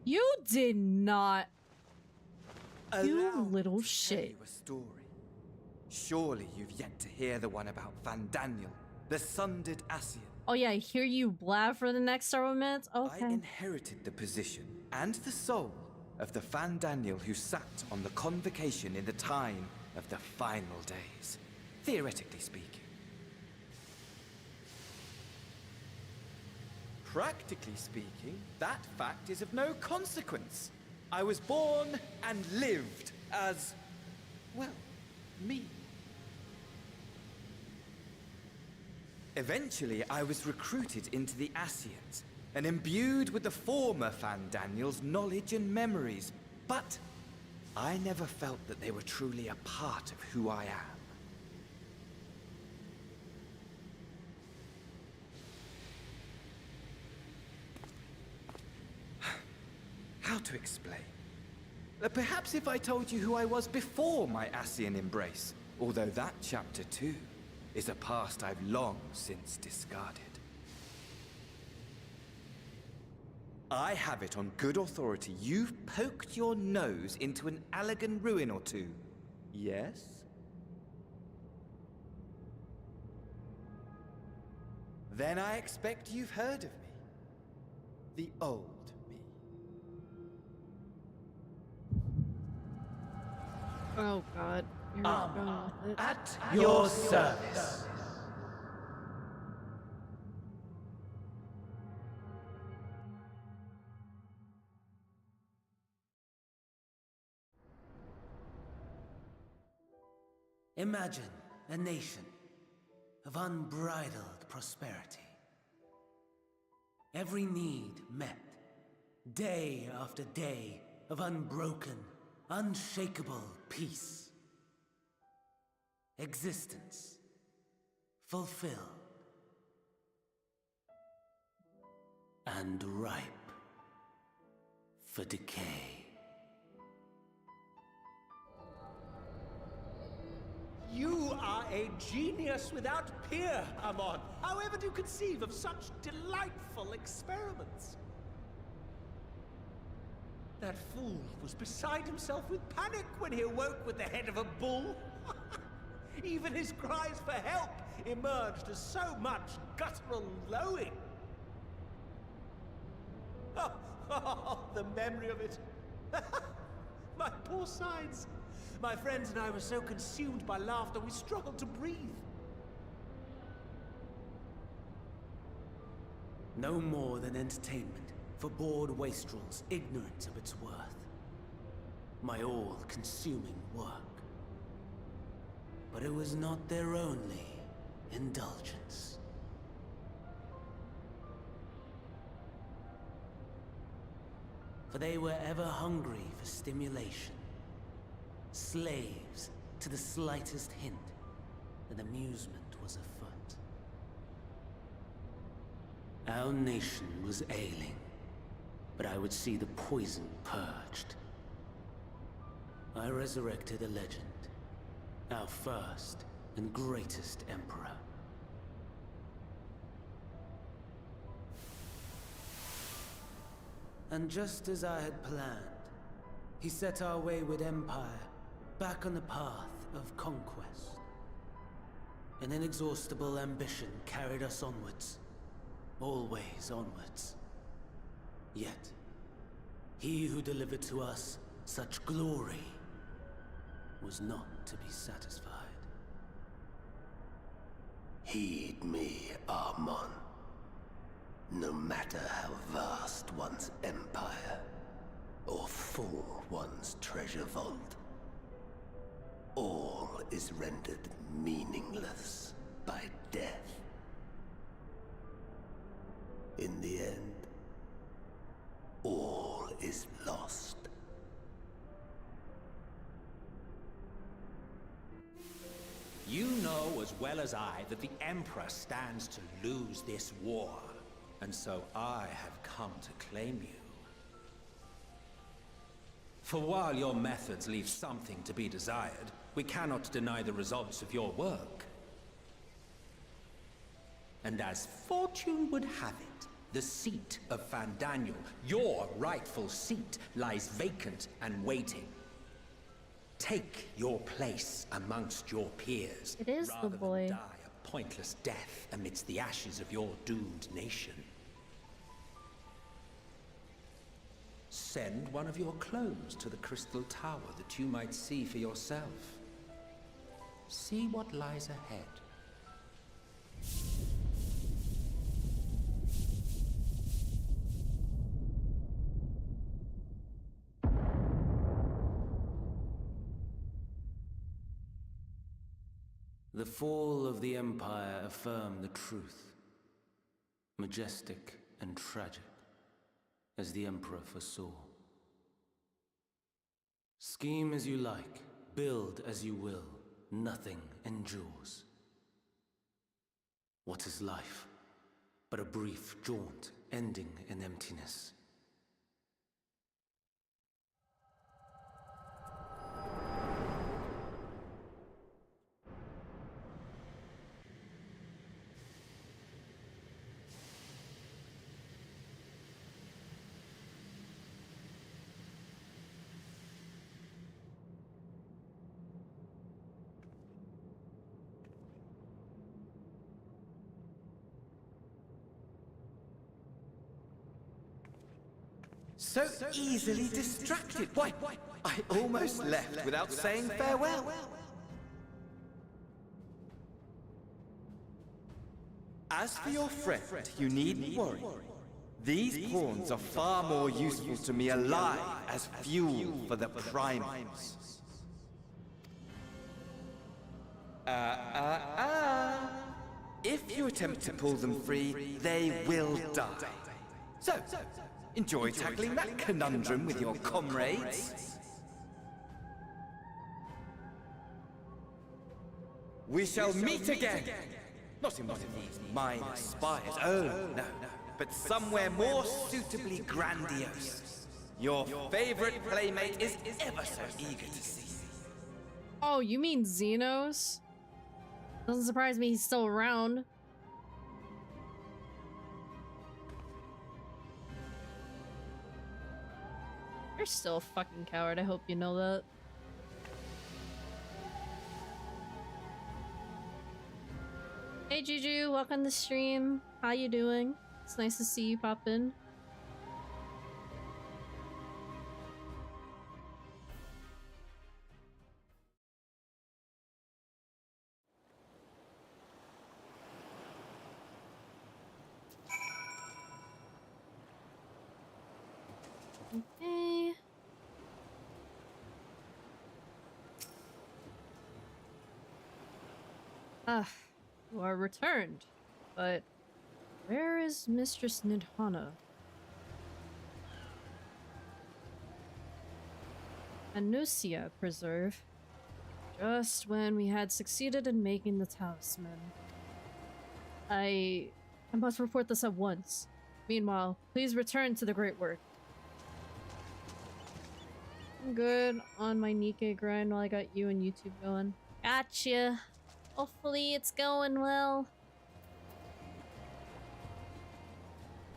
You did not. You Allow me little to tell shit. you a story. Surely you've yet to hear the one about Vandaniel, the sundered Ascian. Oh yeah, I hear you blab for the next several minutes? Okay. I inherited the position and the soul of the Vandaniel who sat on the convocation in the time of the final days, theoretically speaking. Practically speaking, that fact is of no consequence. I was born and lived as, well, me. Eventually, I was recruited into the Ascians and imbued with the former Fandaniel's knowledge and memories, but I never felt that they were truly a part of who I am. How to explain? Perhaps if I told you who I was before my Ascian embrace, although that chapter too is a past I've long since discarded. I have it on good authority you've poked your nose into an Allegan ruin or two. Yes? Then I expect you've heard of me. The old me. Oh god. You're going with it. At your service. Imagine a nation of unbridled prosperity. Every need met, day after day of unbroken, unshakable peace. Existence fulfilled and ripe for decay. You are a genius without peer, Amon. However do you conceive of such delightful experiments? That fool was beside himself with panic when he awoke with the head of a bull. Even his cries for help emerged as so much guttural lowing. Oh, the memory of it. My poor sides. My friends and I were so consumed by laughter we struggled to breathe. No more than entertainment for bored wastrels ignorant of its worth. My all-consuming work. But it was not their only indulgence. For they were ever hungry for stimulation, slaves to the slightest hint that amusement was afoot. Our nation was ailing, but I would see the poison purged. I resurrected a legend, our first and greatest emperor. And just as I had planned, he set our wayward empire back on the path of conquest. An inexhaustible ambition carried us onwards, always onwards. Yet, he who delivered to us such glory was not to be satisfied. Heed me, Armon. No matter how vast one's empire, or full one's treasure vault, all is rendered meaningless by death. In the end, all is lost. You know as well as I that the Emperor stands to lose this war. And so I have come to claim you. For while your methods leave something to be desired, we cannot deny the results of your work. And as fortune would have it, the seat of Fandaniel, your rightful seat, lies vacant and waiting. Take your place amongst your peers. It is rather the boy. than die a pointless death amidst the ashes of your doomed nation. Send one of your clones to the Crystal Tower that you might see for yourself. See what lies ahead. The fall of the Empire affirmed the truth. Majestic and tragic, as the Emperor foresaw. Scheme as you like, build as you will, nothing endures. What is life but a brief jaunt ending in emptiness? So easily distracted. Why, I almost left without saying farewell. As for your friend, you needn't worry. These pawns are far more useful to me alive as fuel for the primals. If you attempt to pull them free, they will die. So, enjoy tackling that conundrum with your comrades. We shall meet again! Not in one of these minor spires, oh no, but somewhere more suitably grandiose. Your favorite playmate is ever so eager to see you. Oh, you mean Xenos? Doesn't surprise me he's still around. You're still a fucking coward, I hope you know that. Hey Juju, welcome to the stream. How you doing? It's nice to see you pop in. Okay. Ah, you are returned. But where is Mistress Nidhana? Anusia Preserve. Just when we had succeeded in making the talisman. I must report this at once. Meanwhile, please return to the great work. I'm good on my Nikkei grind while I got you and YouTube going. Gotcha. Hopefully it's going well.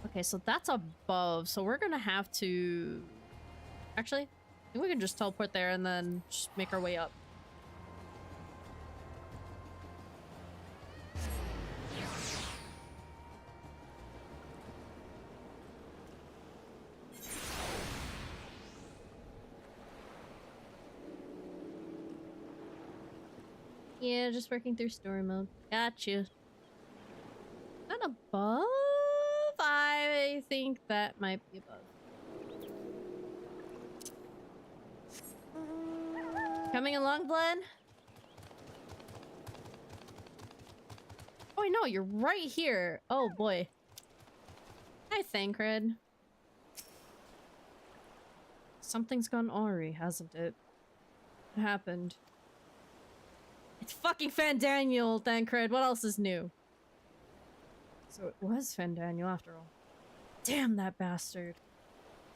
Okay, so that's above, so we're gonna have to... Actually, I think we can just teleport there and then just make our way up. Yeah, just working through story mode. Gotcha. Not above? I think that might be above. Coming along, Glenn? Oh, I know, you're right here. Oh, boy. Hi, Thancred. Something's gone awry, hasn't it? What happened? It's fucking Fandaniel, Thancred. What else is new? So it was Fandaniel after all. Damn that bastard.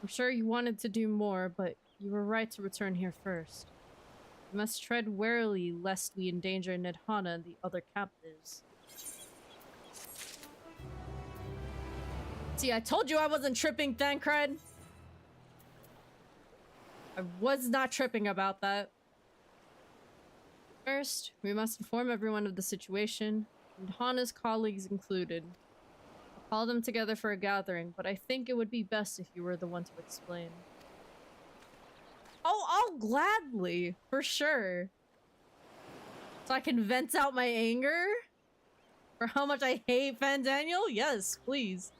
I'm sure you wanted to do more, but you were right to return here first. We must tread warily lest we endanger Nidhana and the other captives. See, I told you I wasn't tripping, Thancred. I was not tripping about that. First, we must inform everyone of the situation, Nidhana's colleagues included. I'll call them together for a gathering, but I think it would be best if you were the one to explain. Oh, I'll gladly, for sure. So I can vent out my anger? For how much I hate Fandaniel? Yes, please.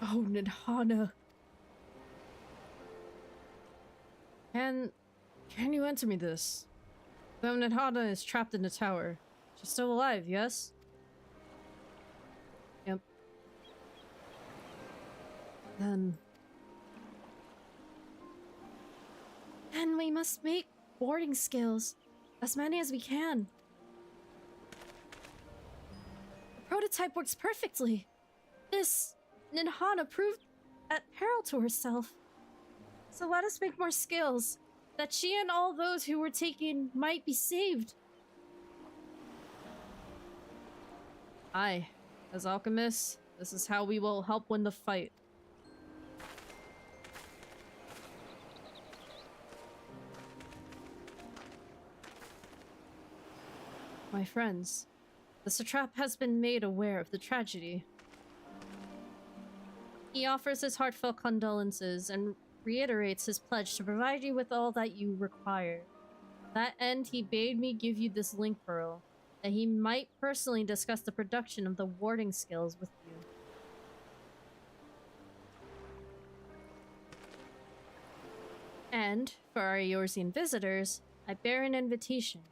Oh, Nidhana. Can you answer me this? Though Nidhana is trapped in the tower. She's still alive, yes? Yep. Then we must make boarding skills. As many as we can. The prototype works perfectly. This Nidhana proved at peril to herself. So let us make more skills, that she and all those who were taken might be saved. Aye, as alchemists, this is how we will help win the fight. My friends, the satrap has been made aware of the tragedy. He offers his heartfelt condolences and reiterates his pledge to provide you with all that you require. To that end, he bade me give you this link pearl, that he might personally discuss the production of the warding skills with you. And, for our Eorzean visitors, I bear an invitation.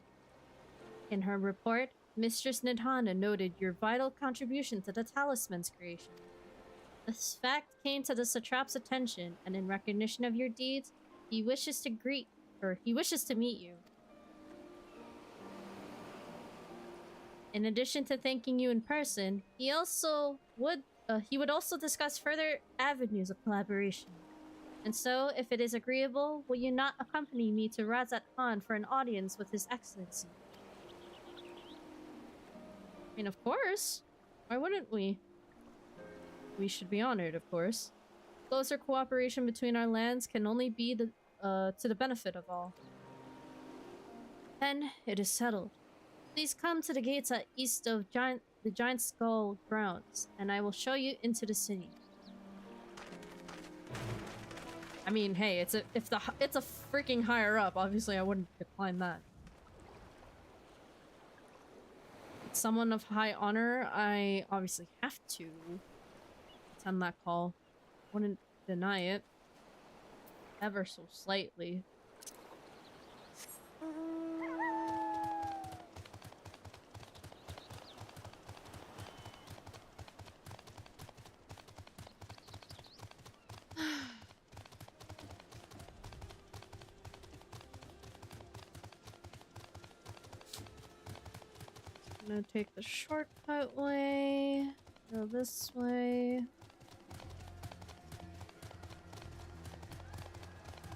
In her report, Mistress Nidhana noted your vital contribution to the talisman's creation. This fact came to the satrap's attention, and in recognition of your deeds, he wishes to meet you. In addition to thanking you in person, he would also discuss further avenues of collaboration. And so, if it is agreeable, will you not accompany me to Razat Khan for an audience with His Excellency? I mean, of course. Why wouldn't we? We should be honored, of course. Closer cooperation between our lands can only be to the benefit of all. Then, it is settled. Please come to the gates at east of the Giant Skull grounds, and I will show you into the city. I mean, hey, it's a freaking higher up. Obviously, I wouldn't decline that. It's someone of high honor. I obviously have to attend that call. Wouldn't deny it. Ever so slightly. I'm gonna take the shortcut way. Go this way.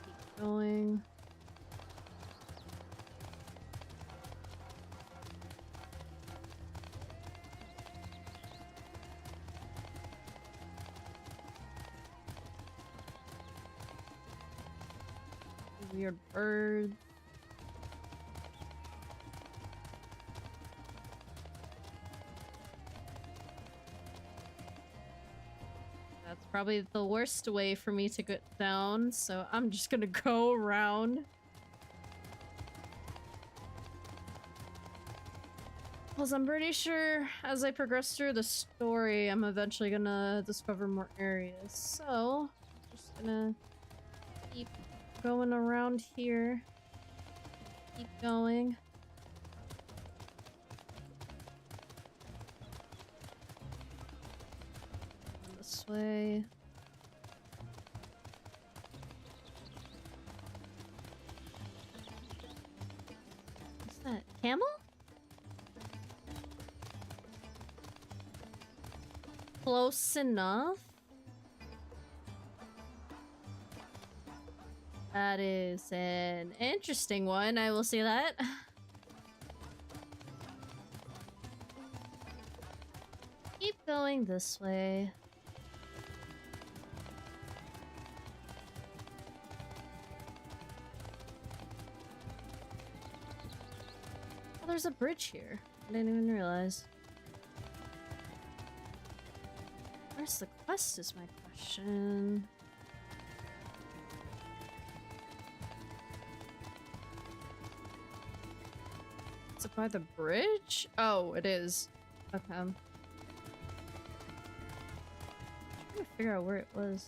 Keep going. Weird bird. That's probably the worst way for me to get down, so I'm just gonna go around. Plus, I'm pretty sure as I progress through the story, I'm eventually gonna discover more areas. So, I'm just gonna keep going around here. Keep going. This way. What's that? Camel? Close enough. That is an interesting one, I will say that. Keep going this way. Oh, there's a bridge here. I didn't even realize. Where's the quest is my question. Is it by the bridge? Oh, it is. Okay. I'm trying to figure out where it was.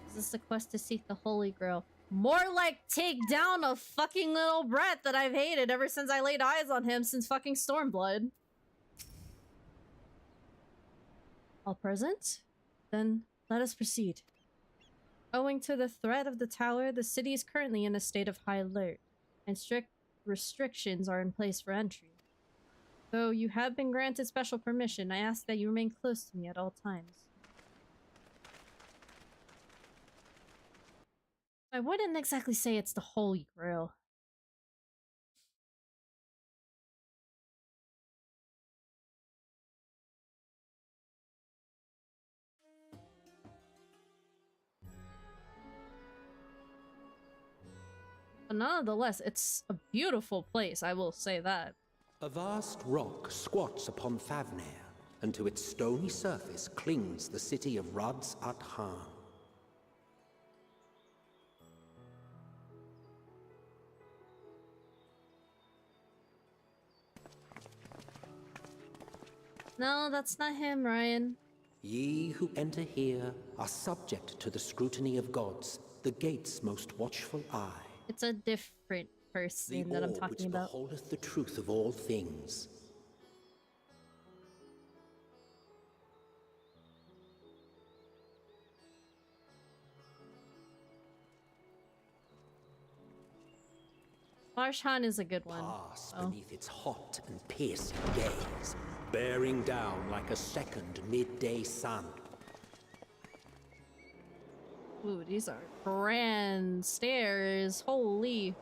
Is this the quest to seek the Holy Grail? More like take down a fucking little brat that I've hated ever since I laid eyes on him since fucking Stormblood. All present? Then let us proceed. Owing to the threat of the tower, the city is currently in a state of high alert, and strict restrictions are in place for entry. Though you have been granted special permission, I ask that you remain close to me at all times. I wouldn't exactly say it's the Holy Grail. But nonetheless, it's a beautiful place, I will say that. A vast rock squats upon Thavnair, and to its stony surface clings the city of Rads at Han. No, that's not him, Ryan. Ye who enter here are subject to the scrutiny of gods, the gate's most watchful eye. It's a different person that I'm talking about. The orb which beholdeth the truth of all things. Marshan is a good one. Pass beneath its hot and piercing gaze, bearing down like a second midday sun. Ooh, these are grand stairs. Holy.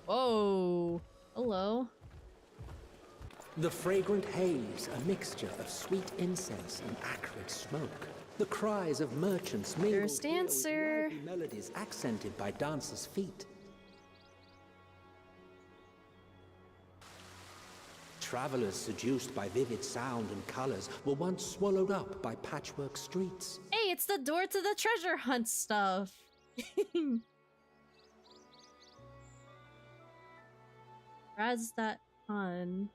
Whoa. Hello. The fragrant haze, a mixture of sweet incense and acrid smoke. The cries of merchants mingled with lively melodies accented by dancers' feet. Travelers seduced by vivid sound and colors were once swallowed up by patchwork streets. Hey, it's the door to the treasure hunt stuff. Rads that on.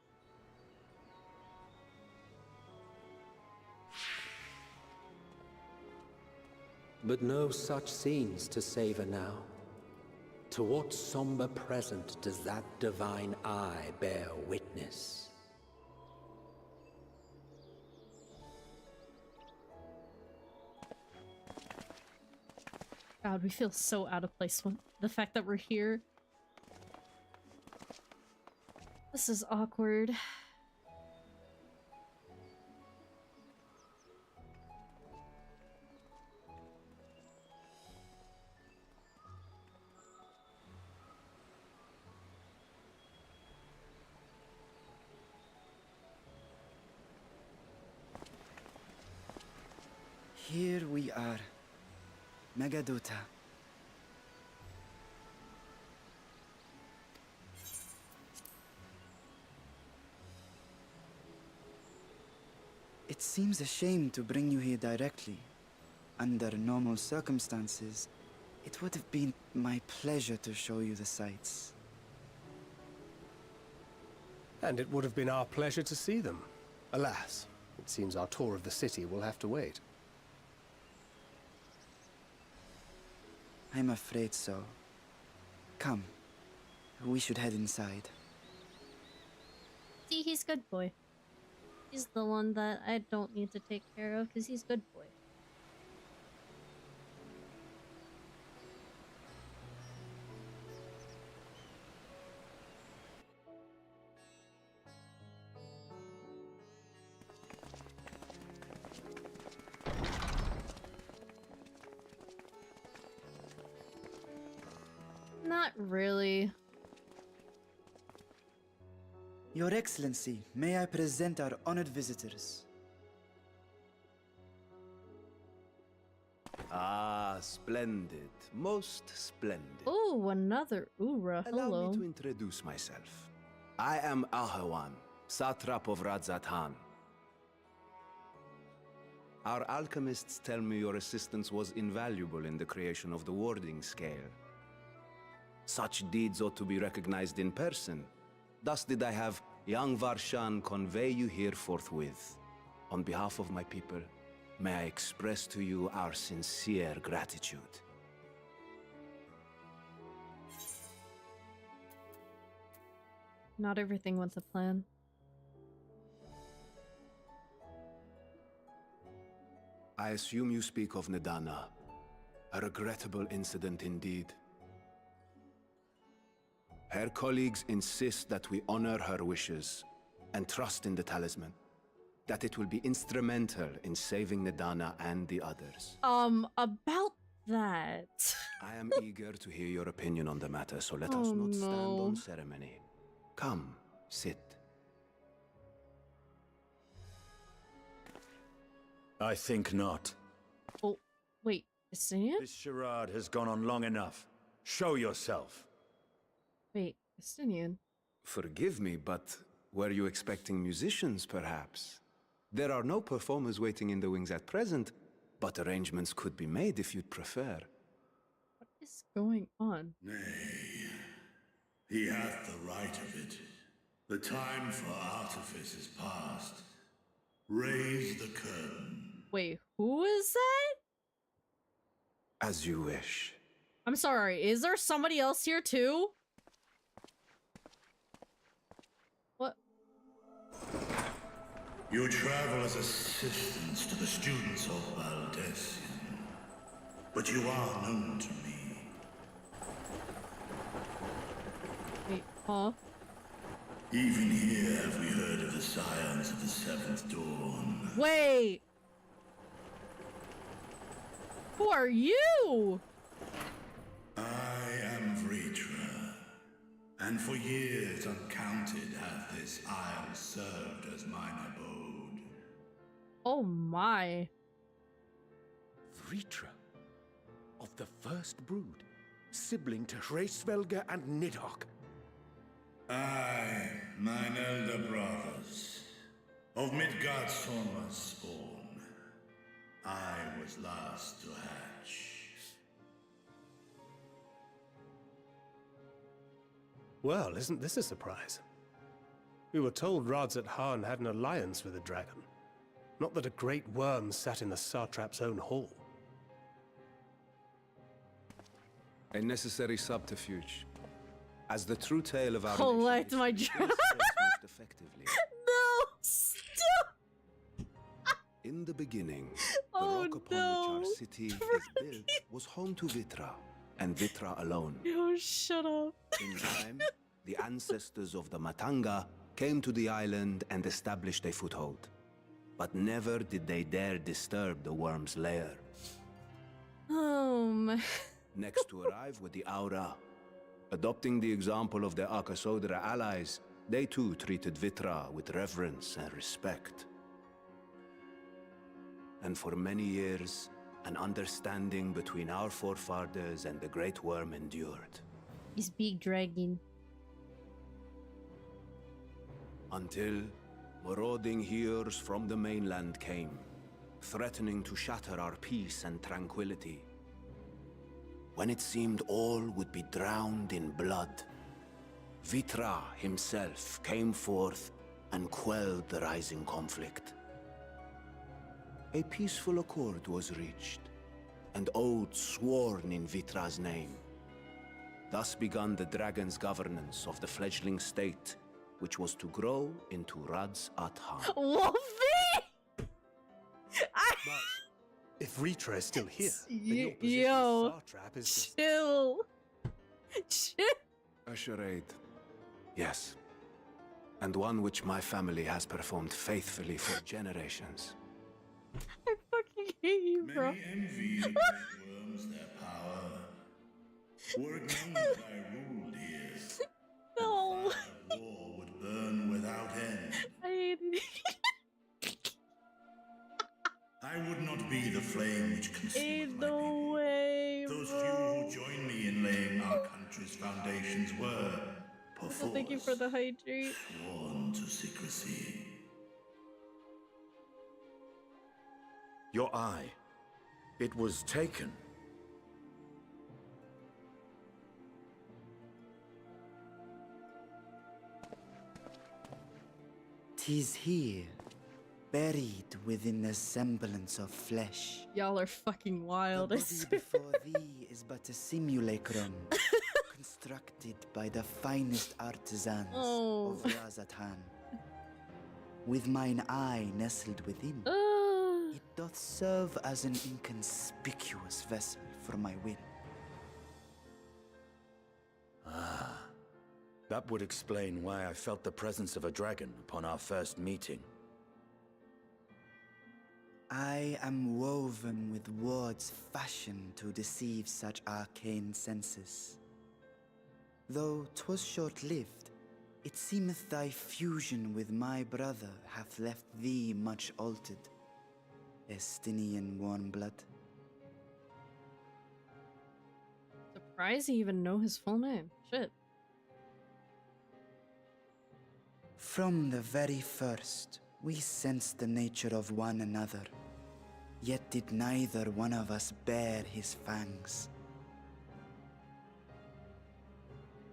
But no such scenes to savor now. To what somber present does that divine eye bear witness? God, we feel so out of place when the fact that we're here. This is awkward. Here we are. Megadota. It seems a shame to bring you here directly. Under normal circumstances, it would have been my pleasure to show you the sights. And it would have been our pleasure to see them. Alas, it seems our tour of the city will have to wait. I'm afraid so. Come, we should head inside. See, he's good boy. He's the one that I don't need to take care of because he's good boy. Not really. Your Excellency, may I present our honored visitors? Ah, splendid. Most splendid. Oh, another Ura. Allow Hello. me to introduce myself. I am Ahawan, satrap of Radzatan. Our alchemists tell me your assistance was invaluable in the creation of the warding scale. Such deeds ought to be recognized in person. Thus did I have young Varshan convey you here forthwith. On behalf of my people, may I express to you our sincere gratitude. Not everything went to plan. I assume you speak of Nidana. A regrettable incident indeed. Her colleagues insist that we honor her wishes and trust in the talisman. That it will be instrumental in saving Nidana and the others. About that. I am eager to hear your opinion on the matter, so let us not stand on ceremony. Come, sit. I think not. Oh, wait, Justinian? This charade has gone on long enough. Show yourself. Wait, Justinian. Forgive me, but were you expecting musicians, perhaps? There are no performers waiting in the wings at present, but arrangements could be made if you'd prefer. What is going on? Nay, he hath the right of it. The time for artifice is past. Raise the curtain. Wait, who is that? As you wish. I'm sorry, is there somebody else here too? What? You travel as assistants to the students of Valdesian, but you are known to me. Wait, huh? Even here have we heard of the scions of the Seventh Dawn. Wait! Who are you? I am Vritra, and for years uncounted hath this isle served as mine abode. Oh my. Vritra, of the first brood, sibling to Hraesvelga and Nidhogg. I, mine elder brothers, of Midgardsormr's spawn, I was last to hatch. Well, isn't this a surprise? We were told Radzat-Han had an alliance with a dragon. Not that a great worm sat in the satrap's own hall. A necessary subterfuge. As the true tale of our Collect my nation dress. most effectively. No, stop. In the beginning, Oh, the rock upon no. which our city is built was home to Vitra, and Vitra alone. Yo, shut up. In time, the ancestors of the Matanga came to the island and established a foothold. But never did they dare disturb the worm's lair. Next to arrive were the Aura. Adopting the example of their Akasodra allies, they too treated Vitra with reverence and respect. And for many years, an understanding between our forefathers and the Great Worm endured. This big dragon. Until marauding heroes from the mainland came, threatening to shatter our peace and tranquility. When it seemed all would be drowned in blood, Vitra himself came forth and quelled the rising conflict. A peaceful accord was reached, and oaths sworn in Vitra's name. Thus began the dragon's governance of the fledgling state, which was to grow into Radz at-Han. Wolfie! If Ritra is still here, then your position Yo, as satrap is just... chill. Chill. A charade. Yes. And one which my family has performed faithfully for generations. I fucking hate you, bro. Many envy the worms their power. Were it known that I ruled here, No. the war would burn without end. I hate it. I would not be the flame which consumes Ain't my no people. way, Those bro. few who joined me in laying our country's foundations were, perforce, Well, thank you for the hydrate. sworn to secrecy. Your eye. It was taken. "'Tis here, buried within the semblance of flesh. Y'all are fucking wild, The I body swear. before thee is but a simulacrum, constructed by the finest artisans of Razatan. With mine eye nestled within, it doth serve as an inconspicuous vessel for my will. Ah. That would explain why I felt the presence of a dragon upon our first meeting. I am woven with words fashioned to deceive such arcane senses. Though 'twas short-lived, it seemeth thy fusion with my brother hath left thee much altered, Estinian warmblood. Surprised you even know his full name. Shit. From the very first, we sensed the nature of one another, yet did neither one of us bear his fangs.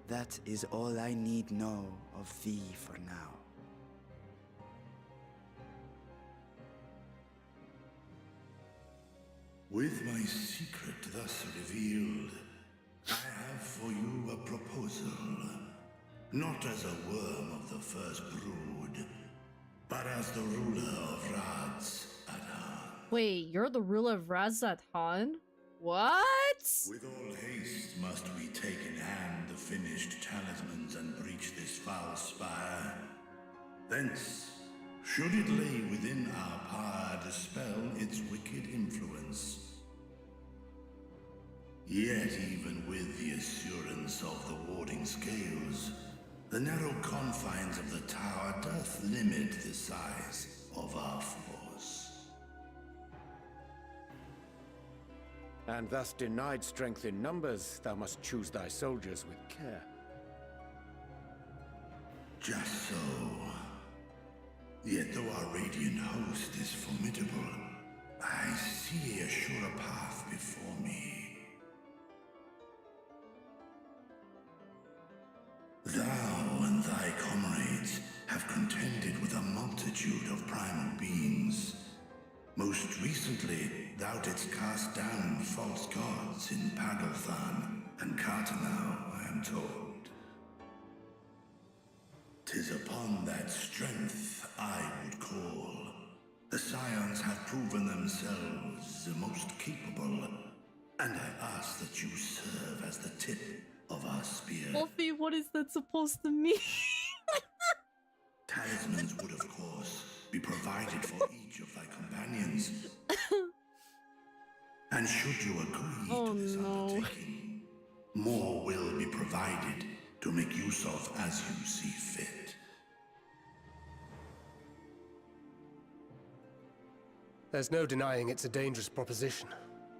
That is all I need know of thee for now. With my secret thus revealed, I have for you a proposal. Not as a worm of the first brood, but as the ruler of Radz at-Han. Wait, you're the ruler of Radz at-Han? What? With all haste must we take in hand the finished talismans and breach this foul spire. Thence, should it lay within our power, dispel its wicked influence. Yet even with the assurance of the warding scales, the narrow confines of the tower doth limit the size of our force. And thus denied strength in numbers, thou must choose thy soldiers with care. Just so. Yet though our radiant host is formidable, I see a surer path before me. Thou and thy comrades have contended with a multitude of primal beings. Most recently, thou didst cast down false gods in Pagalthan and Cartanau, I am told. 'Tis upon that strength I would call. The Scions have proven themselves the most capable, and I ask that you serve as the tip of our spear. Wolfie, what is that supposed to mean? Talismans would, of course, be provided for each of thy companions. And should you agree to this undertaking, more will be provided to make use of as you see fit. There's no denying it's a dangerous proposition,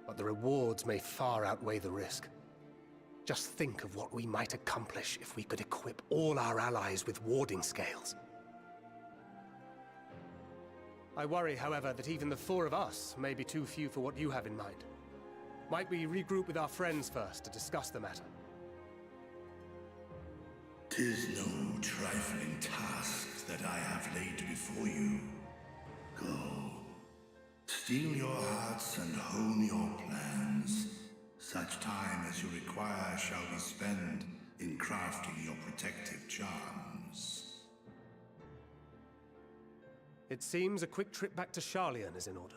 but the rewards may far outweigh the risk. Just think of what we might accomplish if we could equip all our allies with warding scales. I worry, however, that even the 4 of us may be too few for what you have in mind. Might we regroup with our friends first to discuss the matter? 'Tis no trifling task that I have laid before you. Go. Steel your hearts and hone your plans. Such time as you require shall be spent in crafting your protective charms. It seems a quick trip back to Sharlayan is in order.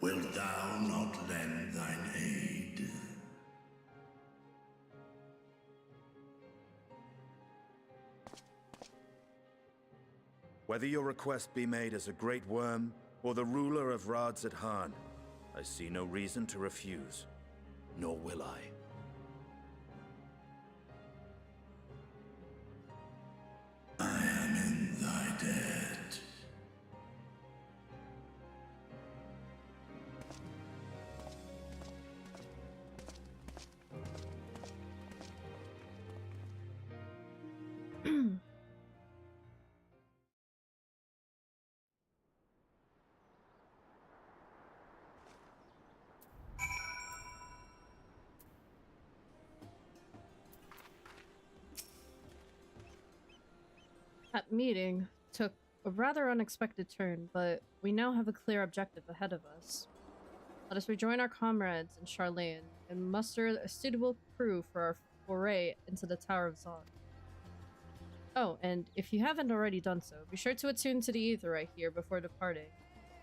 Wilt thou not lend thine aid? Whether your request be made as a great worm or the ruler of Rads at Han, I see no reason to refuse, nor will I. I am in thy debt. That meeting took a rather unexpected turn, but we now have a clear objective ahead of us. Let us rejoin our comrades in Sharlayan and muster a suitable crew for our foray into the Tower of Zod. Oh, and if you haven't already done so, be sure to attune to the Aetheryte here before departing.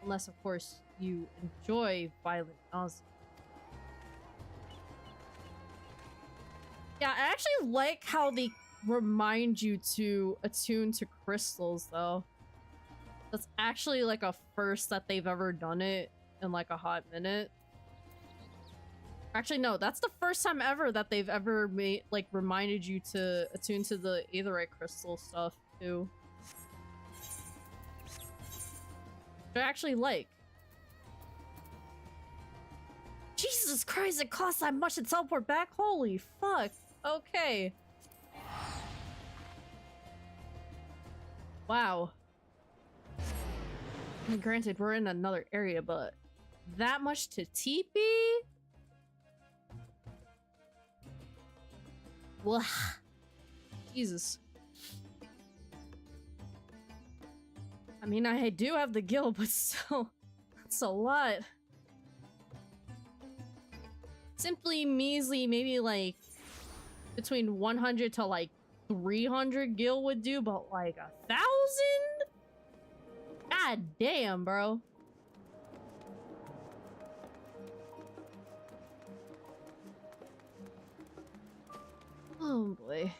Unless, of course, you enjoy violent nausea. Yeah, I actually like how they remind you to attune to crystals, though. That's actually like a first that they've ever done it in like a hot minute. Actually, no, that's the first time ever that they've ever made like reminded you to attune to the Aetheryte crystal stuff too. Which I actually like. Jesus Christ, it costs that much to teleport back? Holy fuck. Okay. Wow. I mean, granted, we're in another area, but that much to TP? Well, Jesus. I mean, I do have the guild, but still, that's a lot. Simply measly, maybe like between 100 to like 300 gil would do, but like 1,000? God damn, bro. Oh boy.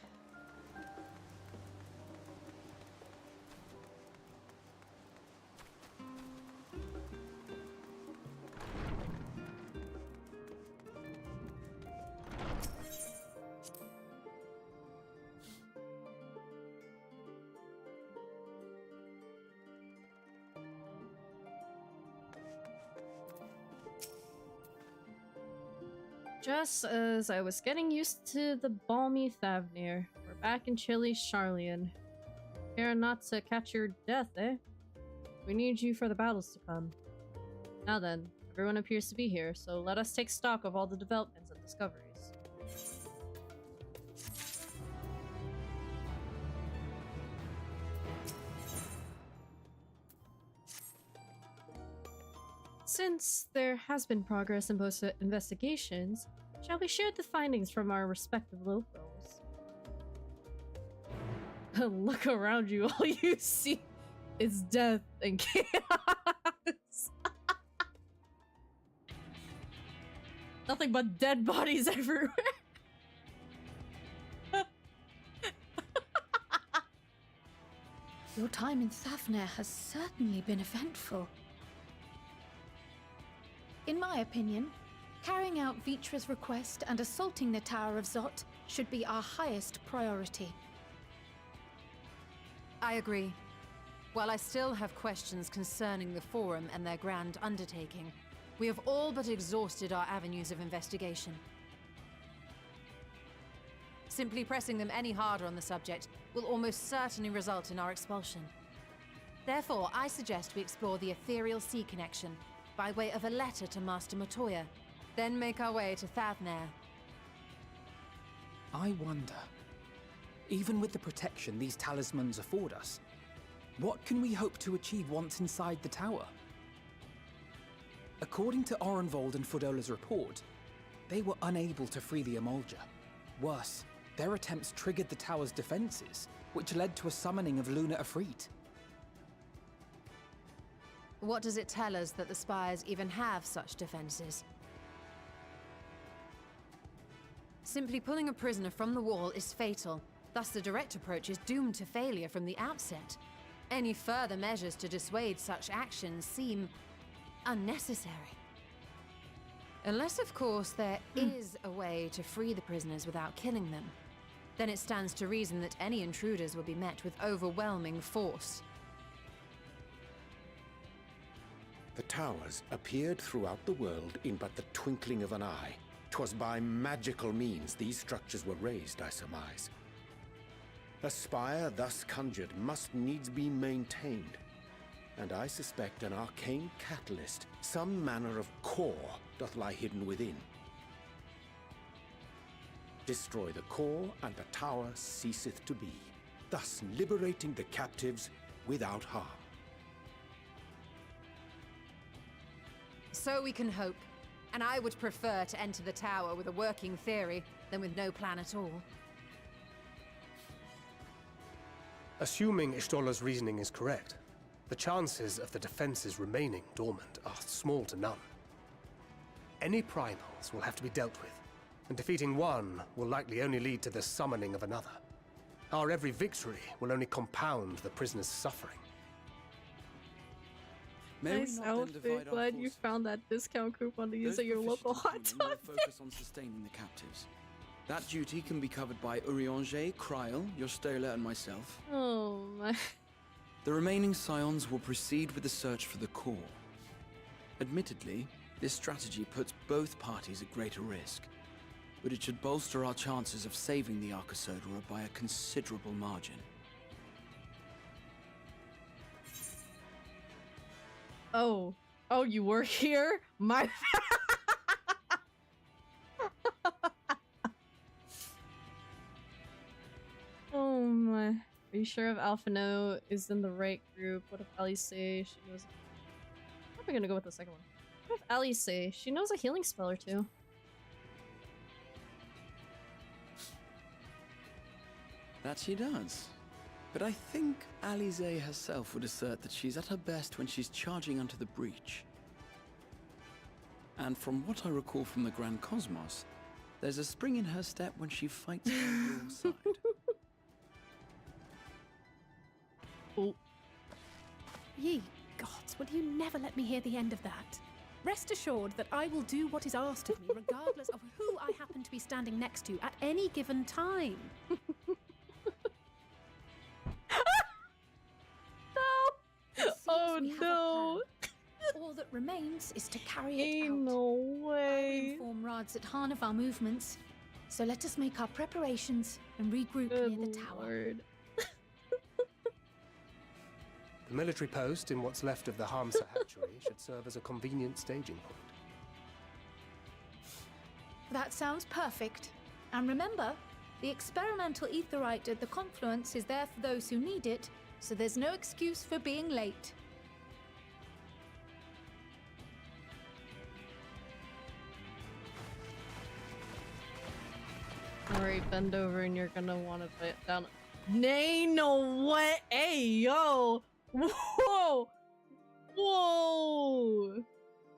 Just as I was getting used to the balmy Thavnair, we're back in chilly Sharlayan. Care not to catch your death, eh? We need you for the battles to come. Now then, everyone appears to be here, so let us take stock of all the developments and discoveries. Since there has been progress in both investigations, shall we share the findings from our respective locals? Look around you, all you see is death and chaos. Nothing but dead bodies everywhere. Your time in Thavnair has certainly been eventful. In my opinion, carrying out Vitra's request and assaulting the Tower of Zot should be our highest priority. I agree. While I still have questions concerning the Forum and their grand undertaking, we have all but exhausted our avenues of investigation. Simply pressing them any harder on the subject will almost certainly result in our expulsion. Therefore, I suggest we explore the ethereal sea connection by way of a letter to Master Matoya, then make our way to Thavnair. I wonder, even with the protection these talismans afford us, what can we hope to achieve once inside the tower? According to Orenvold and Fodola's report, they were unable to free the Emulger. Worse, their attempts triggered the tower's defenses, which led to a summoning of Luna Ifrit. What does it tell us that the Spires even have such defenses? Simply pulling a prisoner from the wall is fatal, thus the direct approach is doomed to failure from the outset. Any further measures to dissuade such actions seem unnecessary. Unless, of course, there is a way to free the prisoners without killing them. Then it stands to reason that any intruders will be met with overwhelming force. The towers appeared throughout the world in but the twinkling of an eye. 'Twas by magical means these structures were raised, I surmise. A spire thus conjured must needs be maintained, and I suspect an arcane catalyst, some manner of core, doth lie hidden within. Destroy the core, and the tower ceaseth to be, thus liberating the captives without harm. So we can hope, and I would prefer to enter the tower with a working theory than with no plan at all. Assuming Ishtola's reasoning is correct, the chances of the defenses remaining dormant are small to none. Any primals will have to be dealt with, and defeating one will likely only lead to the summoning of another. Our every victory will only compound the prisoner's suffering. Nice outfit. Glad you found that discount coupon to use at your local hot tub. Focus on sustaining the captives. That duty can be covered by Urianger, Kryl, your Stola, and myself. Oh my. The remaining Scions will proceed with the search for the core. Admittedly, this strategy puts both parties at greater risk, but it should bolster our chances of saving the Arcosodra by a considerable margin. Oh, you were here? My Oh my. Are you sure if Alphino is in the right group? What if Alice say she knows? I'm probably gonna go with the second one. What if Alice say she knows a healing spell or two? That she does. But I think Alize herself would assert that she's at her best when she's charging onto the breach. And from what I recall from the Grand Cosmos, there's a spring in her step when she fights on your side. Oh. Ye gods, will you never let me hear the end of that? Rest assured that I will do what is asked of me, regardless of who I happen to be standing next to at any given time. Oh no! All that remains is to carry it Ain't out. No way. I inform Rads at Han of our movements, so let us make our preparations and regroup Good near the tower. Lord. The military post in what's left of the Hamsa hatchery should serve as a convenient staging point. That sounds perfect. And remember, the experimental aetherite at the confluence is there for those who need it, so there's no excuse for being late. Alright, bend over and you're gonna want to bite down. Nay, no what? Hey, yo! Whoa! Whoa!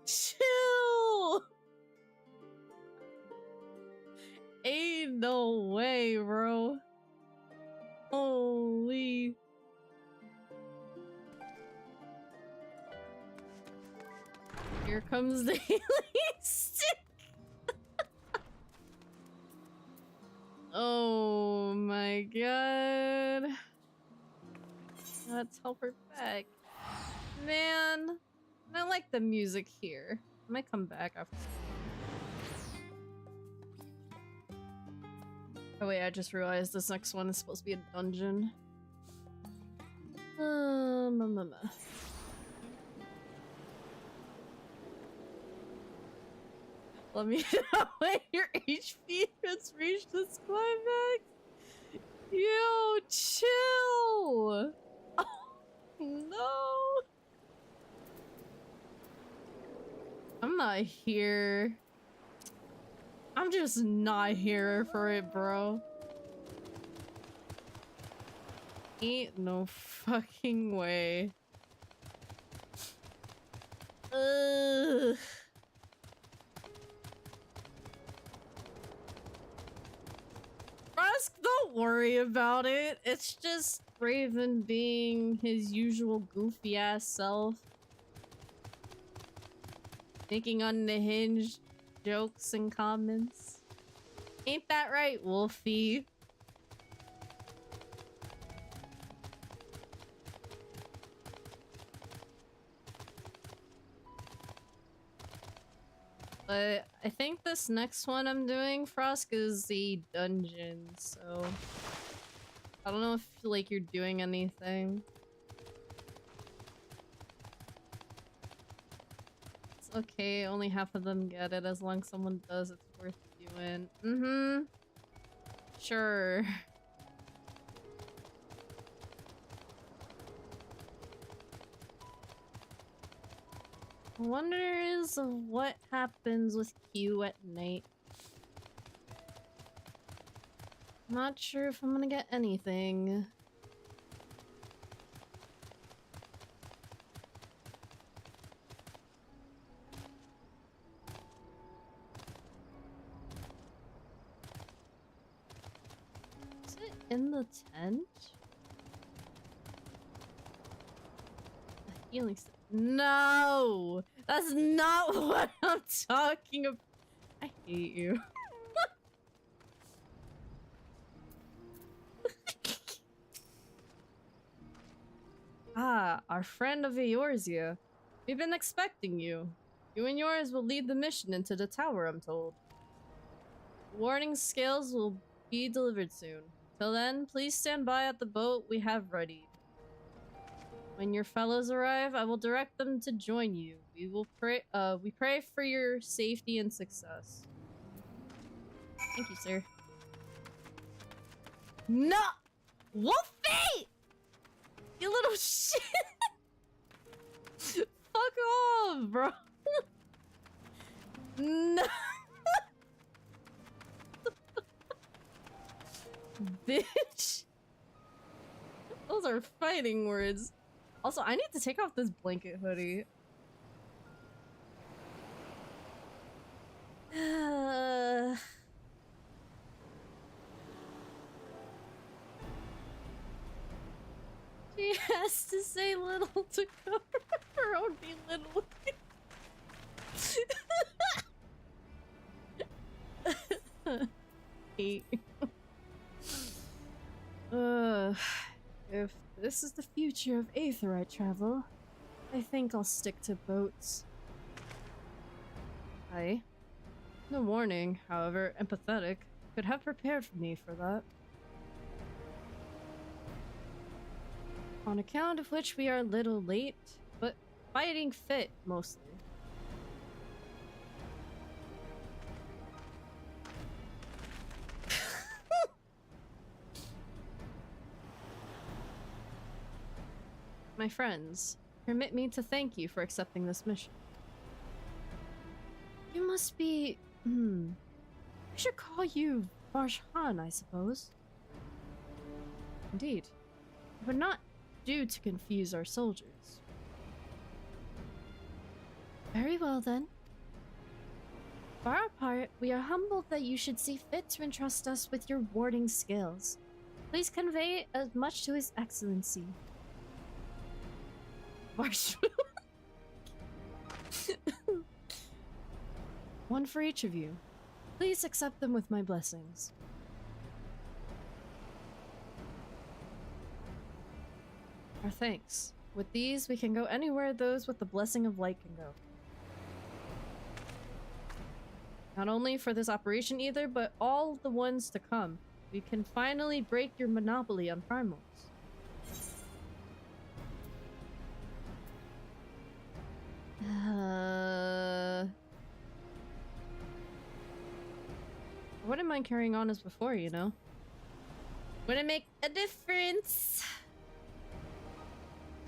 Chill! Ain't no way, bro. Holy. Here comes the healing stick. Oh my god. Let's help her back. Man, I like the music here. I might come back after. Oh wait, I just realized this next one is supposed to be a dungeon. Let me know when your HP has reached this climax. Yo, chill! Oh, no! I'm not here. I'm just not here for it, bro. Ain't no fucking way. Ugh. Rusk, don't worry about it. It's just Raven being his usual goofy ass self. Making unhinged jokes and comments. Ain't that right, Wolfie? But I think this next one I'm doing, Frosk, is the dungeon, so... I don't know if, like, you're doing anything. It's okay, only half of them get it. As long as someone does, it's worth doing. Mm-hmm. Sure. I wonder is what happens with Q at night. Not sure if I'm gonna get anything. Is it in the tent? The healing stuff. No! That's not what I'm talking about. I hate you. Ah, our friend of Eorzea. We've been expecting you. You and yours will lead the mission into the tower, I'm told. Warning scales will be delivered soon. Till then, please stand by at the boat we have ready. When your fellows arrive, I will direct them to join you. We pray for your safety and success. Thank you, sir. No! Wolfie! You little shit! Fuck off, bro! No! Bitch! Those are fighting words. Also, I need to take off this blanket hoodie. She has to say little to cover her own belittling. Hate. If this is the future of Aetheryte travel, I think I'll stick to boats. No warning, however empathetic, could have prepared me for that. On account of which we are a little late, but fighting fit, mostly. My friends, permit me to thank you for accepting this mission. You must be... I should call you Barshan, I suppose. Indeed. It would not do to confuse our soldiers. Very well, then. For our part, we are humbled that you should see fit to entrust us with your warding skills. Please convey as much to His Excellency. Marshmallow. One for each of you. Please accept them with my blessings. Our thanks. With these, we can go anywhere those with the blessing of light can go. Not only for this operation either, but all the ones to come. We can finally break your monopoly on primals. I wouldn't mind carrying on as before, you know? Wouldn't make a difference!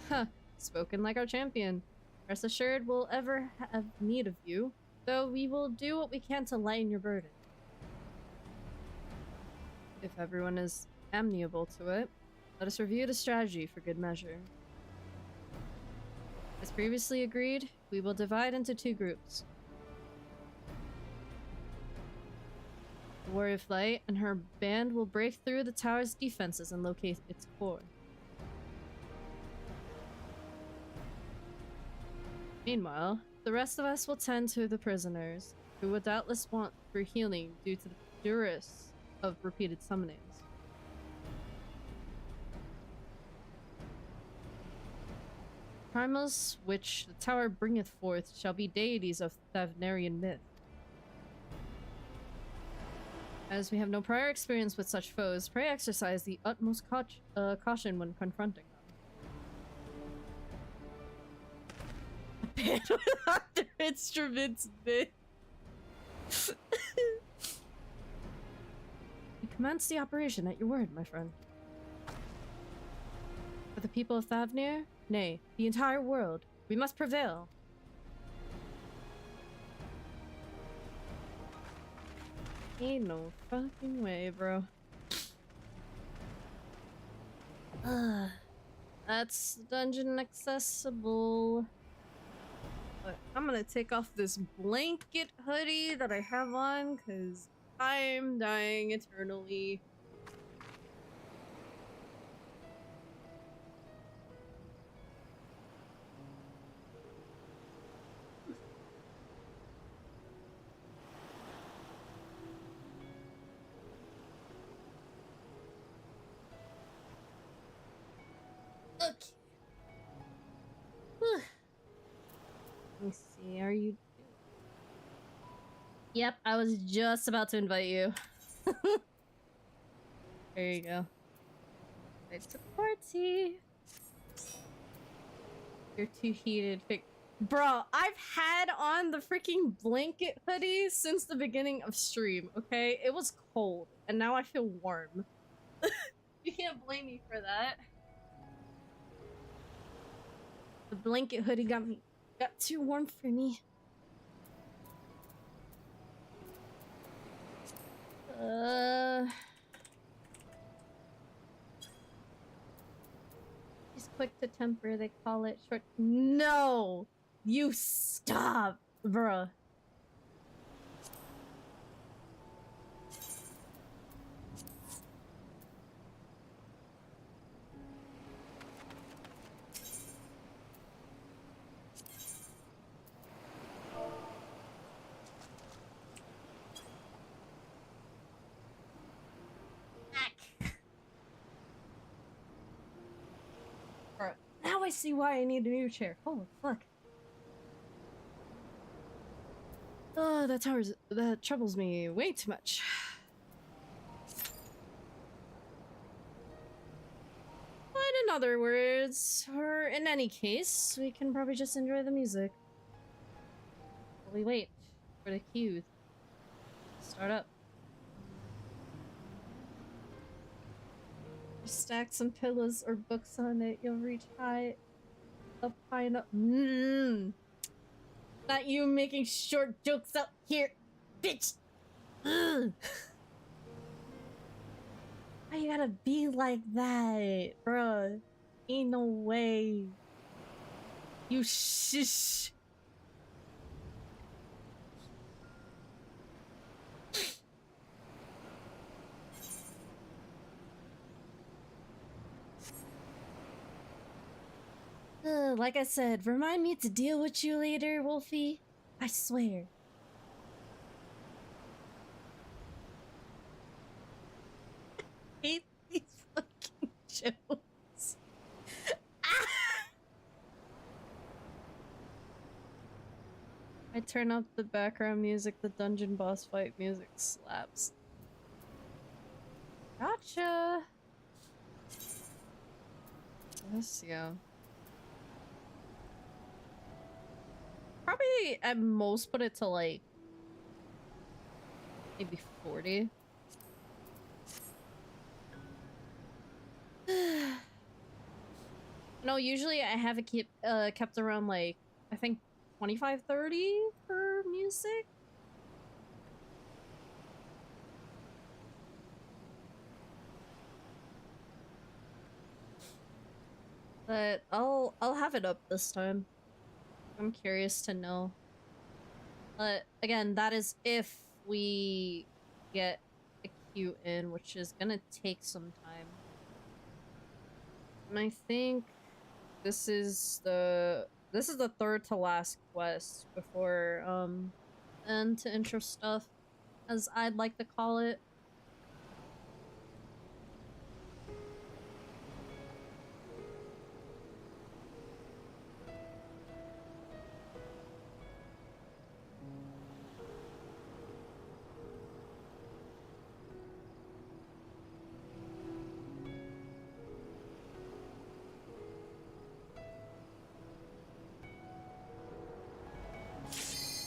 Huh. Spoken like our champion. Rest assured we'll ever have need of you, though we will do what we can to lighten your burden. If everyone is amenable to it, let us review the strategy for good measure. As previously agreed, we will divide into 2 groups. The Warrior of Light and her band will break through the tower's defenses and locate its core. Meanwhile, the rest of us will tend to the prisoners, who will doubtless want for healing due to the duress of repeated summonings. Primals which the tower bringeth forth shall be deities of Thavnairian myth. As we have no prior experience with such foes, pray exercise the utmost caution when confronting them. A band without their instruments, bitch. We commence the operation at your word, my friend. For the people of Thavnair, nay, the entire world, we must prevail. Ain't no fucking way, bro. That's dungeon accessible. But I'm gonna take off this blanket hoodie that I have on because I'm dying eternally. Okay. Let me see, are you... Yep, I was just about to invite you. There you go. It's a party. You're too heated. Bro, I've had on the freaking blanket hoodie since the beginning of stream, okay? It was cold, and now I feel warm. You can't blame me for that. The blanket hoodie got too warm for me. Just quick to temper, they call it short. No! You stop, bruh. Now I see why I need a new chair. Holy fuck. That troubles me way too much. But in other words, or in any case, we can probably just enjoy the music. While we wait for the cue to start up. Stack some pillows or books on it. You'll reach high up high enough. Not you making short jokes out here, bitch. Ugh. Why you gotta be like that, bruh? Ain't no way. You shish. Like I said, remind me to deal with you later, Wolfie. I swear. Hate these fucking jokes. I turn up the background music, the dungeon boss fight music slaps. Gotcha. Let's go. Probably at most put it to like maybe 40. No, usually I have it kept around like I think 25, 30 for music. But I'll have it up this time. I'm curious to know. But again, that is if we get a queue in, which is gonna take some time. And I think this is the third to last quest before end to intro stuff, as I'd like to call it.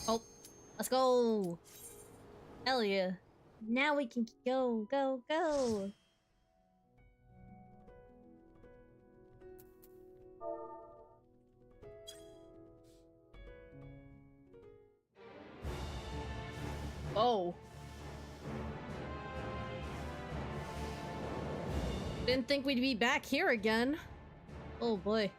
Oh, let's go! Hell yeah. Now we can go, go, go! Oh. Didn't think we'd be back here again. Oh boy.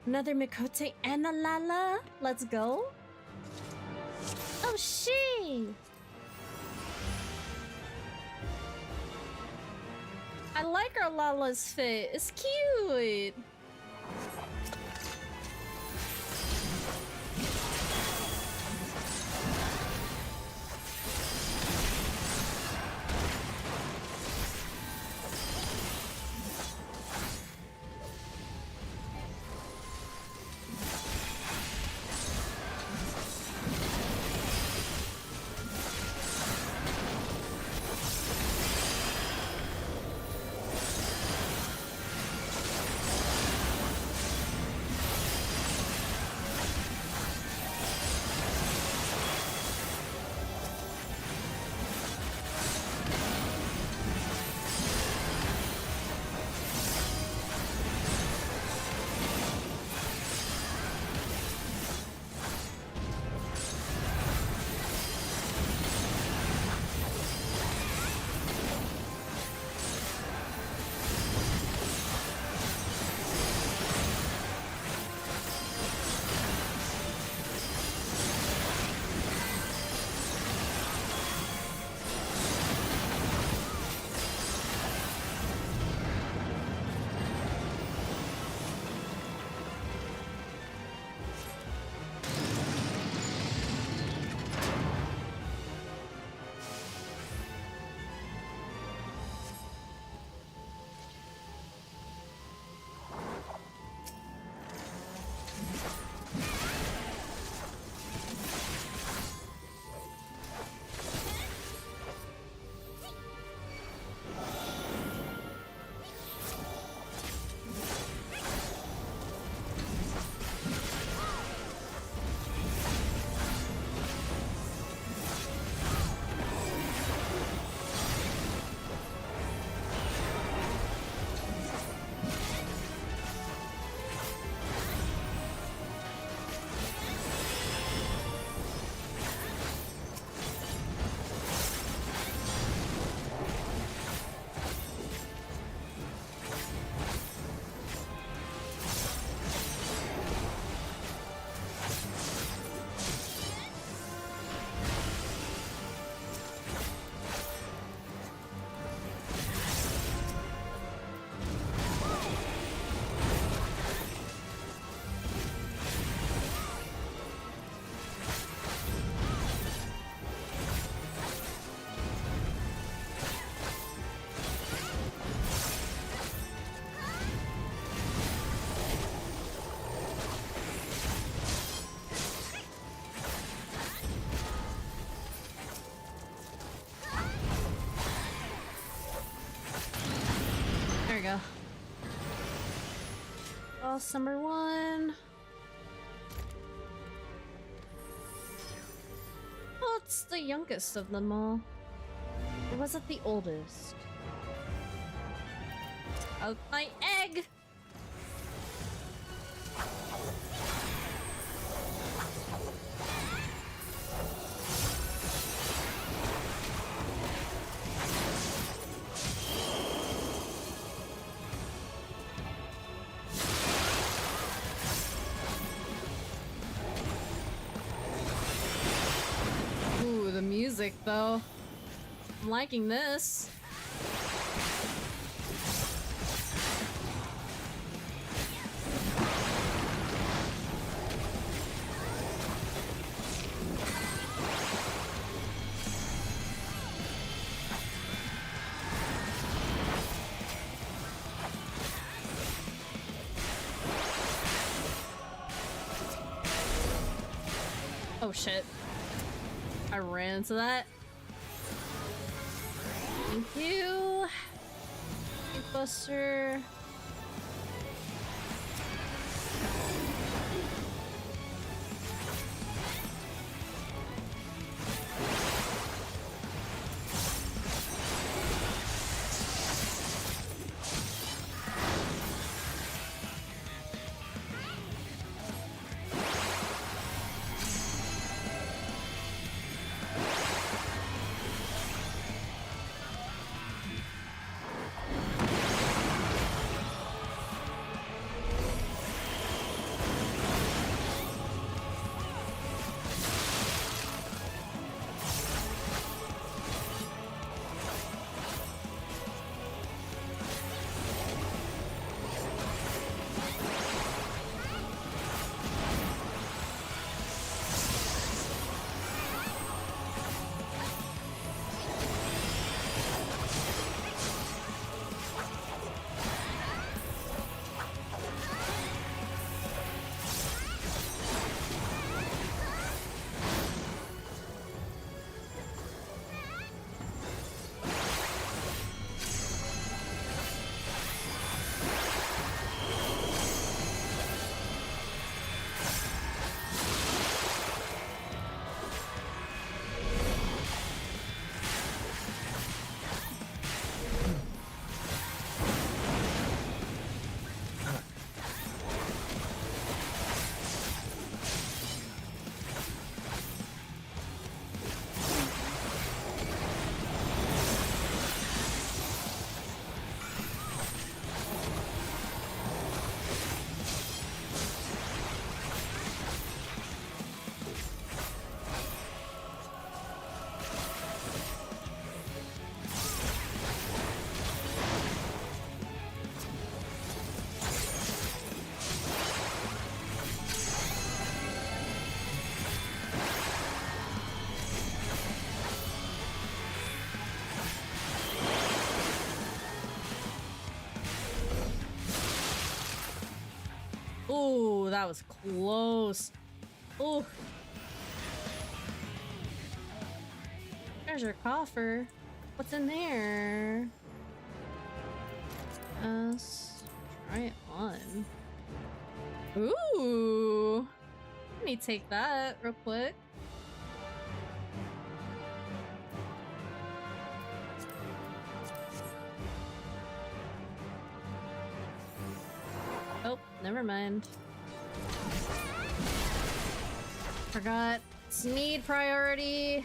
Another Mikote and a Lala. Let's go. Oh, she. I like our Lala's fit. It's cute. house number 1. Well, it's the youngest of them all. Or was it the oldest? Out my egg! Ooh, the music though. I'm liking this. Oh shit. I ran into that. Thank you. Buster. Ooh, that was close. Ooh. Treasure coffer. What's in there? Let's try it on. Ooh. Let me take that real quick. Oh, never mind. Forgot. It's need priority.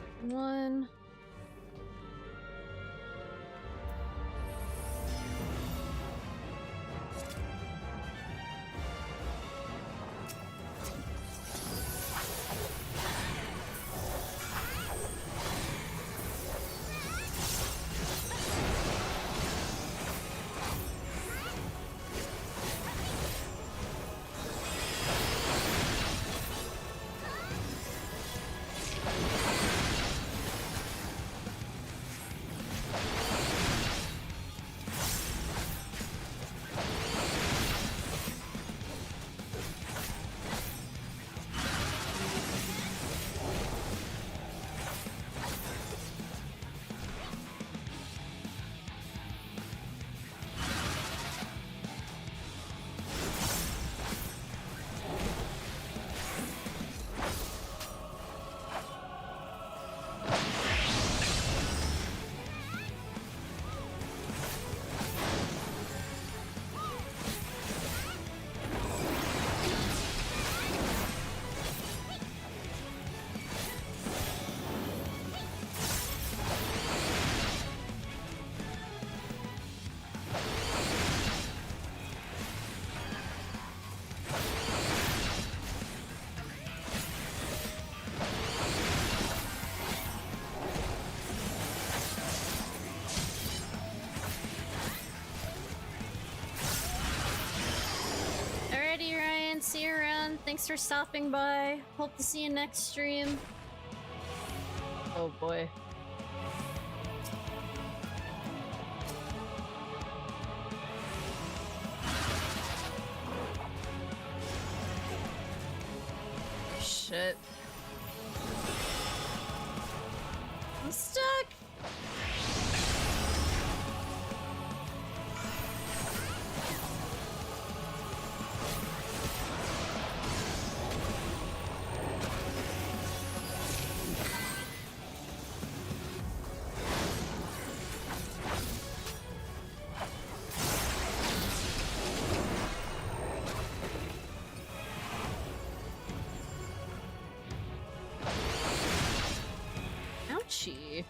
Second one. See you around. Thanks for stopping by. Hope to see you next stream. Oh boy. Shit. I'm stuck. Ouchie.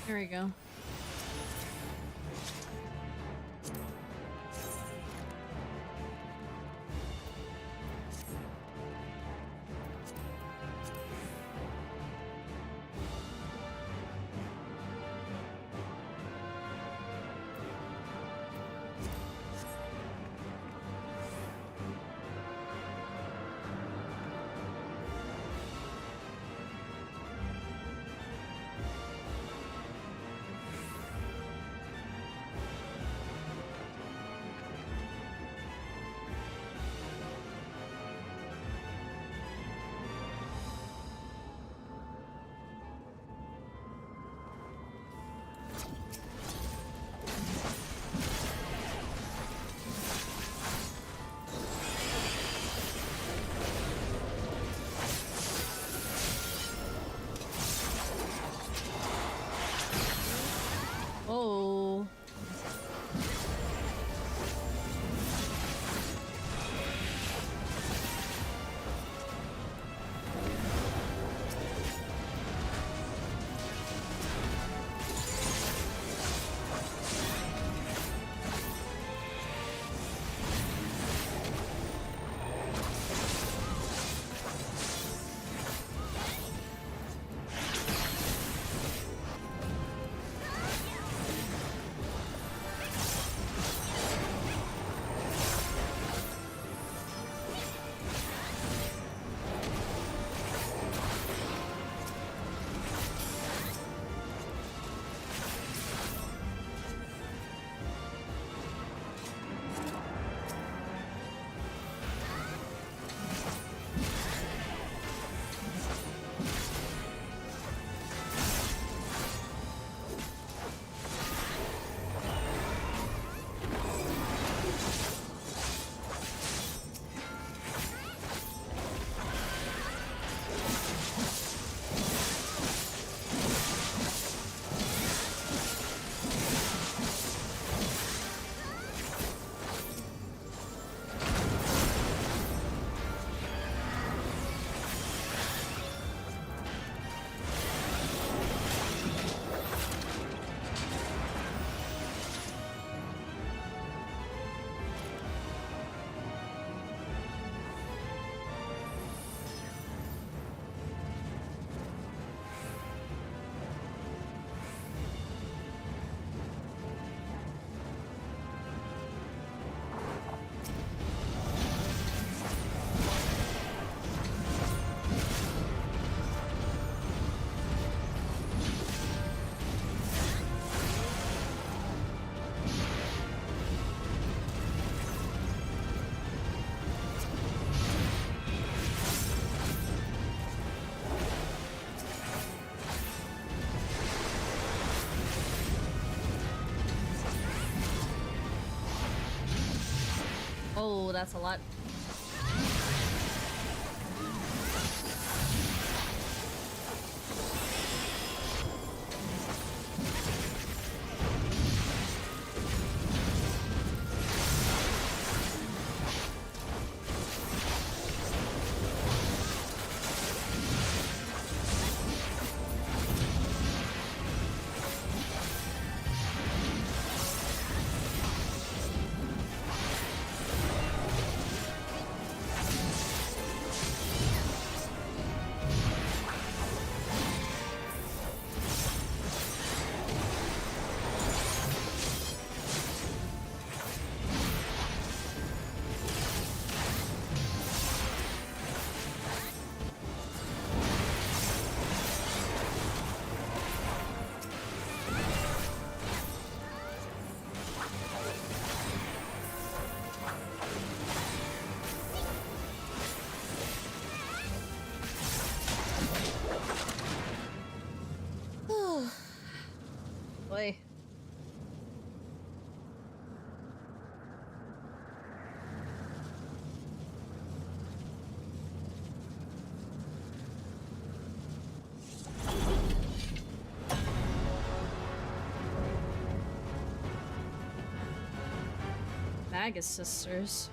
There we go. Oh, that's a lot. Boy. Magus sisters.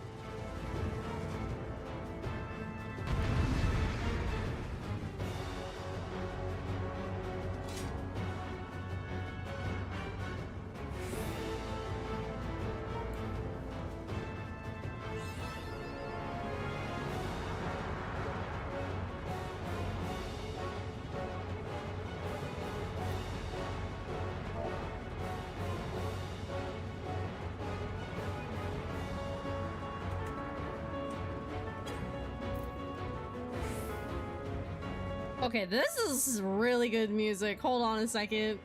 Okay, this is really good music. Hold on a second.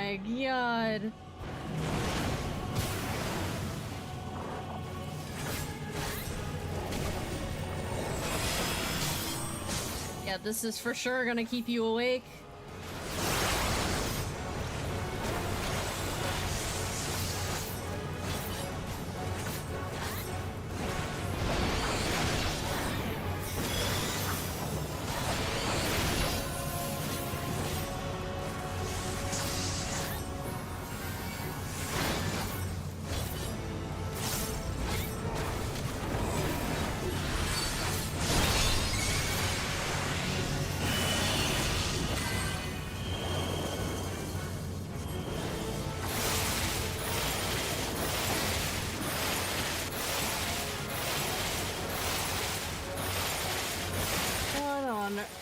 my god. Yeah, this is for sure gonna keep you awake.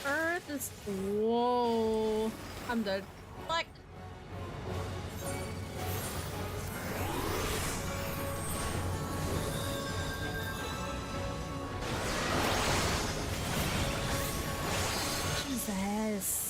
Earth is. Whoa. I'm dead. Like. Jesus.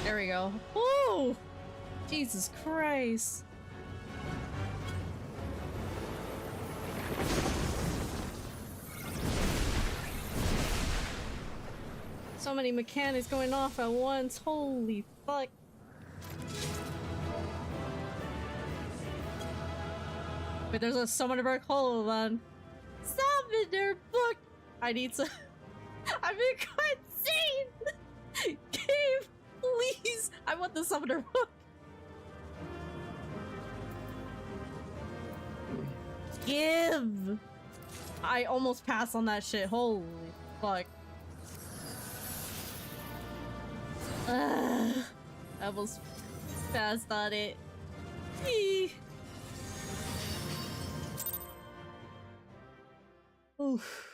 There we go. Woo! Jesus Christ. So many mechanics going off at once. Holy fuck. Wait, there's a Summoner Book. Hold on. Summoner Book! I need to. I'm in cutscene! Game! Please! I want the Summoner Book! Give! I almost passed on that shit. Holy fuck. I almost passed on it. Eee. Oof.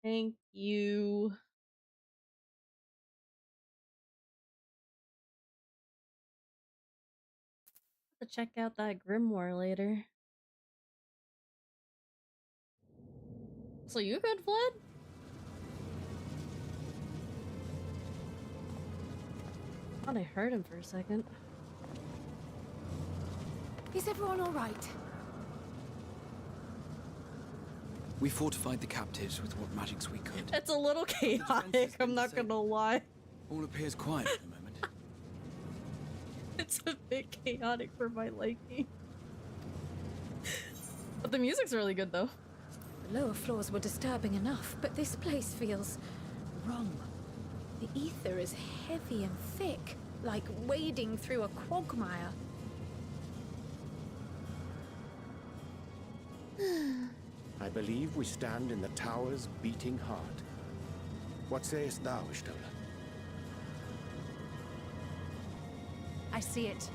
Thank you. To check out that grimoire later. So you good, Vlad? I thought I heard him for a second. Is everyone all right? We fortified the captives with what magics we could. It's a little chaotic, I'm not gonna lie. All appears quiet for the moment. It's a bit chaotic for my liking. But the music's really good though. The lower floors were disturbing enough, but this place feels wrong. The ether is heavy and thick, like wading through a quagmire. I believe we stand in the tower's beating heart. What sayest thou, Ishtola? I see it.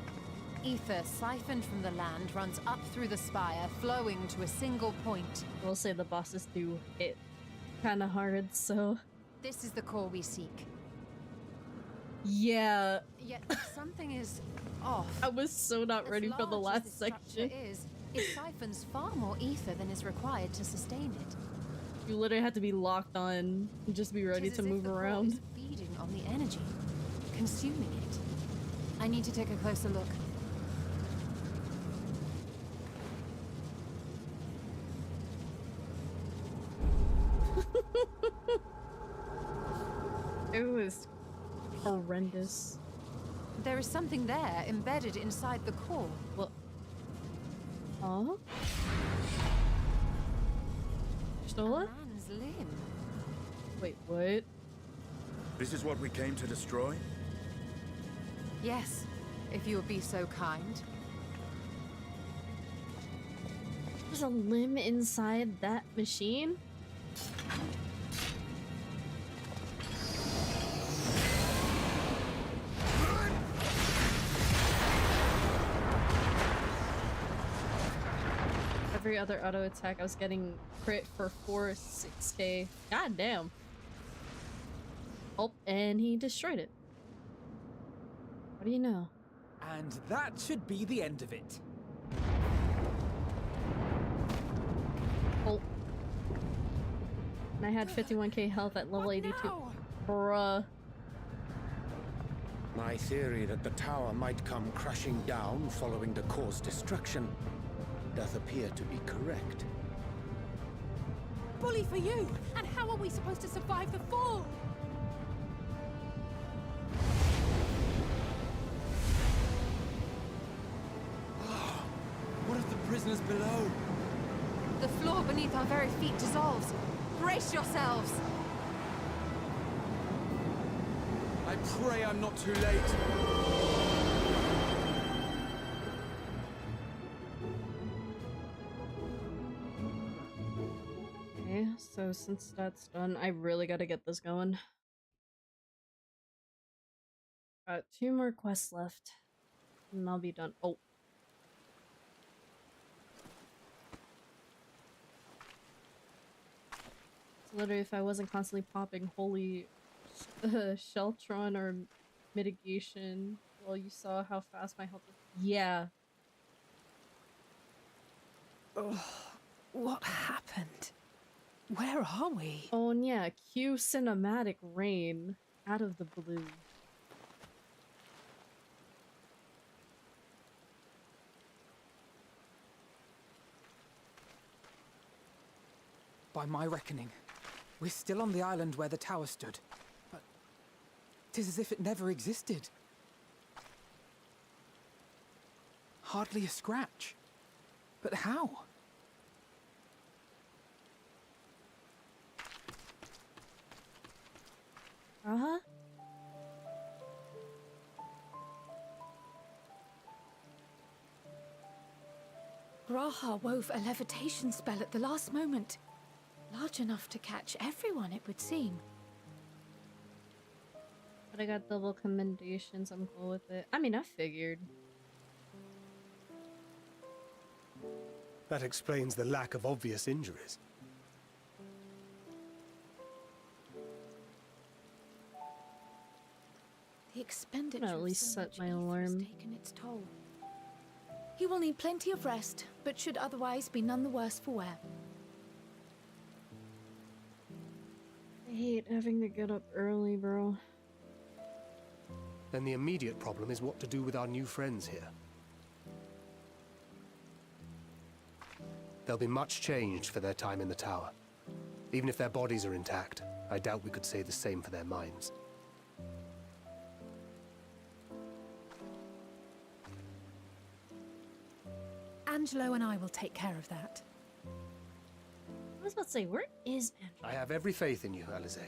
Ether siphoned from the land runs up through the spire, flowing to a single point. We'll say the bosses do hit kinda hard, so... This is the core we seek. Yeah. Yet something is off. I was so not ready for the last section. It siphons far more ether than is required to sustain it. You literally have to be locked on and just be ready to move around. Feeding on the energy, consuming it. I need to take a closer look. It was horrendous. There is something there, embedded inside the core. What? Huh? Stole it? A man's limb. Wait, what? This is what we came to destroy? Yes, if you would be so kind. There's a limb inside that machine? Every other auto attack I was getting crit for 6k. God damn. Oh, and he destroyed it. What do you know? And that should be the end of it. Oh. And I had 51k health at level 82. Bruh. My theory that the tower might come crashing down following the core's destruction doth appear to be correct. Bully for you! And how are we supposed to survive the fall? What of the prisoners below? The floor beneath our very feet dissolves. Brace yourselves! I pray I'm not too late. Okay, so since that's done, I really gotta get this going. Got 2 more quests left, and I'll be done. Oh. So literally, if I wasn't constantly popping holy Sheltron or mitigation, well, you saw how fast my health was. Yeah. Ugh, what happened? Where are we? Oh, and yeah, cue cinematic rain out of the blue. By my reckoning, we're still on the island where the tower stood. But 'tis as if it never existed. Hardly a scratch. But how? Uh-huh. Graha wove a levitation spell at the last moment. Large enough to catch everyone, it would seem. But I got double commendations, I'm cool with it. I mean, I figured. That explains the lack of obvious injuries. The expenditure I'll at least set my alarm. taken its toll. He will need plenty of rest, but should otherwise be none the worse for wear. I hate having to get up early, bro. Then the immediate problem is what to do with our new friends here. They'll be much changed for their time in the tower. Even if their bodies are intact, I doubt we could say the same for their minds. Angelo and I will take care of that. I was about to say, where is Angelo? I have every faith in you, Alize,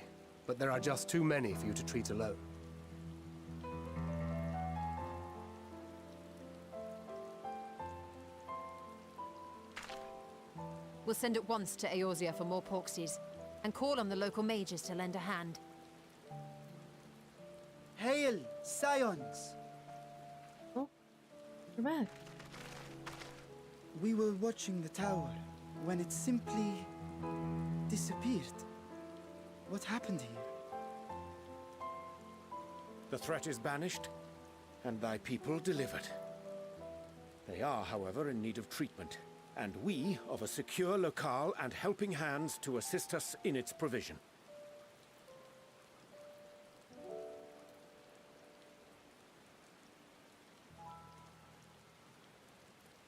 but there are just too many for you to treat alone. We'll send at once to Eorzea for more porksies, and call on the local mages to lend a hand. Hail, Scions! Oh, you're back. We were watching the tower when it simply disappeared. What happened here? The threat is banished, and thy people delivered. They are, however, in need of treatment, and we of a secure locale and helping hands to assist us in its provision.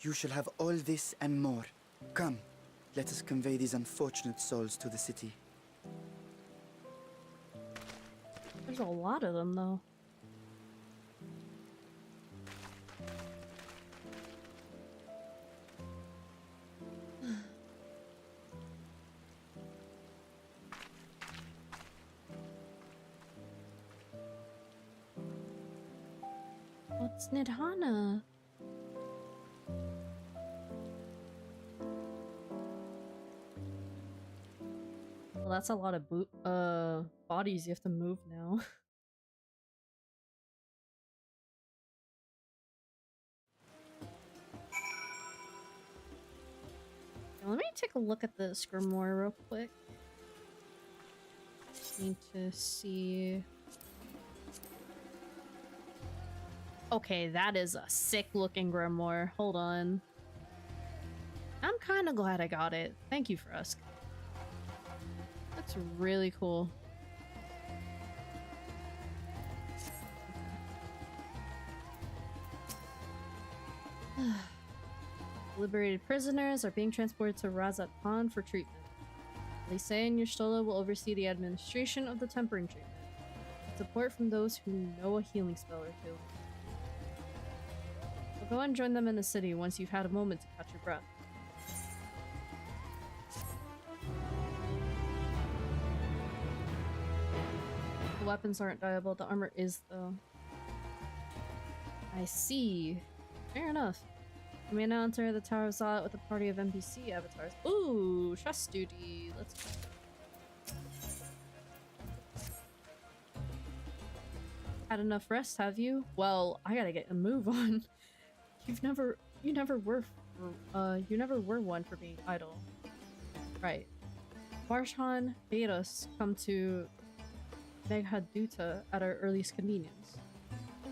You shall have all this and more. Come, let us convey these unfortunate souls to the city. There's a lot of them, though. What's Nidhana? Well, that's a lot of bodies you have to move now. Let me take a look at the Grimoire real quick. Just need to see. Okay, that is a sick looking Grimoire. Hold on. I'm kind of glad I got it. Thank you for asking. That's really cool. Liberated prisoners are being transported to Razat Pond for treatment. Lise and Yashtola will oversee the administration of the tempering treatment. Support from those who know a healing spell or two. We'll go and join them in the city once you've had a moment to catch your breath. The weapons aren't dyeable, the armor is though. I see. Fair enough. You may now enter the Tower of Zot with a party of NPC avatars. Ooh, trust duty. Let's go. Had enough rest, have you? Well, I gotta get a move on. You never were one for being idle. Right. Marshan bade us come to Meghaduta at our earliest convenience.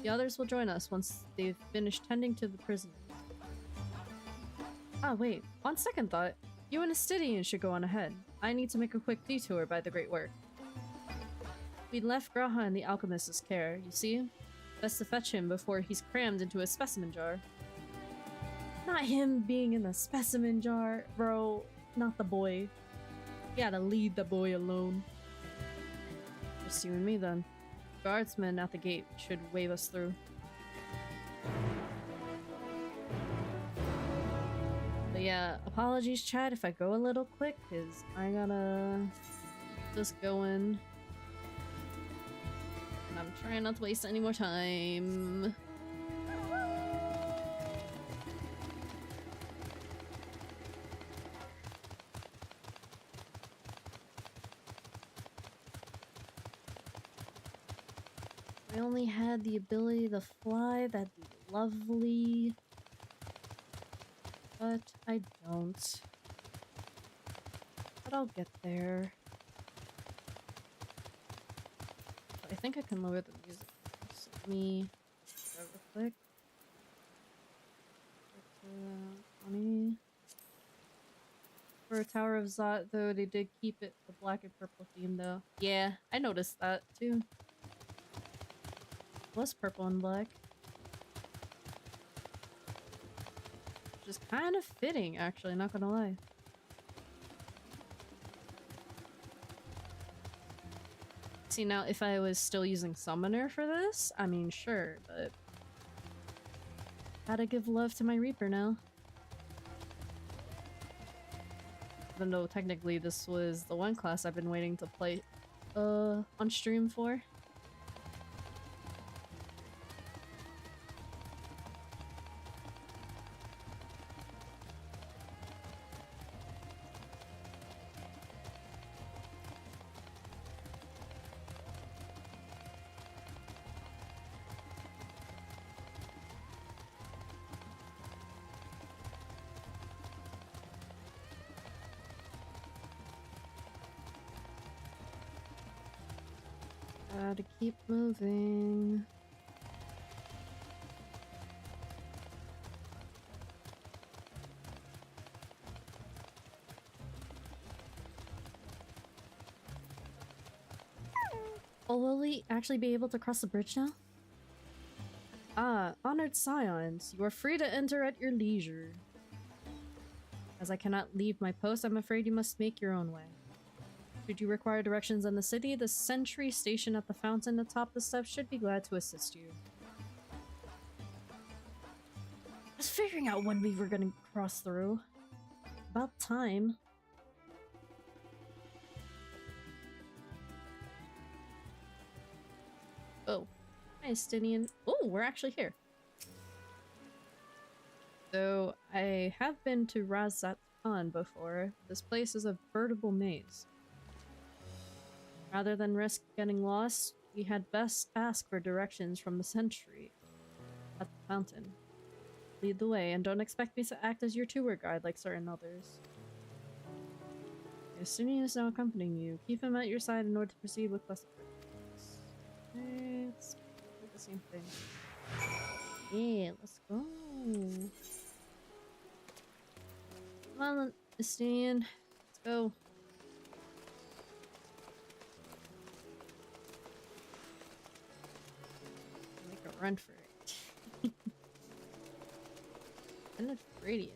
The others will join us once they've finished tending to the prisoners. Ah, wait. On second thought, you and Astidian should go on ahead. I need to make a quick detour by the Great Work. We left Graha in the alchemist's care, you see? Best to fetch him before he's crammed into a specimen jar. Not him being in the specimen jar, bro. Not the boy. You gotta leave the boy alone. Just you and me then. Guardsmen at the gate should wave us through. But yeah, apologies chat if I go a little quick, cause I gotta just go in. And I'm trying not to waste any more time. If I only had the ability to fly, that'd be lovely. But I don't. But I'll get there. I think I can lower the music. So let me go real quick. 20. For Tower of Zot, though, they did keep it the black and purple theme, though. Yeah, I noticed that, too. It was purple and black. Which is kind of fitting, actually, not gonna lie. See, now, if I was still using Summoner for this, I mean, sure, but... Gotta give love to my Reaper now. Even though, technically, this was the one class I've been waiting to play, on stream for. Gotta keep moving. Oh, will we actually be able to cross the bridge now? Ah, honored scions, you are free to enter at your leisure. As I cannot leave my post, I'm afraid you must make your own way. Should you require directions in the city, the sentry stationed at the fountain atop the steps should be glad to assist you. I was figuring out when we were gonna cross through. About time. Oh. Hi, Stinian. Oh, we're actually here. So, I have been to Razat Khan before. This place is a veritable maze. Rather than risk getting lost, we had best ask for directions from the sentry at the fountain. Lead the way, and don't expect me to act as your tour guide like certain others. Stinian is now accompanying you. Keep him at your side in order to proceed with quest objectives. Okay, let's do the same thing. Yeah, let's go. Come on, Stinian. Let's go. Make a run for it. And it's radiant.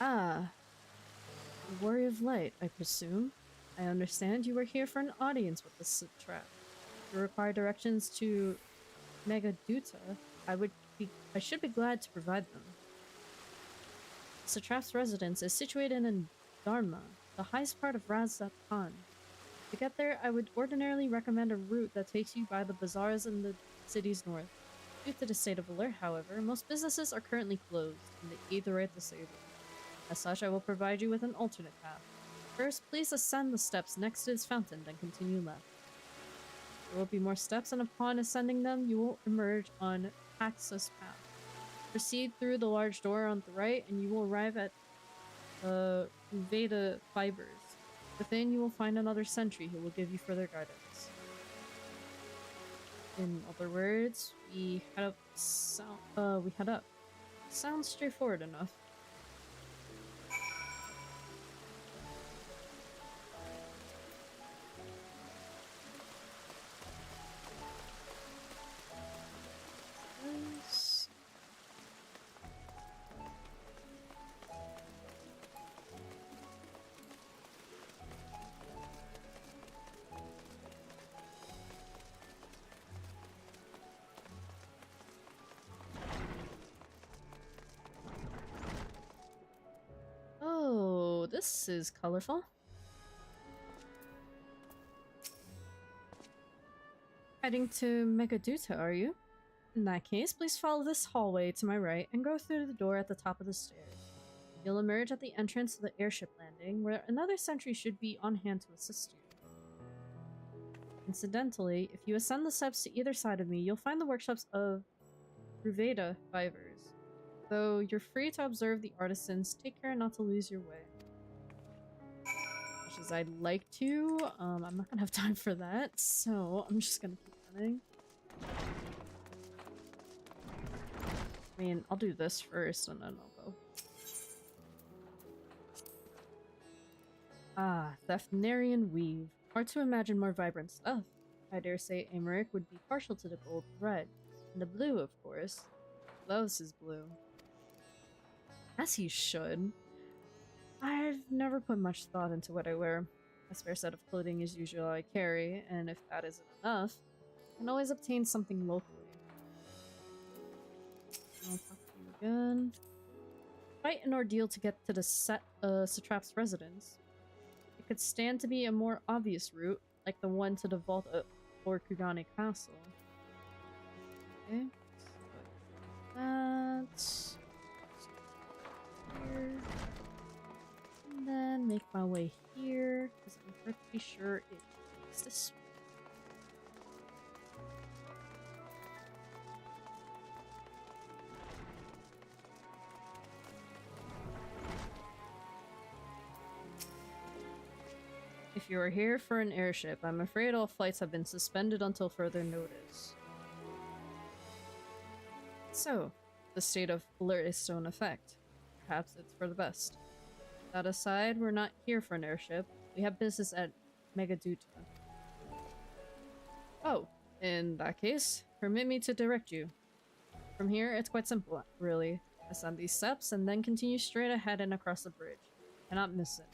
Ah. Warrior of Light, I presume. I understand you were here for an audience with the satrap. If you require directions to Megaduta, I should be glad to provide them. The satrap's residence is situated in Dharma, the highest part of Razat Khan. To get there, I would ordinarily recommend a route that takes you by the bazaars in the city's north. Due to the state of alert, however, most businesses are currently closed, and the Aetherite disabled. As such, I will provide you with an alternate path. First, please ascend the steps next to this fountain, then continue left. There will be more steps, and upon ascending them, you will emerge on Paxus Path. Proceed through the large door on the right, and you will arrive at Veda Fibers. Within, you will find another sentry who will give you further guidance. In other words, we head up. Sounds straightforward enough. Oh, this is colorful. Heading to Megaduta, are you? In that case, please follow this hallway to my right and go through the door at the top of the stairs. You'll emerge at the entrance to the airship landing, where another sentry should be on hand to assist you. Incidentally, if you ascend the steps to either side of me, you'll find the workshops of Ruveda Fivers. Though you're free to observe the artisans, take care not to lose your way. Much as I'd like to, I'm not gonna have time for that, so I'm just gonna keep running. I mean, I'll do this first and then I'll go. Ah, Thavnairian weave. Hard to imagine more vibrant stuff. I dare say Amaric would be partial to the gold red. And the blue, of course. Loves his blue. As he should. I've never put much thought into what I wear. A spare set of clothing is usually all I carry, and if that isn't enough, I can always obtain something locally. I'll talk to you again. Quite an ordeal to get to the satrap's residence. It could stand to be a more obvious route, like the one to the vault or Kugane Castle. Okay, so that. Here. And then make my way here, because I'm pretty sure it takes this way. If you are here for an airship, I'm afraid all flights have been suspended until further notice. So, the state of alert is still in effect. Perhaps it's for the best. That aside, we're not here for an airship. We have business at Megaduta. Oh, in that case, permit me to direct you. From here, it's quite simple, really. Ascend these steps and then continue straight ahead and across the bridge. Cannot miss it.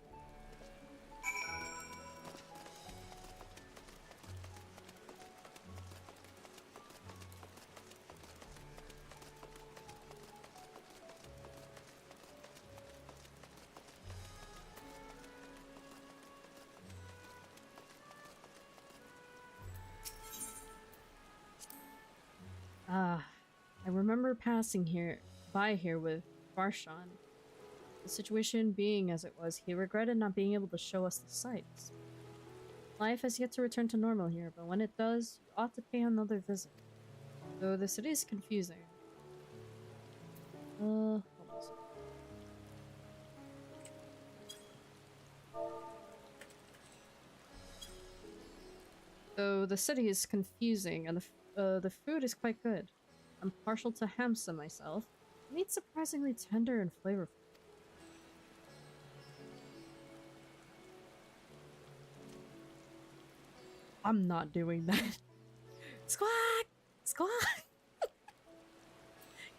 Ah, I remember passing by here with Farshan. The situation being as it was, he regretted not being able to show us the sights. Life has yet to return to normal here, but when it does, you ought to pay another visit. Though the city is confusing. Hold on a second. Though the city is confusing and the food is quite good. I'm partial to hamsa myself. Meat's surprisingly tender and flavorful. I'm not doing that. Squawk! Squawk!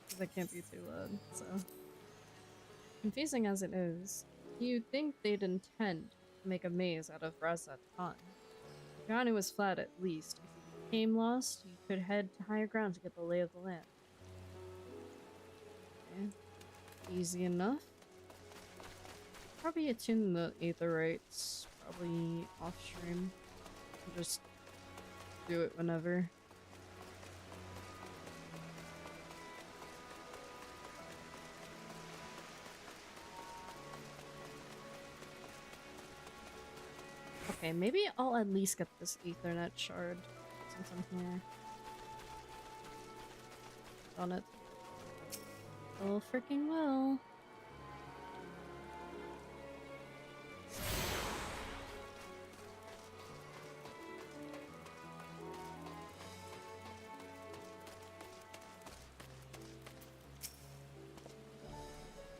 Because I can't be too loud, so. Confusing as it is, you'd think they'd intend to make a maze out of Razat Khan. The ground was flat at least. If you became lost, you could head to higher ground to get the lay of the land. Okay. Easy enough. Probably attune the Aetherites, probably off stream. Just do it whenever. Okay, maybe I'll at least get this Ethernet shard since I'm here. On it. Oh, freaking well.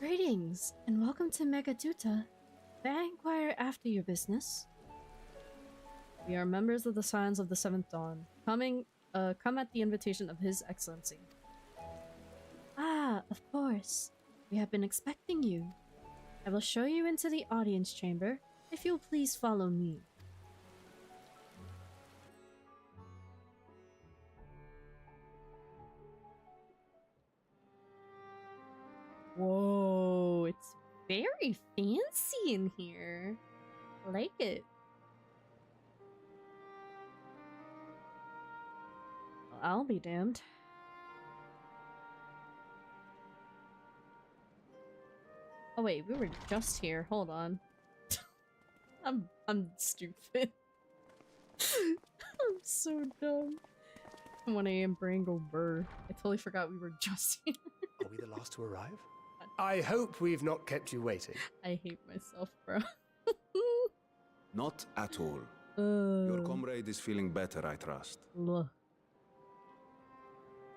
Greetings, and welcome to Megaduta. May I inquire after your business? We are members of the Scions of the Seventh Dawn, come at the invitation of His Excellency. Ah, of course. We have been expecting you. I will show you into the audience chamber, if you'll please follow me. Whoa, it's very fancy in here. I like it. Well, I'll be damned. Oh wait, we were just here. Hold on. I'm stupid. I'm so dumb. 1 AM brain go burr. I totally forgot we were just here. Are we the last to arrive? I hope we've not kept you waiting. I hate myself, bro. Not at all. Your comrade is feeling better, I trust.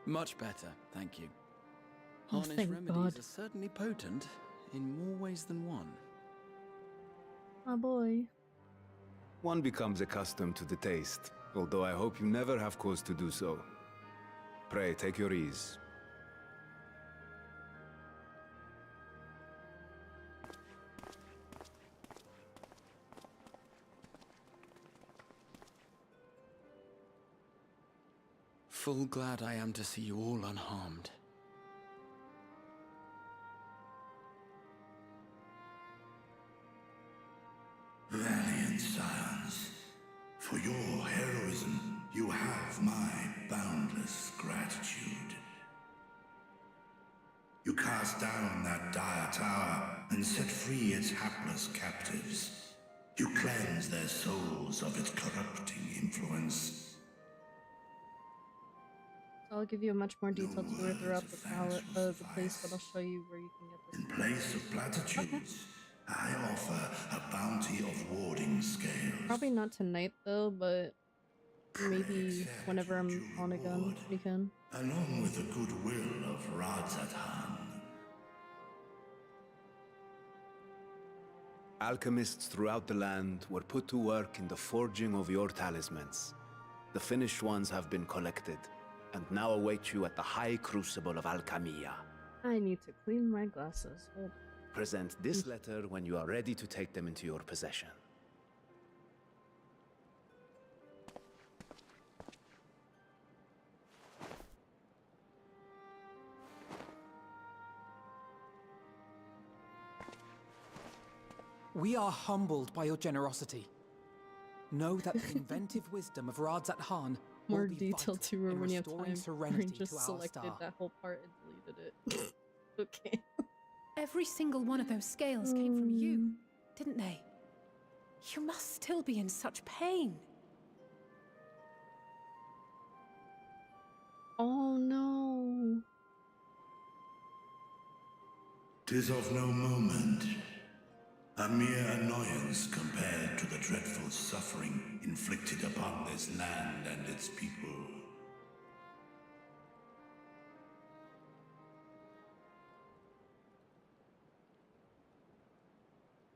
Much better, thank you. Oh, Harnish thank remedies God. are certainly potent, in more ways than one. Oh boy. One becomes accustomed to the taste, although I hope you never have cause to do so. Pray, take your ease. Full glad I am to see you all unharmed. Valiant scions, for your heroism, you have my boundless gratitude. You cast down that dire tower and set free its hapless captives. You cleanse their souls of its corrupting influence. I'll give you a much more detailed tour throughout the place, but I'll show you where you can get this. In place of platitudes, I offer a bounty of warding scales. Probably not tonight though, but maybe whenever I'm on again, we can. Along with the goodwill of Radzatan. Alchemists throughout the land were put to work in the forging of your talismans. The finished ones have been collected, and now await you at the High Crucible of Alchemia. I need to clean my glasses. Hold on. Present this letter when you are ready to take them into your possession. We are humbled by your generosity. Know that the inventive wisdom of Radzat Khan will More be detailed vital too in when you have restoring time. serenity Brain just to our selected star. that whole part and deleted it. Okay. Every single one of those scales came from you, didn't they? You must still be in such pain. Oh no. 'Tis of no moment. A mere annoyance compared to the dreadful suffering inflicted upon this land and its people.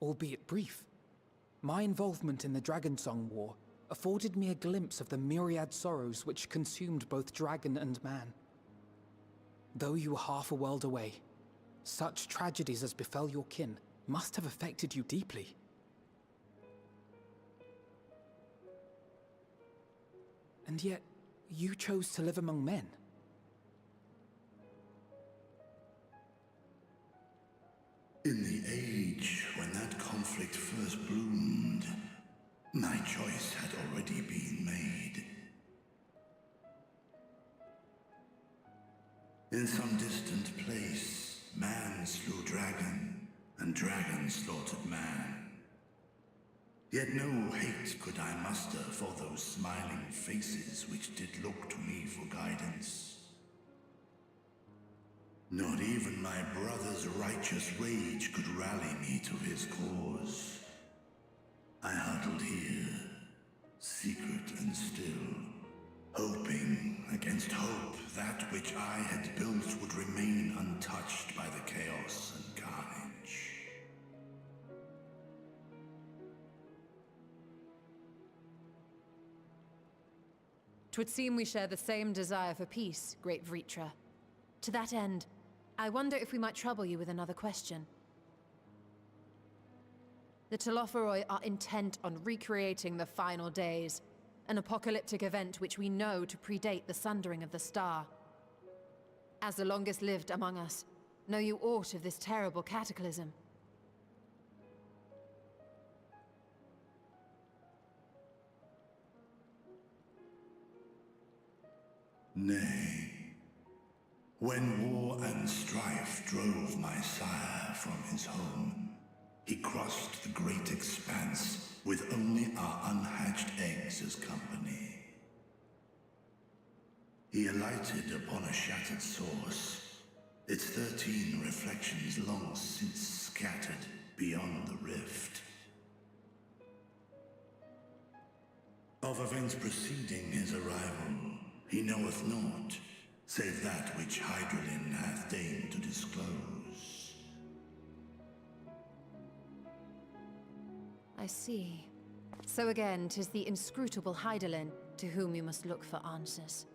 Albeit brief, my involvement in the Dragonsong War afforded me a glimpse of the myriad sorrows which consumed both dragon and man. Though you were half a world away, such tragedies as befell your kin must have affected you deeply. And yet, you chose to live among men. In the age when that conflict first bloomed, my choice had already been made. In some distant place, man slew dragon, and dragon slaughtered man. Yet no hate could I muster for those smiling faces which did look to me for guidance. Not even my brother's righteous rage could rally me to his cause. I huddled here, secret and still, hoping against hope that which I had built would remain untouched by the chaos and carnage. Twould seem we share the same desire for peace, great Vritra. To that end, I wonder if we might trouble you with another question. The Telophoroi are intent on recreating the final days, an apocalyptic event which we know to predate the sundering of the star. As the longest lived among us, know you aught of this terrible cataclysm? Nay. When war and strife drove my sire from his home, he crossed the great expanse with only our unhatched eggs as company. He alighted upon a shattered source, its 13 reflections long since scattered beyond the rift. Of events preceding his arrival, he knoweth naught, save that which Hydralin hath deigned to disclose. I see. So again, 'tis the inscrutable Hydaelyn to whom you must look for answers.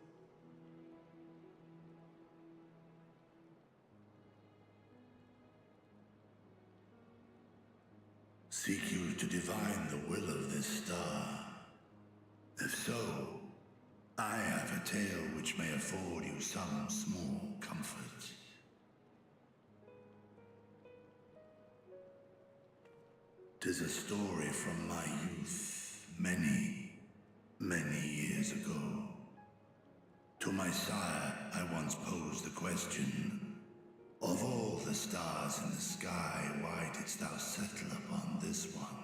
Seek you to divine the will of this star? If so, I have a tale which may afford you some small comfort. 'Tis a story from my youth, many, many years ago. To my sire, I once posed the question, of all the stars in the sky, why didst thou settle upon this one?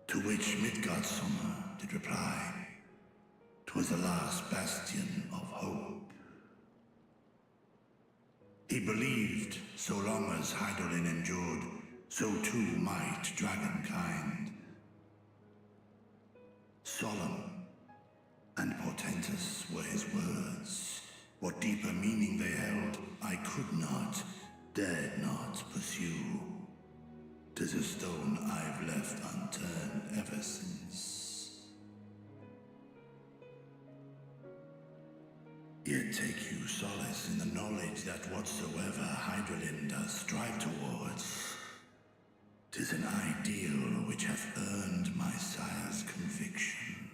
To which Midgardsummer did reply, 'twas the last bastion of hope. He believed so long as Hydaelyn endured, so too might dragonkind. Solemn and portentous were his words. What deeper meaning they held, I could not, dared not pursue. 'Tis a stone I've left unturned ever since. Yet take you solace in the knowledge that whatsoever Hydralin does strive towards, 'tis an ideal which hath earned my sire's conviction.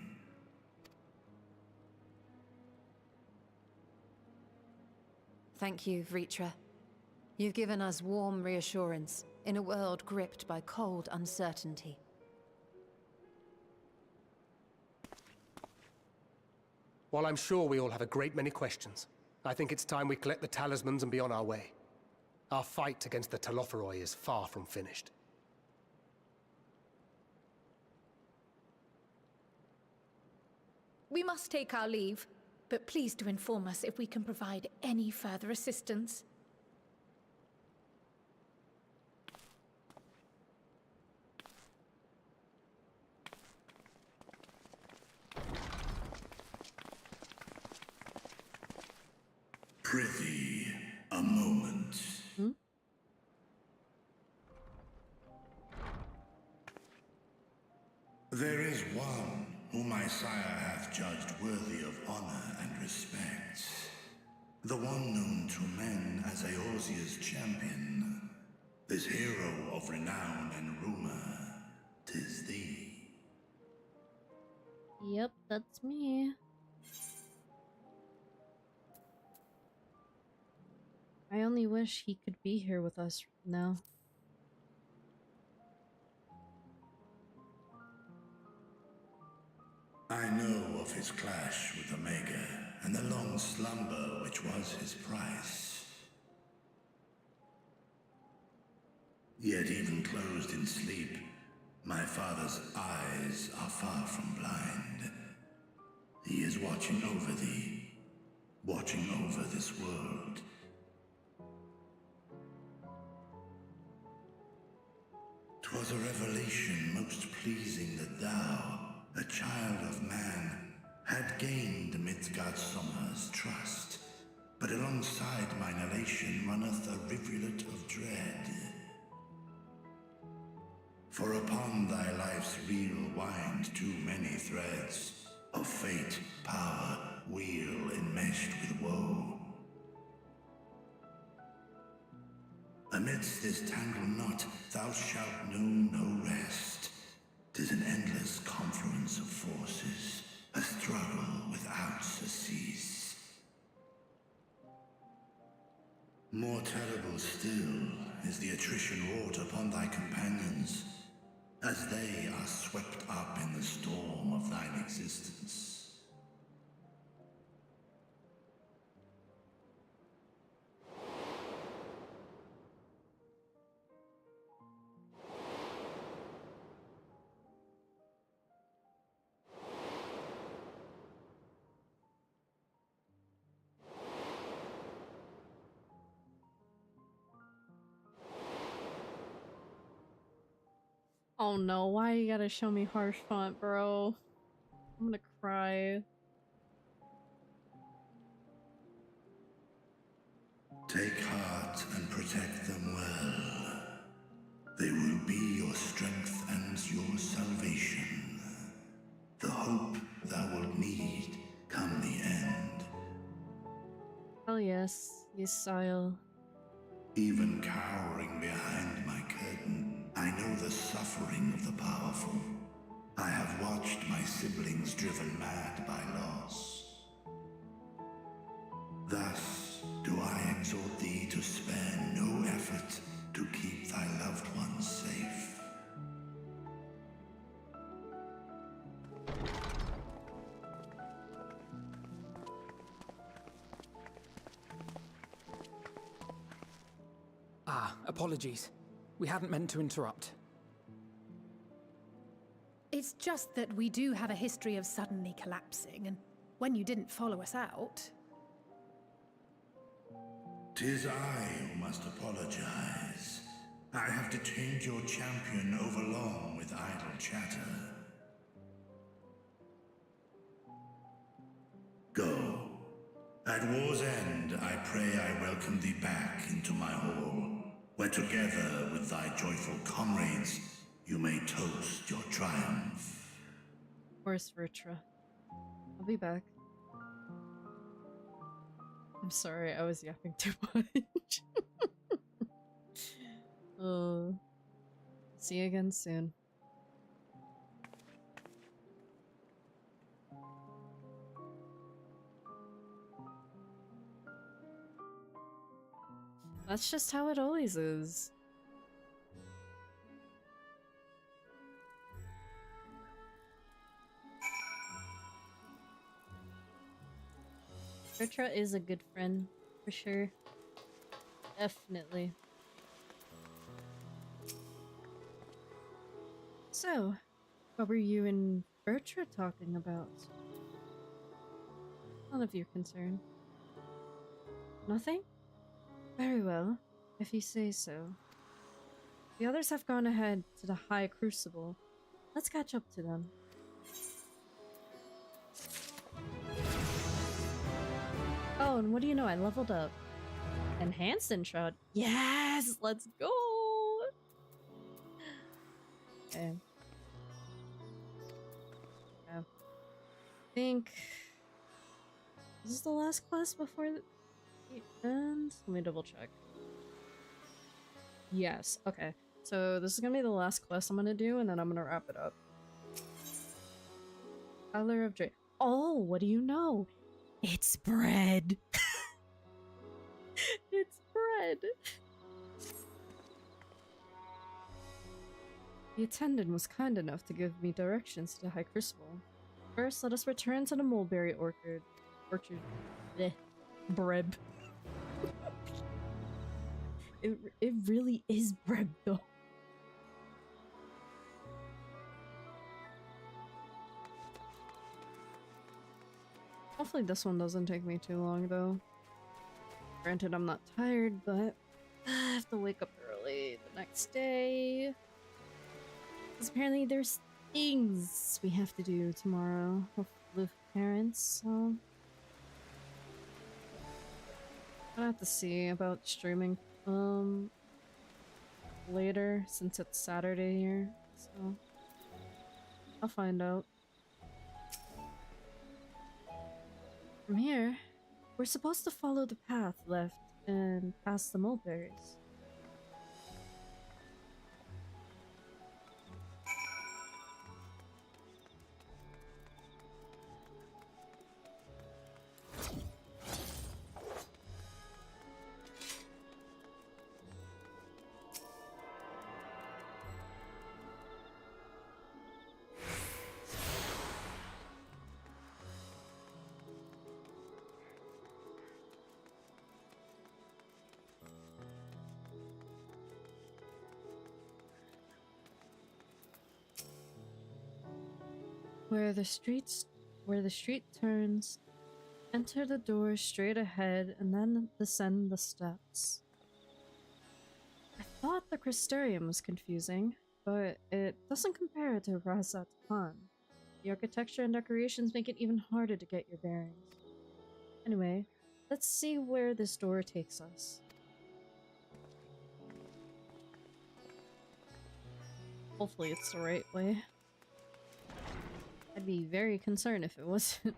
Thank you, Vritra. You've given us warm reassurance in a world gripped by cold uncertainty. While I'm sure we all have a great many questions, I think it's time we collect the talismans and be on our way. Our fight against the Talophoroi is far from finished. We must take our leave, but please do inform us if we can provide any further assistance. Prithee, a moment. There is one whom my sire hath judged worthy of honor and respect. The one known to men as Eorzea's champion. This hero of renown and rumor. 'Tis thee. Yep, that's me. I only wish he could be here with us now. I know of his clash with Omega, and the long slumber which was his price. Yet even closed in sleep, my father's eyes are far from blind. He is watching over thee, watching over this world. 'Twas a revelation most pleasing that thou, a child of man, had gained Midgardsormr's trust. But alongside mine elation runneth a rivulet of dread. For upon thy life's reel wind too many threads of fate, power, weal enmeshed with woe. Amidst this tangled knot, thou shalt know no rest. 'Tis an endless confluence of forces, a struggle without surcease. More terrible still is the attrition wrought upon thy companions, as they are swept up in the storm of thine existence. Oh no, why you gotta show me harsh font, bro? I'm gonna cry. Take heart and protect them well. They will be your strength and your salvation. The hope thou wilt need come the end. Oh yes, Ysayle. Even cowering behind my curtain, I know the suffering of the powerful. I have watched my siblings driven mad by loss. Thus do I exhort thee to spare no effort to keep thy loved ones safe. Apologies. We hadn't meant to interrupt. It's just that we do have a history of suddenly collapsing, and when you didn't follow us out... 'Tis I who must apologize. I have detained your champion overlong with idle chatter. Go. At war's end, I pray I welcome thee back into my hall. where together with thy joyful comrades, you may toast your triumph. Of course, Vertra. I'll be back. I'm sorry, I was yapping too much. See you again soon. That's just how it always is. Vertra is a good friend, for sure. Definitely. So, what were you and Vertra talking about? None of your concern. Nothing? Very well, if you say so. The others have gone ahead to the High Crucible. Let's catch up to them. Oh, and what do you know? I leveled up. Enhanced Enshroud. Yes! Let's go! Okay. Yeah. I think... Is this the last quest before the end? Let me double check. Yes, okay. So this is gonna be the last quest I'm gonna do, and then I'm gonna wrap it up. Color of Joy. Oh, what do you know? It's bread! It's bread! The attendant was kind enough to give me directions to the High Crucible. First, let us return to the mulberry orchard. Bleh. Bread. It really is bread, though. Hopefully this one doesn't take me too long, though. Granted, I'm not tired, but I have to wake up early the next day. Because apparently there's things we have to do tomorrow with parents, so... I'll have to see about streaming, later, since it's Saturday here, so... I'll find out. From here, we're supposed to follow the path left and past the mulberries. Where the street turns, enter the door straight ahead and then descend the steps. I thought the Crystarium was confusing, but it doesn't compare to Razat Khan. The architecture and decorations make it even harder to get your bearings. Anyway, let's see where this door takes us. Hopefully it's the right way. I'd be very concerned if it wasn't.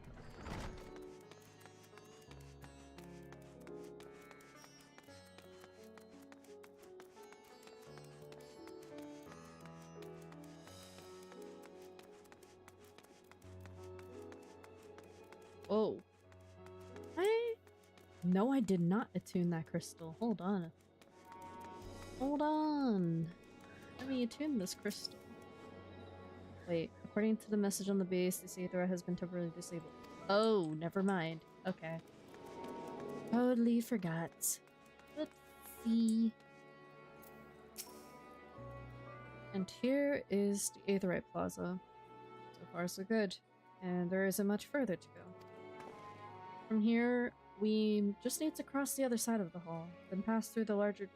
Oh. No, I did not attune that crystal. Hold on. Hold on. Let me attune this crystal. Wait, according to the message on the base, this Aethra has been temporarily disabled. Oh, never mind. Okay. Totally forgot. Let's see. And here is the Aetherite Plaza. So far so good. And there isn't much further to go. From here, we just need to cross the other side of the hall, then pass through the larger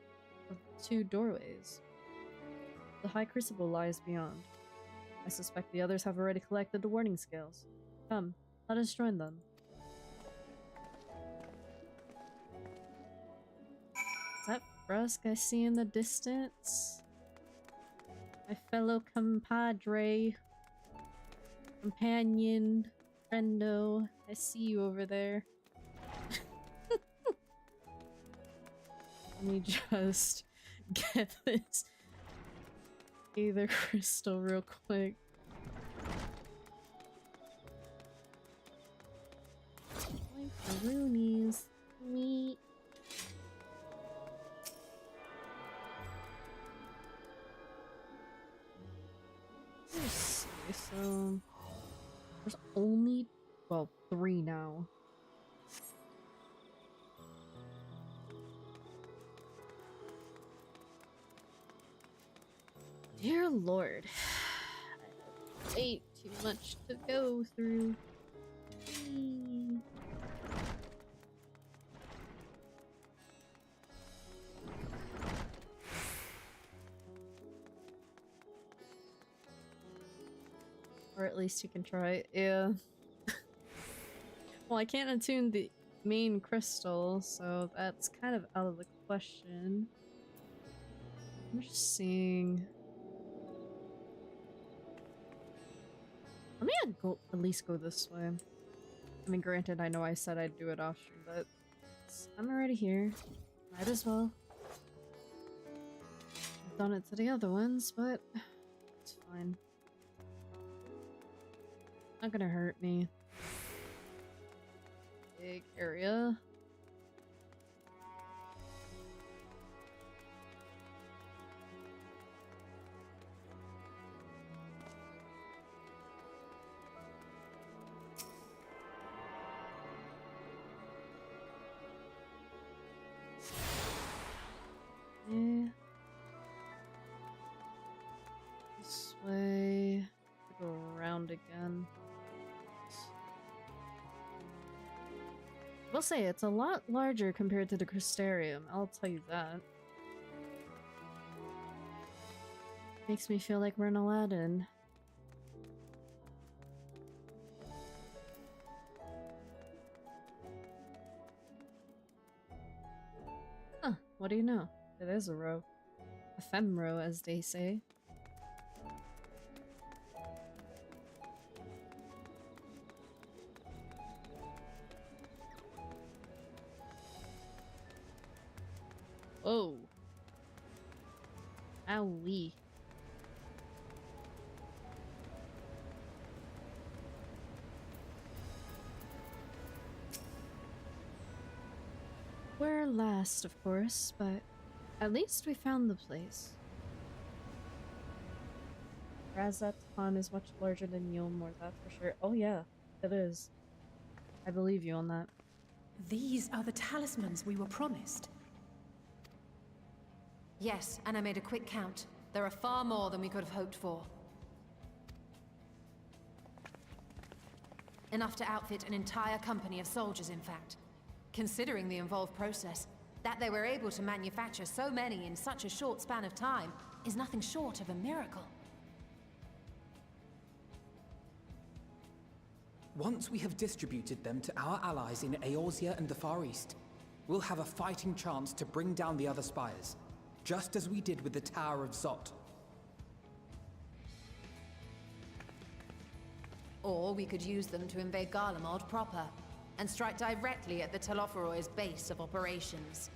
of two doorways. The High Crucible lies beyond. I suspect the others have already collected the warning scales. Come, let us join them. Is that Brusk I see in the distance. My fellow compadre, companion, friendo, I see you over there. Let me just get this Aether crystal real quick. Like the Roonies. Sweet. Let's see, so there's only, well, 3 now. Dear Lord, I have way too much to go through. Or at least you can try. Yeah. Well, I can't attune the main crystal, so that's kind of out of the question. I'm just seeing. Let me go at least go this way. I mean, granted, I know I said I'd do it off stream, but I'm already here. Might as well. I've done it to the other ones, but it's fine. Not gonna hurt me. Big area. Yeah. This way. Go around again. I will say it's a lot larger compared to the Crystarium, I'll tell you that. Makes me feel like we're in Aladdin. Huh, what do you know? It is a row. A femro, as they say. Oh. Owie. We're last, of course, but at least we found the place. Razatan is much larger than Yulmore, that's for sure. Oh yeah, it is. I believe you on that. These are the talismans we were promised. Yes, and I made a quick count. There are far more than we could have hoped for. Enough to outfit an entire company of soldiers, in fact. Considering the involved process, that they were able to manufacture so many in such a short span of time is nothing short of a miracle. Once we have distributed them to our allies in Eorzea and the Far East, we'll have a fighting chance to bring down the other spires, just as we did with the Tower of Zot. Or we could use them to invade Garlemald proper, and strike directly at the Telophoroid's base of operations.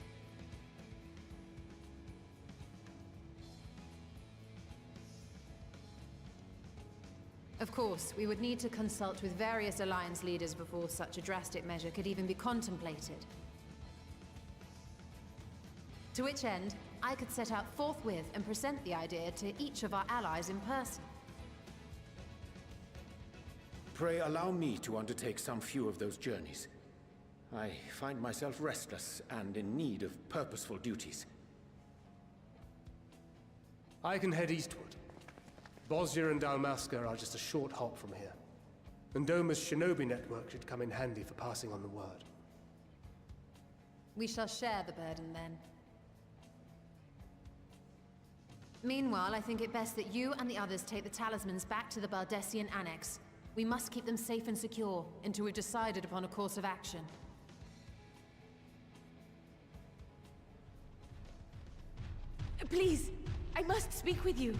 Of course, we would need to consult with various Alliance leaders before such a drastic measure could even be contemplated. To which end, I could set out forthwith and present the idea to each of our allies in person. Pray allow me to undertake some few of those journeys. I find myself restless and in need of purposeful duties. I can head eastward. Bosnia and Dalmasca are just a short hop from here. And Doma's shinobi network should come in handy for passing on the word. We shall share the burden then. Meanwhile, I think it best that you and the others take the talismans back to the Baldessian Annex. We must keep them safe and secure until we've decided upon a course of action. Please, I must speak with you.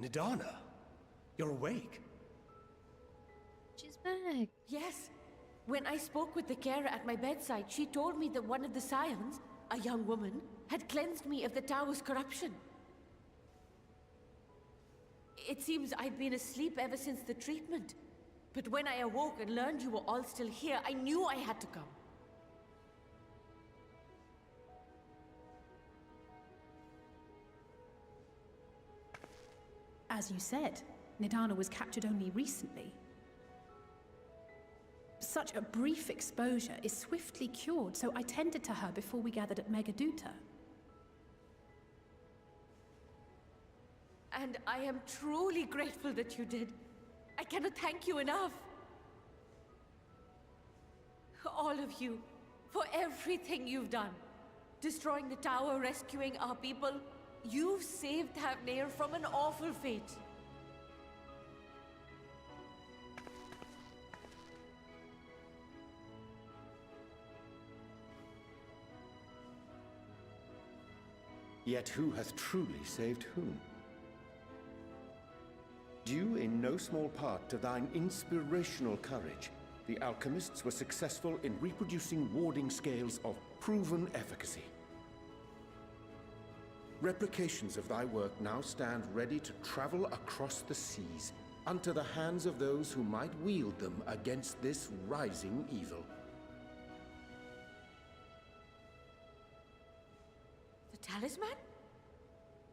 Nidana, you're awake. She's back. Yes. When I spoke with the carer at my bedside, she told me that one of the scions, a young woman, had cleansed me of the tower's corruption. It seems I'd been asleep ever since the treatment. But when I awoke and learned you were all still here, I knew I had to come. As you said, Nidana was captured only recently. Such a brief exposure is swiftly cured, so I tended to her before we gathered at Megaduta. And I am truly grateful that you did. I cannot thank you enough. All of you, for everything you've done. Destroying the tower, rescuing our people. You've saved Thavnair from an awful fate. Yet who hath truly saved whom? Due in no small part to thine inspirational courage, the alchemists were successful in reproducing warding scales of proven efficacy. Replications of thy work now stand ready to travel across the seas, unto the hands of those who might wield them against this rising evil. The talisman?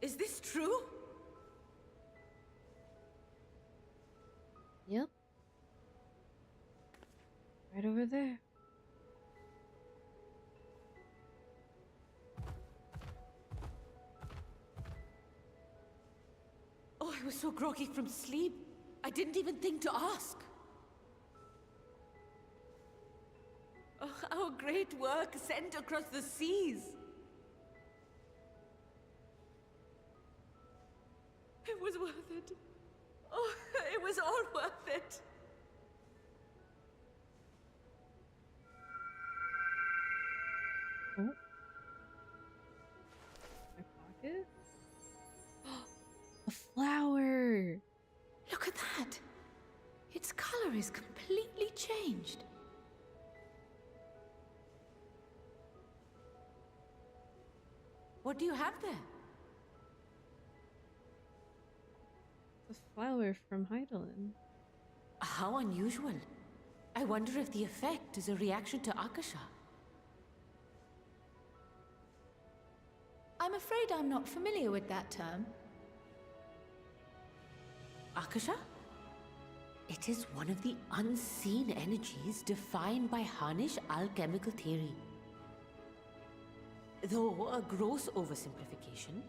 Is this true? Yep. Right over there. Oh, I was so groggy from sleep. I didn't even think to ask. Oh, our great work sent across the seas. It was worth it. Oh, it was all worth it. Oh. My pocket? A flower! Look at that! Its color is completely changed. What do you have there? A flower from Heidelin. How unusual. I wonder if the effect is a reaction to Akasha. I'm afraid I'm not familiar with that term. Akasha? It is one of the unseen energies defined by Harnish alchemical theory. Though a gross oversimplification,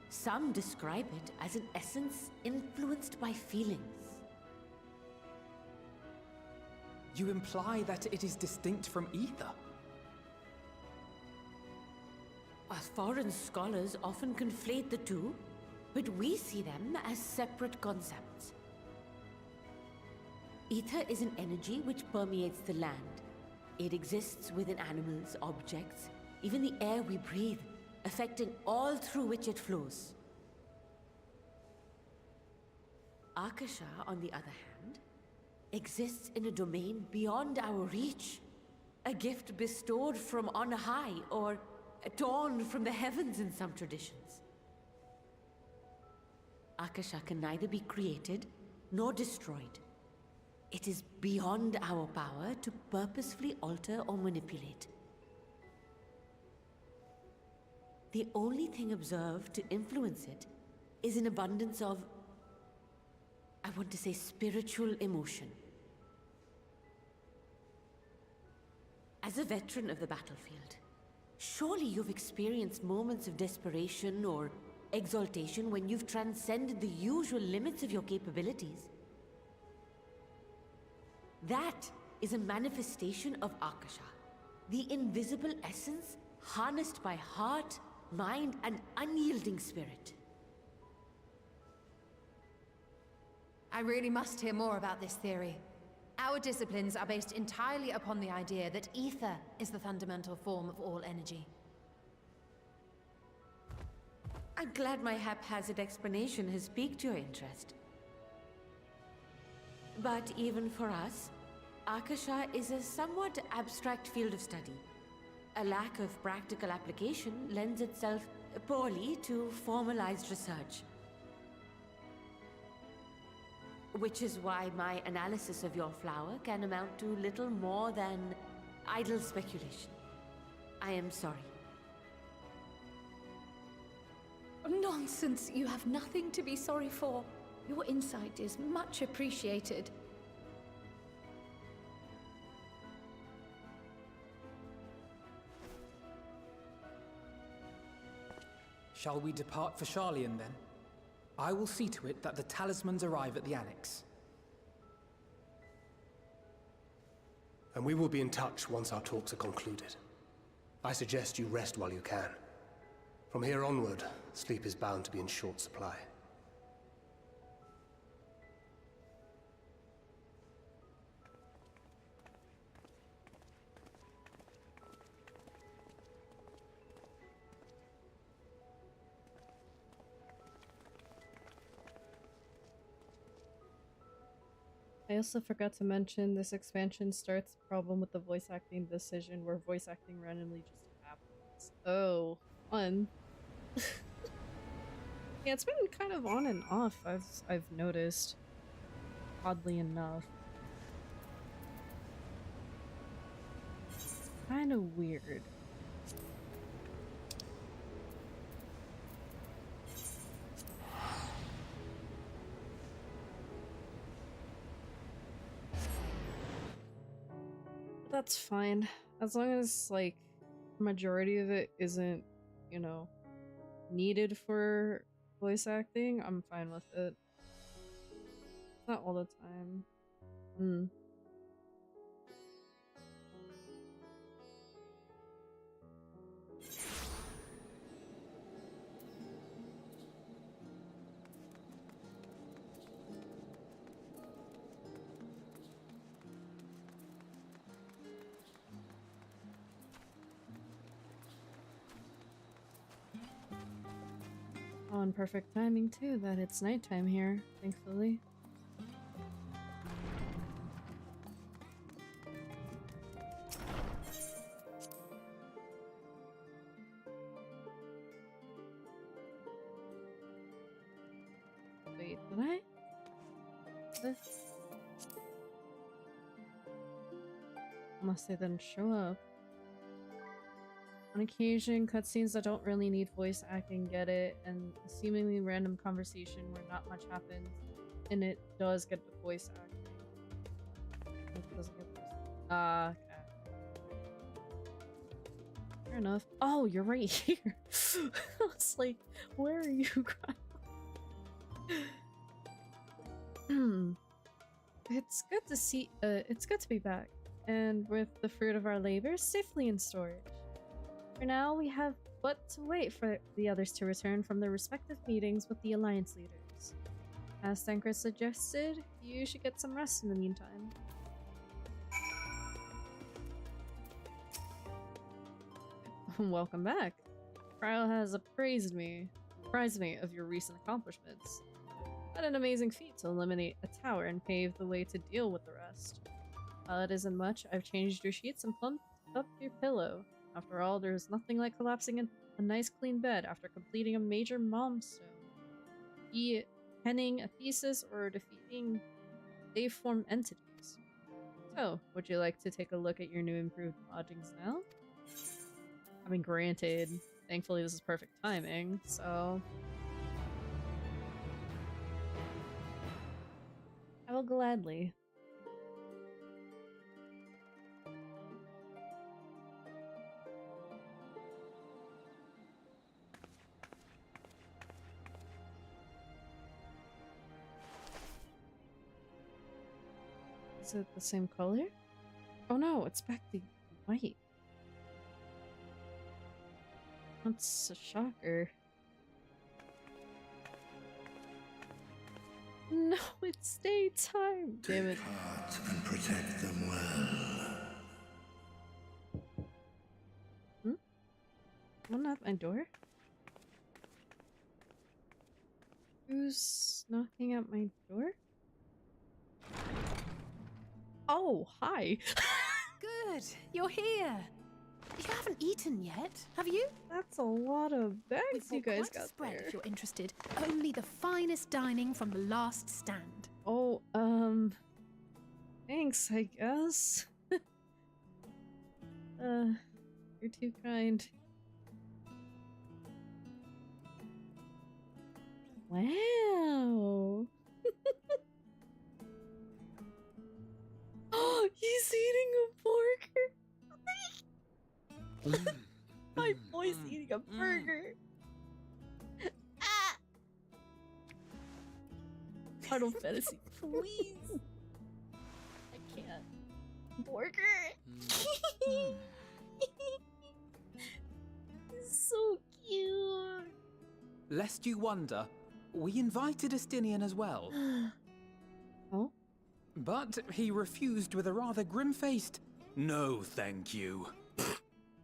some describe it as an essence influenced by feelings. You imply that it is distinct from ether? As foreign scholars often conflate the two, but we see them as separate concepts. Ether is an energy which permeates the land. It exists within animals, objects, even the air we breathe, affecting all through which it flows. Akasha, on the other hand, exists in a domain beyond our reach. A gift bestowed from on high, or torn from the heavens in some traditions. Akasha can neither be created nor destroyed. It is beyond our power to purposefully alter or manipulate. The only thing observed to influence it is an abundance of, I want to say, spiritual emotion. As a veteran of the battlefield, surely you've experienced moments of desperation or exaltation when you've transcended the usual limits of your capabilities. That is a manifestation of Akasha, the invisible essence harnessed by heart, mind, and unyielding spirit. I really must hear more about this theory. Our disciplines are based entirely upon the idea that ether is the fundamental form of all energy. I'm glad my haphazard explanation has piqued your interest. But even for us, Akasha is a somewhat abstract field of study. A lack of practical application lends itself poorly to formalized research. Which is why my analysis of your flower can amount to little more than idle speculation. I am sorry. Nonsense! You have nothing to be sorry for. Your insight is much appreciated. Shall we depart for Sharlayan then? I will see to it that the talismans arrive at the Annex. And we will be in touch once our talks are concluded. I suggest you rest while you can. From here onward, sleep is bound to be in short supply. I also forgot to mention this expansion starts the problem with the voice acting decision where voice acting randomly just happens. Oh, fun. Yeah, it's been kind of on and off, I've noticed. Oddly enough. Kinda weird. That's fine. As long as, like, majority of it isn't, you know, needed for voice acting, I'm fine with it. Not all the time. On perfect timing too, that it's nighttime here, thankfully. Wait, did I? This? Unless they didn't show up. On occasion, cutscenes that don't really need voice acting get it, and a seemingly random conversation where not much happens, and it does get the voice acting. It doesn't get voice acting. Okay. Fair enough. Oh, you're right here! I was like, where are you, It's good to see- it's good to be back, and with the fruit of our labors safely in storage. For now, we have but to wait for the others to return from their respective meetings with the Alliance leaders. As Thancred suggested, you should get some rest in the meantime. Welcome back. Krile has apprised me of your recent accomplishments. What an amazing feat to eliminate a tower and pave the way to deal with the rest. While it isn't much, I've changed your sheets and plumped up your pillow. After all, there's nothing like collapsing in a nice clean bed after completing a major milestone. Be it penning a thesis or defeating waveform entities. So, would you like to take a look at your new improved lodgings now? I mean, granted, thankfully this is perfect timing, so... I will gladly. Is it the same color? Oh no, it's back to white. That's a shocker. No, it's daytime. Damn it. Take heart and protect them well. Someone at my door? Who's knocking at my door? Oh, hi. Good, you're here. You haven't eaten yet, have you? That's a lot of bags you guys got spread there. if you're interested. Only the finest dining from the last stand. Oh, thanks, I guess. You're too kind. Wow. Oh, he's eating a burger. My boy's eating a burger. Ah! Final Fantasy, please. I can't. Burger. He's so cute. Lest you wonder, we invited Estinian as well. Oh? But he refused with a rather grim-faced, "No, thank you."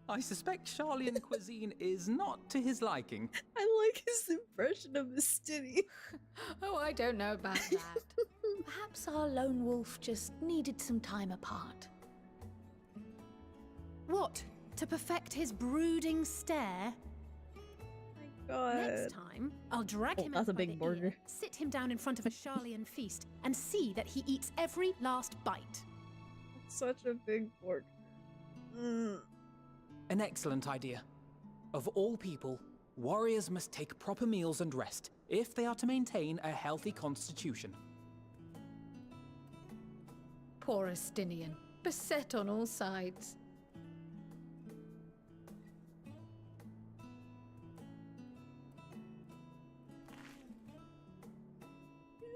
I suspect Charlian cuisine is not to his liking. I like his impression of Estinian. Oh, I don't know about that. Perhaps our lone wolf just needed some time apart. What? To perfect his brooding stare? God. Next time, I'll drag him that's out a by big the burger. ear, sit him down in front of a Charlian feast, and see that he eats every last bite. Such a big burger. An excellent idea. Of all people, warriors must take proper meals and rest if they are to maintain a healthy constitution. Poor Estinian, beset on all sides.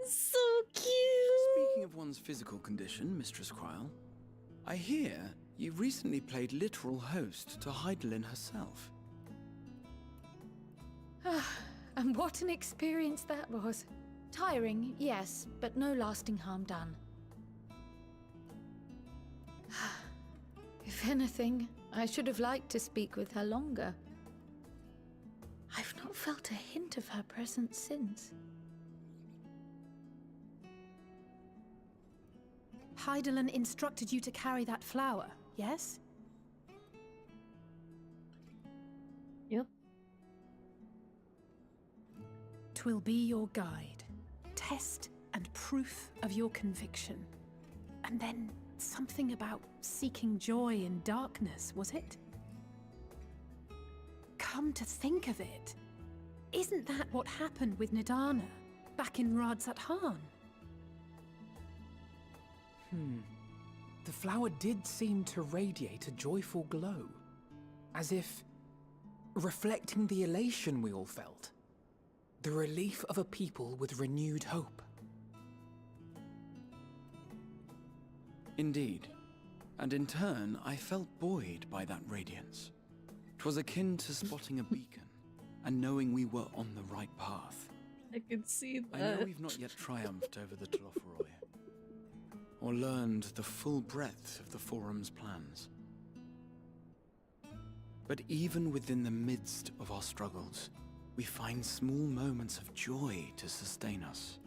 So cute! Speaking of one's physical condition, Mistress Kryl, I hear you recently played literal host to Heidelin herself. And what an experience that was. Tiring, yes, but no lasting harm done. If anything, I should have liked to speak with her longer. I've not felt a hint of her presence since. Heidelin instructed you to carry that flower, yes? Yep. 'Twill be your guide, test and proof of your conviction. And then something about seeking joy in darkness, was it? Come to think of it, isn't that what happened with Nidana back in Radzat Han? The flower did seem to radiate a joyful glow, as if reflecting the elation we all felt, the relief of a people with renewed hope. Indeed, and in turn, I felt buoyed by that radiance. 'Twas akin to spotting a beacon and knowing we were on the right path. I can see I that. know we've not yet triumphed over the Tloforoi, or learned the full breadth of the Forum's plans. But even within the midst of our struggles, we find small moments of joy to sustain us.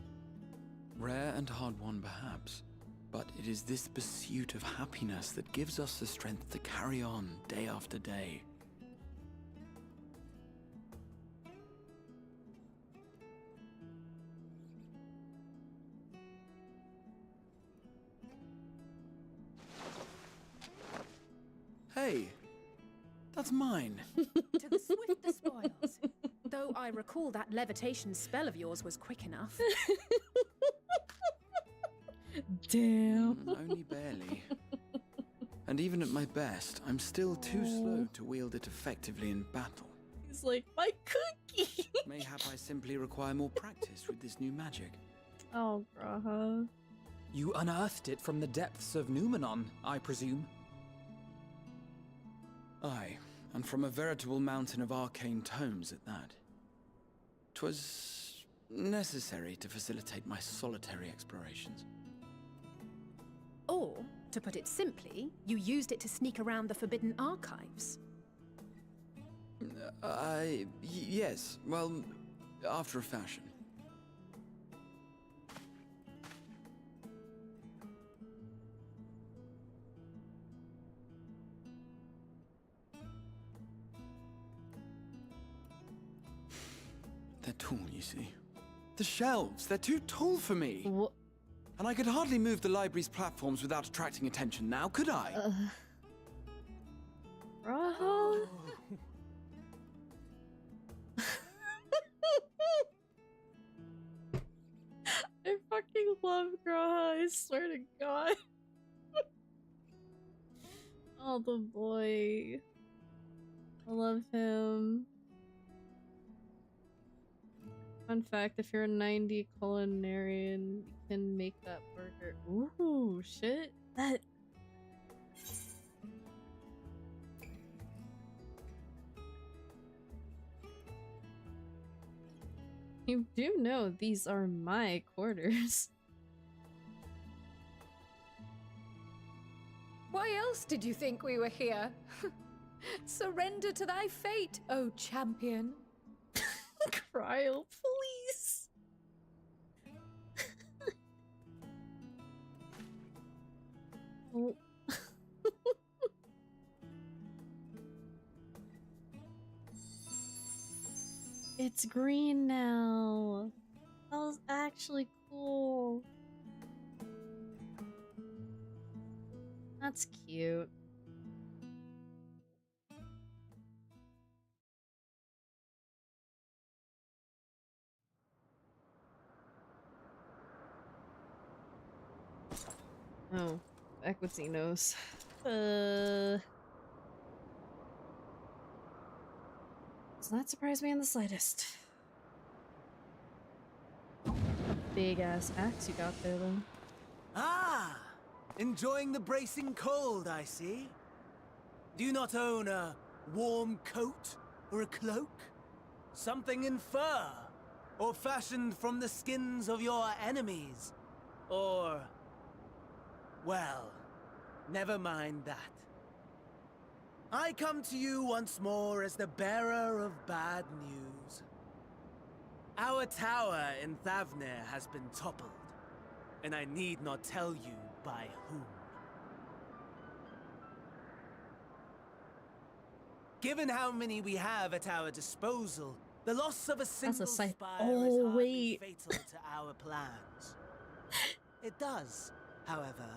Rare and hard-won perhaps, but it is this pursuit of happiness that gives us the strength to carry on day after day. Hey, that's mine. To the swift the spoils. Though I recall that levitation spell of yours was quick enough. Damn. Only barely. And even at my best, I'm still too slow to wield it effectively in battle. He's like, my cookie! Mayhap I simply require more practice with this new magic. Oh, Graha. You unearthed it from the depths of Numenon, I presume? Aye, and from a veritable mountain of arcane tomes at that. 'Twas necessary to facilitate my solitary explorations. Or, to put it simply, you used it to sneak around the Forbidden Archives. Yes, well, after a fashion. They're tall, you see. The shelves, they're too tall for me. And I could hardly move the library's platforms without attracting attention now, could I? Raha? I fucking love Graha, I swear to God. Oh, the boy. I love him. Fun fact, if you're a 90 culinarian, you can make that burger. Ooh, shit. That... You do know these are my quarters. Why else did you think we were here? Surrender to thy fate, O champion. Cryo, please. Oh. It's green now. That was actually cool. That's cute. Oh, Equity knows. Does not surprise me in the slightest. Big ass axe you got there, though. Ah! Enjoying the bracing cold, I see. Do you not own a warm coat or a cloak? Something in fur? Or fashioned from the skins of your enemies? Or... well, never mind that. I come to you once more as the bearer of bad news. Our tower in Thavnair has been toppled, and I need not tell you by whom. Given how many we have at our disposal, the loss of a single spire is hardly fatal to our plans. It does, however,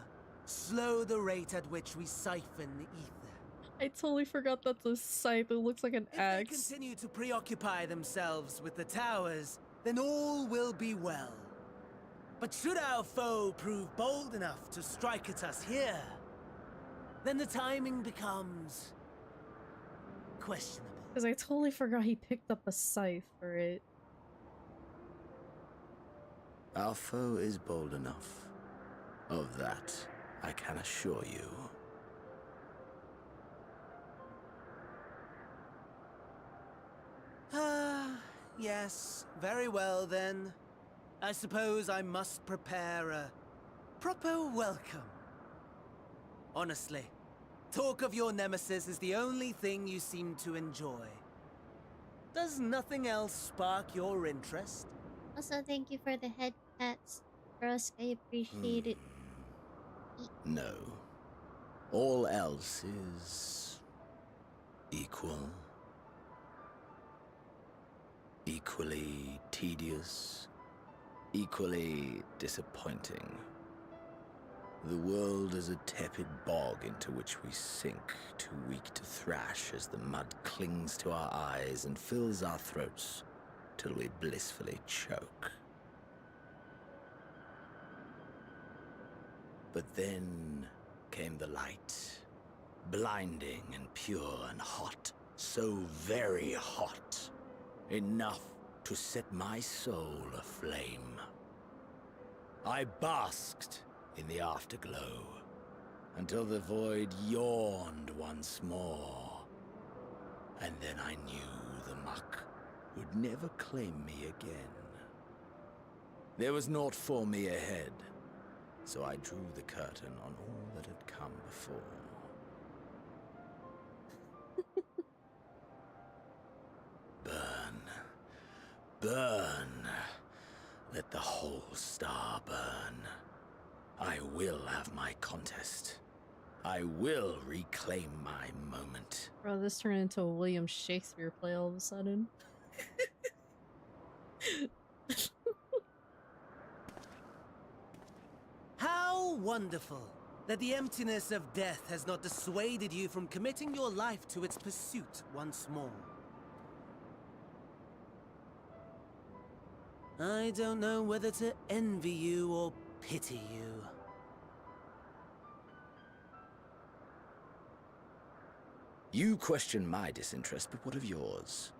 slow the rate at which we siphon the ether. I totally forgot that's a scythe. It looks like an axe. If they continue to preoccupy themselves with the towers, then all will be well. But should our foe prove bold enough to strike at us here, then the timing becomes questionable. Because I totally forgot he picked up a scythe for it. Our foe is bold enough. Of that, I can assure you. Yes, very well then. I suppose I must prepare a proper welcome. Honestly, talk of your nemesis is the only thing you seem to enjoy. Does nothing else spark your interest? Also, thank you for the head pats, Rusk. I appreciate it. No. All else is... equal. Equally tedious. Equally disappointing. The world is a tepid bog into which we sink, too weak to thrash as the mud clings to our eyes and fills our throats till we blissfully choke. But then came the light, blinding and pure and hot, so very hot, enough to set my soul aflame. I basked in the afterglow until the void yawned once more, and then I knew the muck would never claim me again. There was naught for me ahead, so I drew the curtain on all that had come before. Burn. Burn. Let the whole star burn. I will have my contest. I will reclaim my moment. Bro, this turned into a William Shakespeare play all of a sudden. How wonderful that the emptiness of death has not dissuaded you from committing your life to its pursuit once more. I don't know whether to envy you or pity you. You question my disinterest, but what of yours?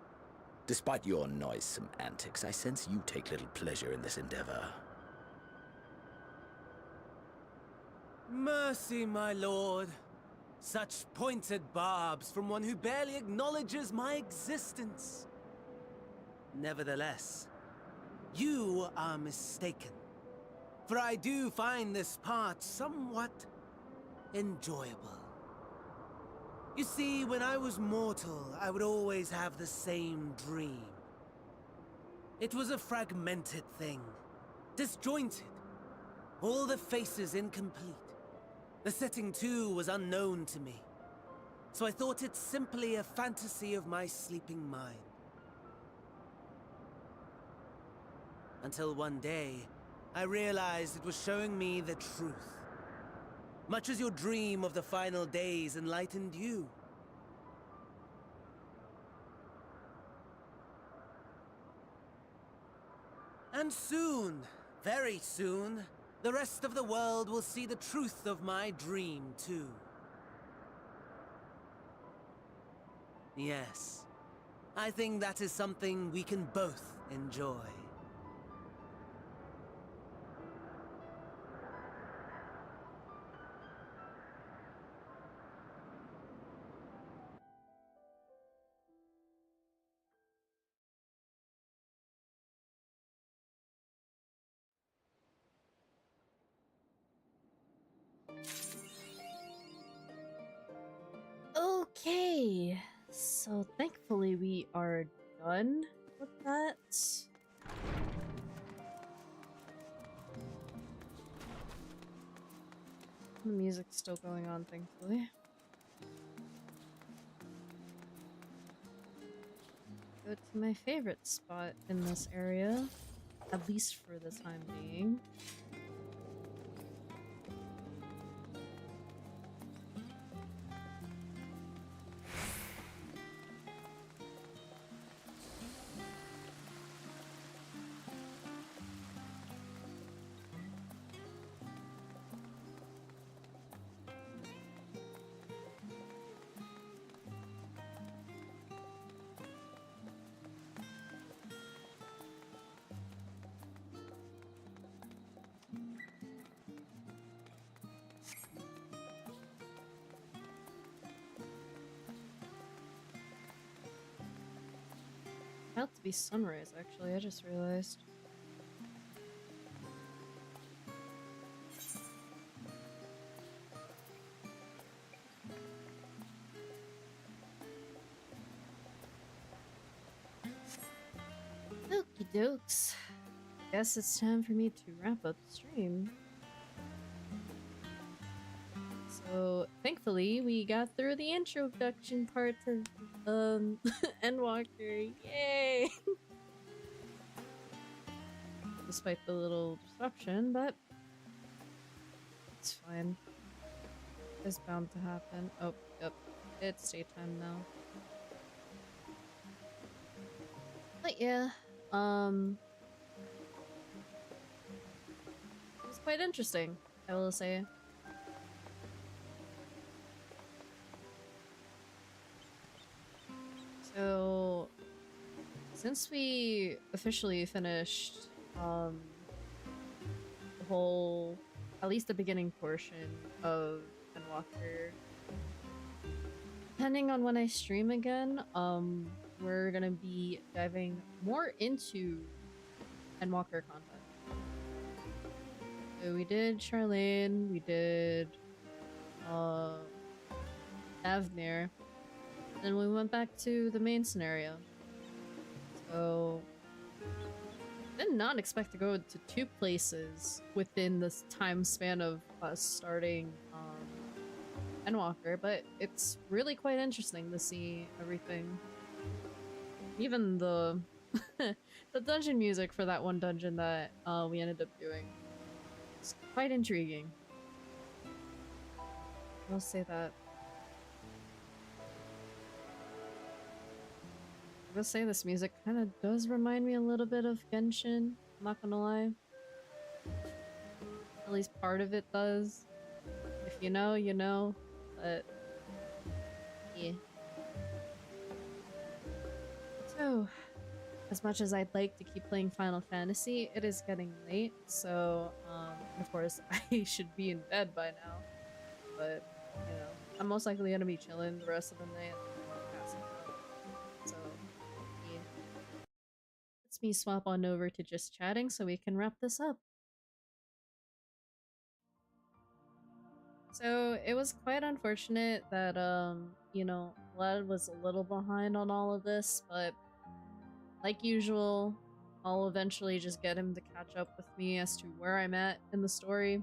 Despite your noisome antics, I sense you take little pleasure in this endeavor. Mercy, my lord. Such pointed barbs from one who barely acknowledges my existence. Nevertheless, you are mistaken. For I do find this part somewhat enjoyable. You see, when I was mortal, I would always have the same dream. It was a fragmented thing, disjointed, all the faces incomplete. The setting, too, was unknown to me, so I thought it simply a fantasy of my sleeping mind. Until one day, I realized it was showing me the truth. Much as your dream of the final days enlightened you. And soon, very soon, the rest of the world will see the truth of my dream, too. Yes, I think that is something we can both enjoy. Okay, so thankfully we are done with that. The music's still going on, thankfully. Go to my favorite spot in this area, at least for the time being. About to be sunrise, actually, I just realized. Okie dokes. Guess it's time for me to wrap up the stream. So, thankfully, we got through the introduction part of Endwalker. Yay! Despite the little disruption, but it's fine. It's bound to happen. Oh, yep. It's daytime now. But yeah, it was quite interesting, I will say. So, since we officially finished the whole, at least the beginning portion of Endwalker, depending on when I stream again, we're gonna be diving more into Endwalker content. So we did Charlene, we did Thavnair, then we went back to the main scenario. So did not expect to go to 2 places within this time span of us starting Endwalker, but it's really quite interesting to see everything. Even the the dungeon music for that one dungeon that we ended up doing. It's quite intriguing. I'll say that. I will say this music kind of does remind me a little bit of Genshin, I'm not gonna lie. At least part of it does. If you know, you know, but yeah. So, as much as I'd like to keep playing Final Fantasy, it is getting late, so, of course, I should be in bed by now. But, you know, I'm most likely gonna be chilling the rest of the night and passing out. So, yeah. Let's me swap on over to just chatting so we can wrap this up. So, it was quite unfortunate that, you know, Vlad was a little behind on all of this, but like usual, I'll eventually just get him to catch up with me as to where I'm at in the story.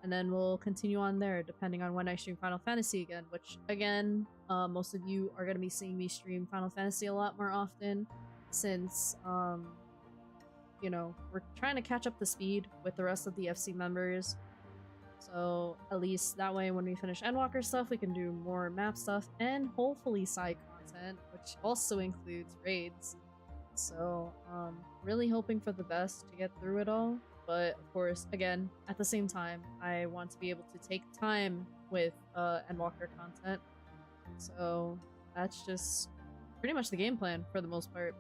And then we'll continue on there, depending on when I stream Final Fantasy again, which, again, most of you are going to be seeing me stream Final Fantasy a lot more often, since, you know, we're trying to catch up to speed with the rest of the FC members. So, at least that way, when we finish Endwalker stuff, we can do more map stuff, and hopefully side content, which also includes raids. So, really hoping for the best to get through it all. But, of course, again, at the same time, I want to be able to take time with Endwalker content. So, that's just pretty much the game plan for the most part.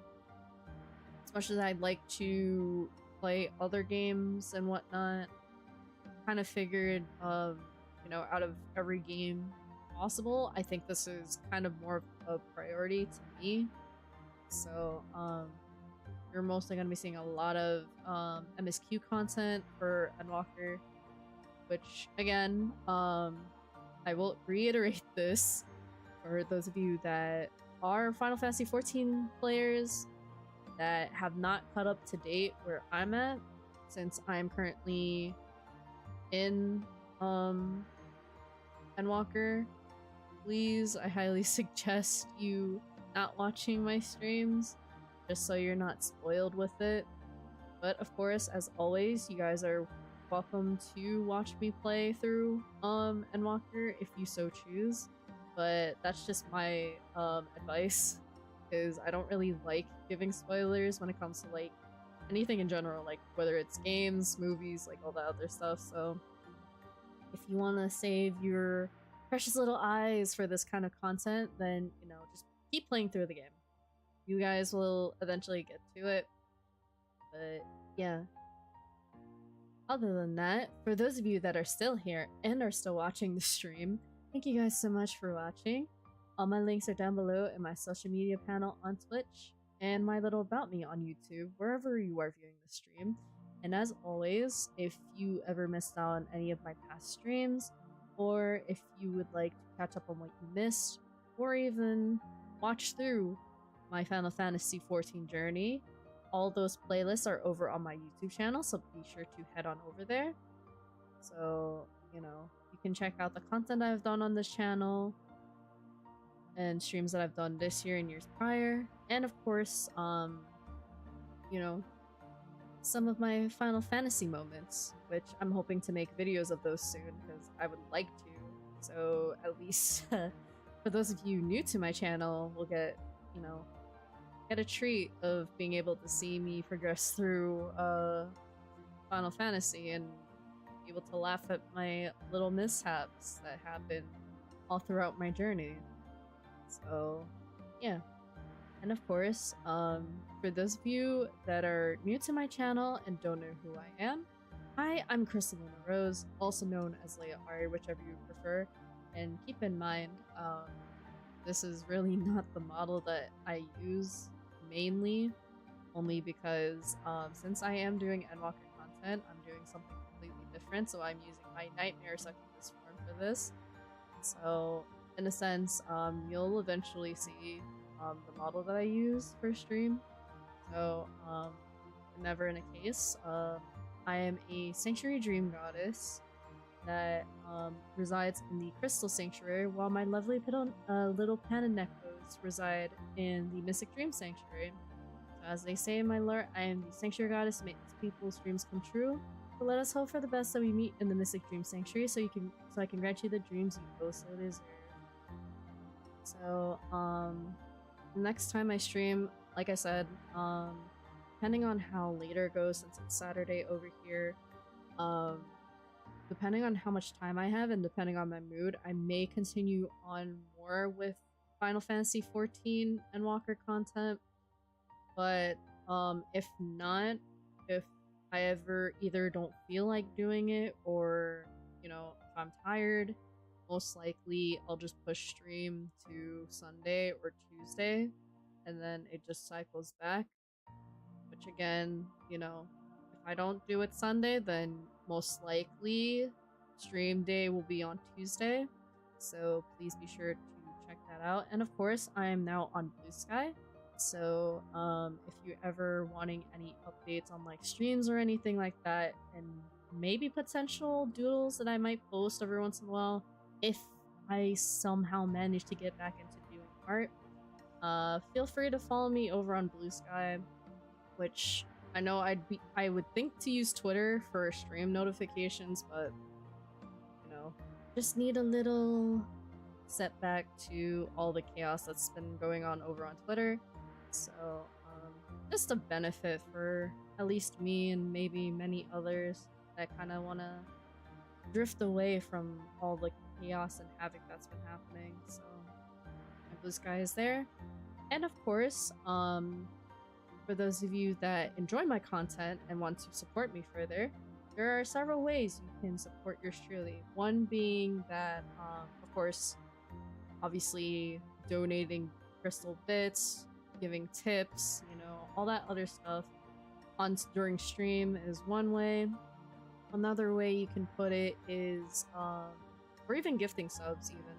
As much as I'd like to play other games and whatnot, kind of figured, you know, out of every game possible, I think this is kind of more of a priority to me. So, you're mostly going to be seeing a lot of MSQ content for Endwalker, which, again, I will reiterate this for those of you that are Final Fantasy XIV players that have not caught up to date where I'm at, since I'm currently in Endwalker. Please, I highly suggest you not watching my streams, just so you're not spoiled with it. But of course, as always, you guys are welcome to watch me play through Endwalker if you so choose. But that's just my advice, because I don't really like giving spoilers when it comes to like anything in general, like whether it's games, movies, like all that other stuff. So if you want to save your precious little eyes for this kind of content, then, you know, just keep playing through the game. You guys will eventually get to it. But yeah. Other than that, for those of you that are still here and are still watching the stream, thank you guys so much for watching. All my links are down below in my social media panel on Twitch and my little about me on YouTube, wherever you are viewing the stream. And as always, if you ever missed out on any of my past streams, or if you would like to catch up on what you missed, or even watch through my Final Fantasy XIV journey, all those playlists are over on my YouTube channel, so be sure to head on over there. So, you know, you can check out the content I've done on this channel, and streams that I've done this year and years prior, and of course, you know, some of my Final Fantasy moments, which I'm hoping to make videos of those soon, because I would like to. So at least for those of you new to my channel, will get, you know, get a treat of being able to see me progress through Final Fantasy and be able to laugh at my little mishaps that happen all throughout my journey. So yeah. And of course, for those of you that are new to my channel and don't know who I am, hi, I'm Crystalina Rose, also known as Leia Ari, whichever you prefer. And keep in mind, this is really not the model that I use mainly, only because since I am doing Endwalker content, I'm doing something completely different, so I'm using my Nightmare Succubus form for this. So, in a sense, you'll eventually see the model that I use for stream. So, never in a case, I am a Sanctuary Dream Goddess that resides in the Crystal Sanctuary, while my lovely little Pananekos reside in the Mystic Dream Sanctuary. So as they say in my lore, I am the Sanctuary Goddess who makes people's dreams come true. But let us hope for the best that we meet in the Mystic Dream Sanctuary, so I can grant you the dreams you both so deserve. So next time I stream, like I said, depending on how later it goes, since it's Saturday over here, depending on how much time I have and depending on my mood, I may continue on more with Final Fantasy XIV Endwalker content. But if not, if I ever either don't feel like doing it, or, you know, if I'm tired, most likely I'll just push stream to Sunday or Tuesday, and then it just cycles back. Which again, you know, if I don't do it Sunday, then most likely stream day will be on Tuesday. So please be sure to check that out. And of course, I am now on Blue Sky. So if you're ever wanting any updates on like streams or anything like that, and maybe potential doodles that I might post every once in a while, if I somehow manage to get back into doing art, feel free to follow me over on Blue Sky, which I know I would think to use Twitter for stream notifications, but you know, just need a little setback to all the chaos that's been going on over on Twitter. So just a benefit for at least me and maybe many others that kind of want to drift away from all the chaos and havoc that's been happening. So my Blue Sky is there. And of course, for those of you that enjoy my content and want to support me further, there are several ways you can support yours truly. One being that, of course, obviously donating crystal bits, giving tips, you know, all that other stuff during stream is one way. Another way you can put it is, or even gifting subs even.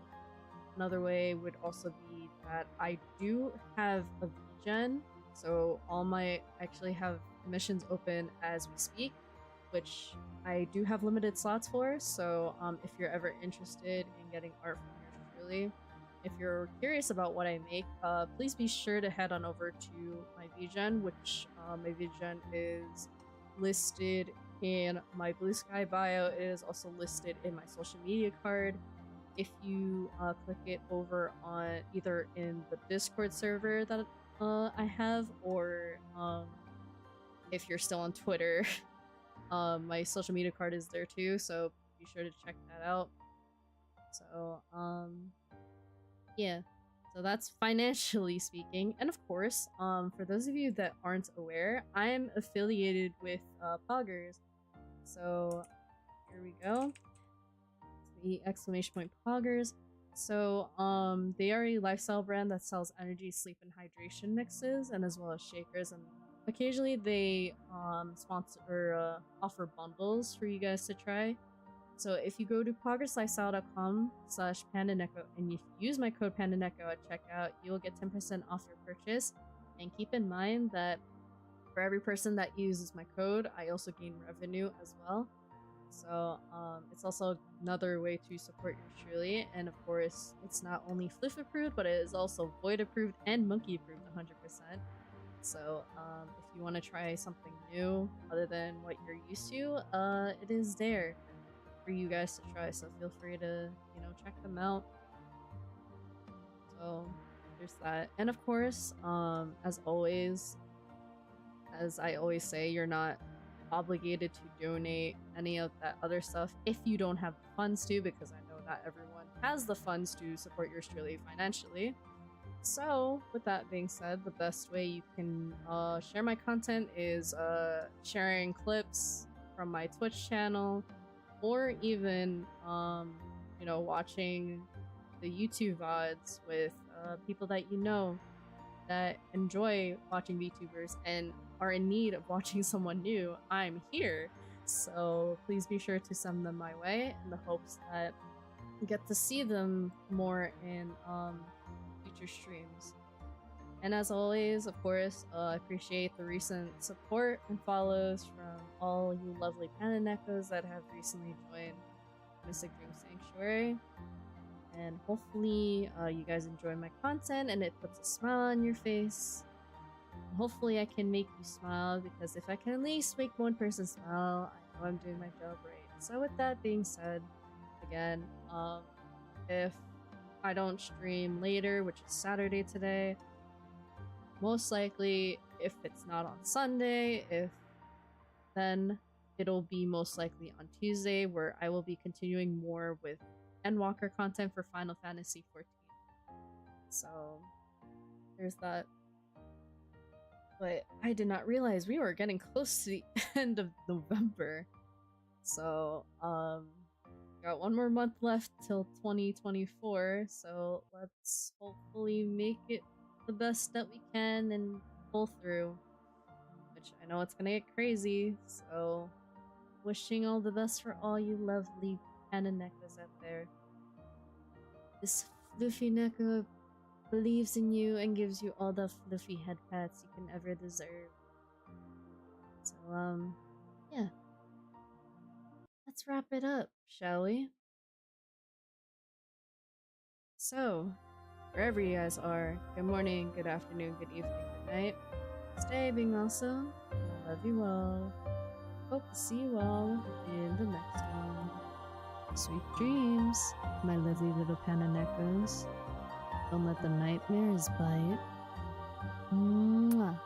Another way would also be that I do have a VGen, so I actually have missions open as we speak, which I do have limited slots for, so if you're ever interested in getting art from yours truly, if you're curious about what I make, please be sure to head on over to my VGen, which my VGen is listed in my Blue Sky bio. It is also listed in my social media card. If you click it over on either in the Discord server that I have, or if you're still on Twitter, my social media card is there too, so be sure to check that out. So yeah, so that's financially speaking. And of course, for those of you that aren't aware, I am affiliated with Poggers. So here we go. The exclamation point Poggers. So they are a lifestyle brand that sells energy, sleep, and hydration mixes, and as well as shakers, and occasionally they sponsor or offer bundles for you guys to try. So if you go to progresslifestyle.com/pandaneko and if you use my code pandaneko at checkout, you will get 10% off your purchase. And keep in mind that for every person that uses my code, I also gain revenue as well. So it's also another way to support yours truly. And of course, it's not only Fliff approved, but it is also Void approved and Monkey approved 100%. So if you want to try something new other than what you're used to, it is there for you guys to try. So feel free to, you know, check them out. So there's that. And of course, as always, as I always say, you're not obligated to donate any of that other stuff if you don't have the funds to, because I know not everyone has the funds to support yours truly financially. So with that being said, the best way you can share my content is sharing clips from my Twitch channel, or even you know, watching the YouTube VODs with people that you know that enjoy watching VTubers and are in need of watching someone new. I'm here. so please be sure to send them my way in the hopes that I get to see them more in future streams. And as always, of course, I appreciate the recent support and follows from all you lovely Pananekos that have recently joined Mystic Dream Sanctuary. And hopefully you guys enjoy my content and it puts a smile on your face. And hopefully I can make you smile, because if I can at least make one person smile, I know I'm doing my job right. So with that being said, again, if I don't stream later, which is Saturday today, most likely, if it's not on Sunday, then it'll be most likely on Tuesday, where I will be continuing more with Endwalker content for Final Fantasy XIV. So there's that. But I did not realize we were getting close to the end of November. So got one more month left till 2024, so let's hopefully make it the best that we can and pull through, which I know it's gonna get crazy. So wishing all the best for all you lovely Pananekos out there. This fluffy Neko believes in you and gives you all the fluffy head pats you can ever deserve. So yeah, let's wrap it up, shall we? So wherever you guys are, good morning, good afternoon, good evening, good night. Stay being awesome. I love you all. Hope to see you all in the next one. Sweet dreams, my lovely little Pananekos. Don't let the nightmares bite. Mwah.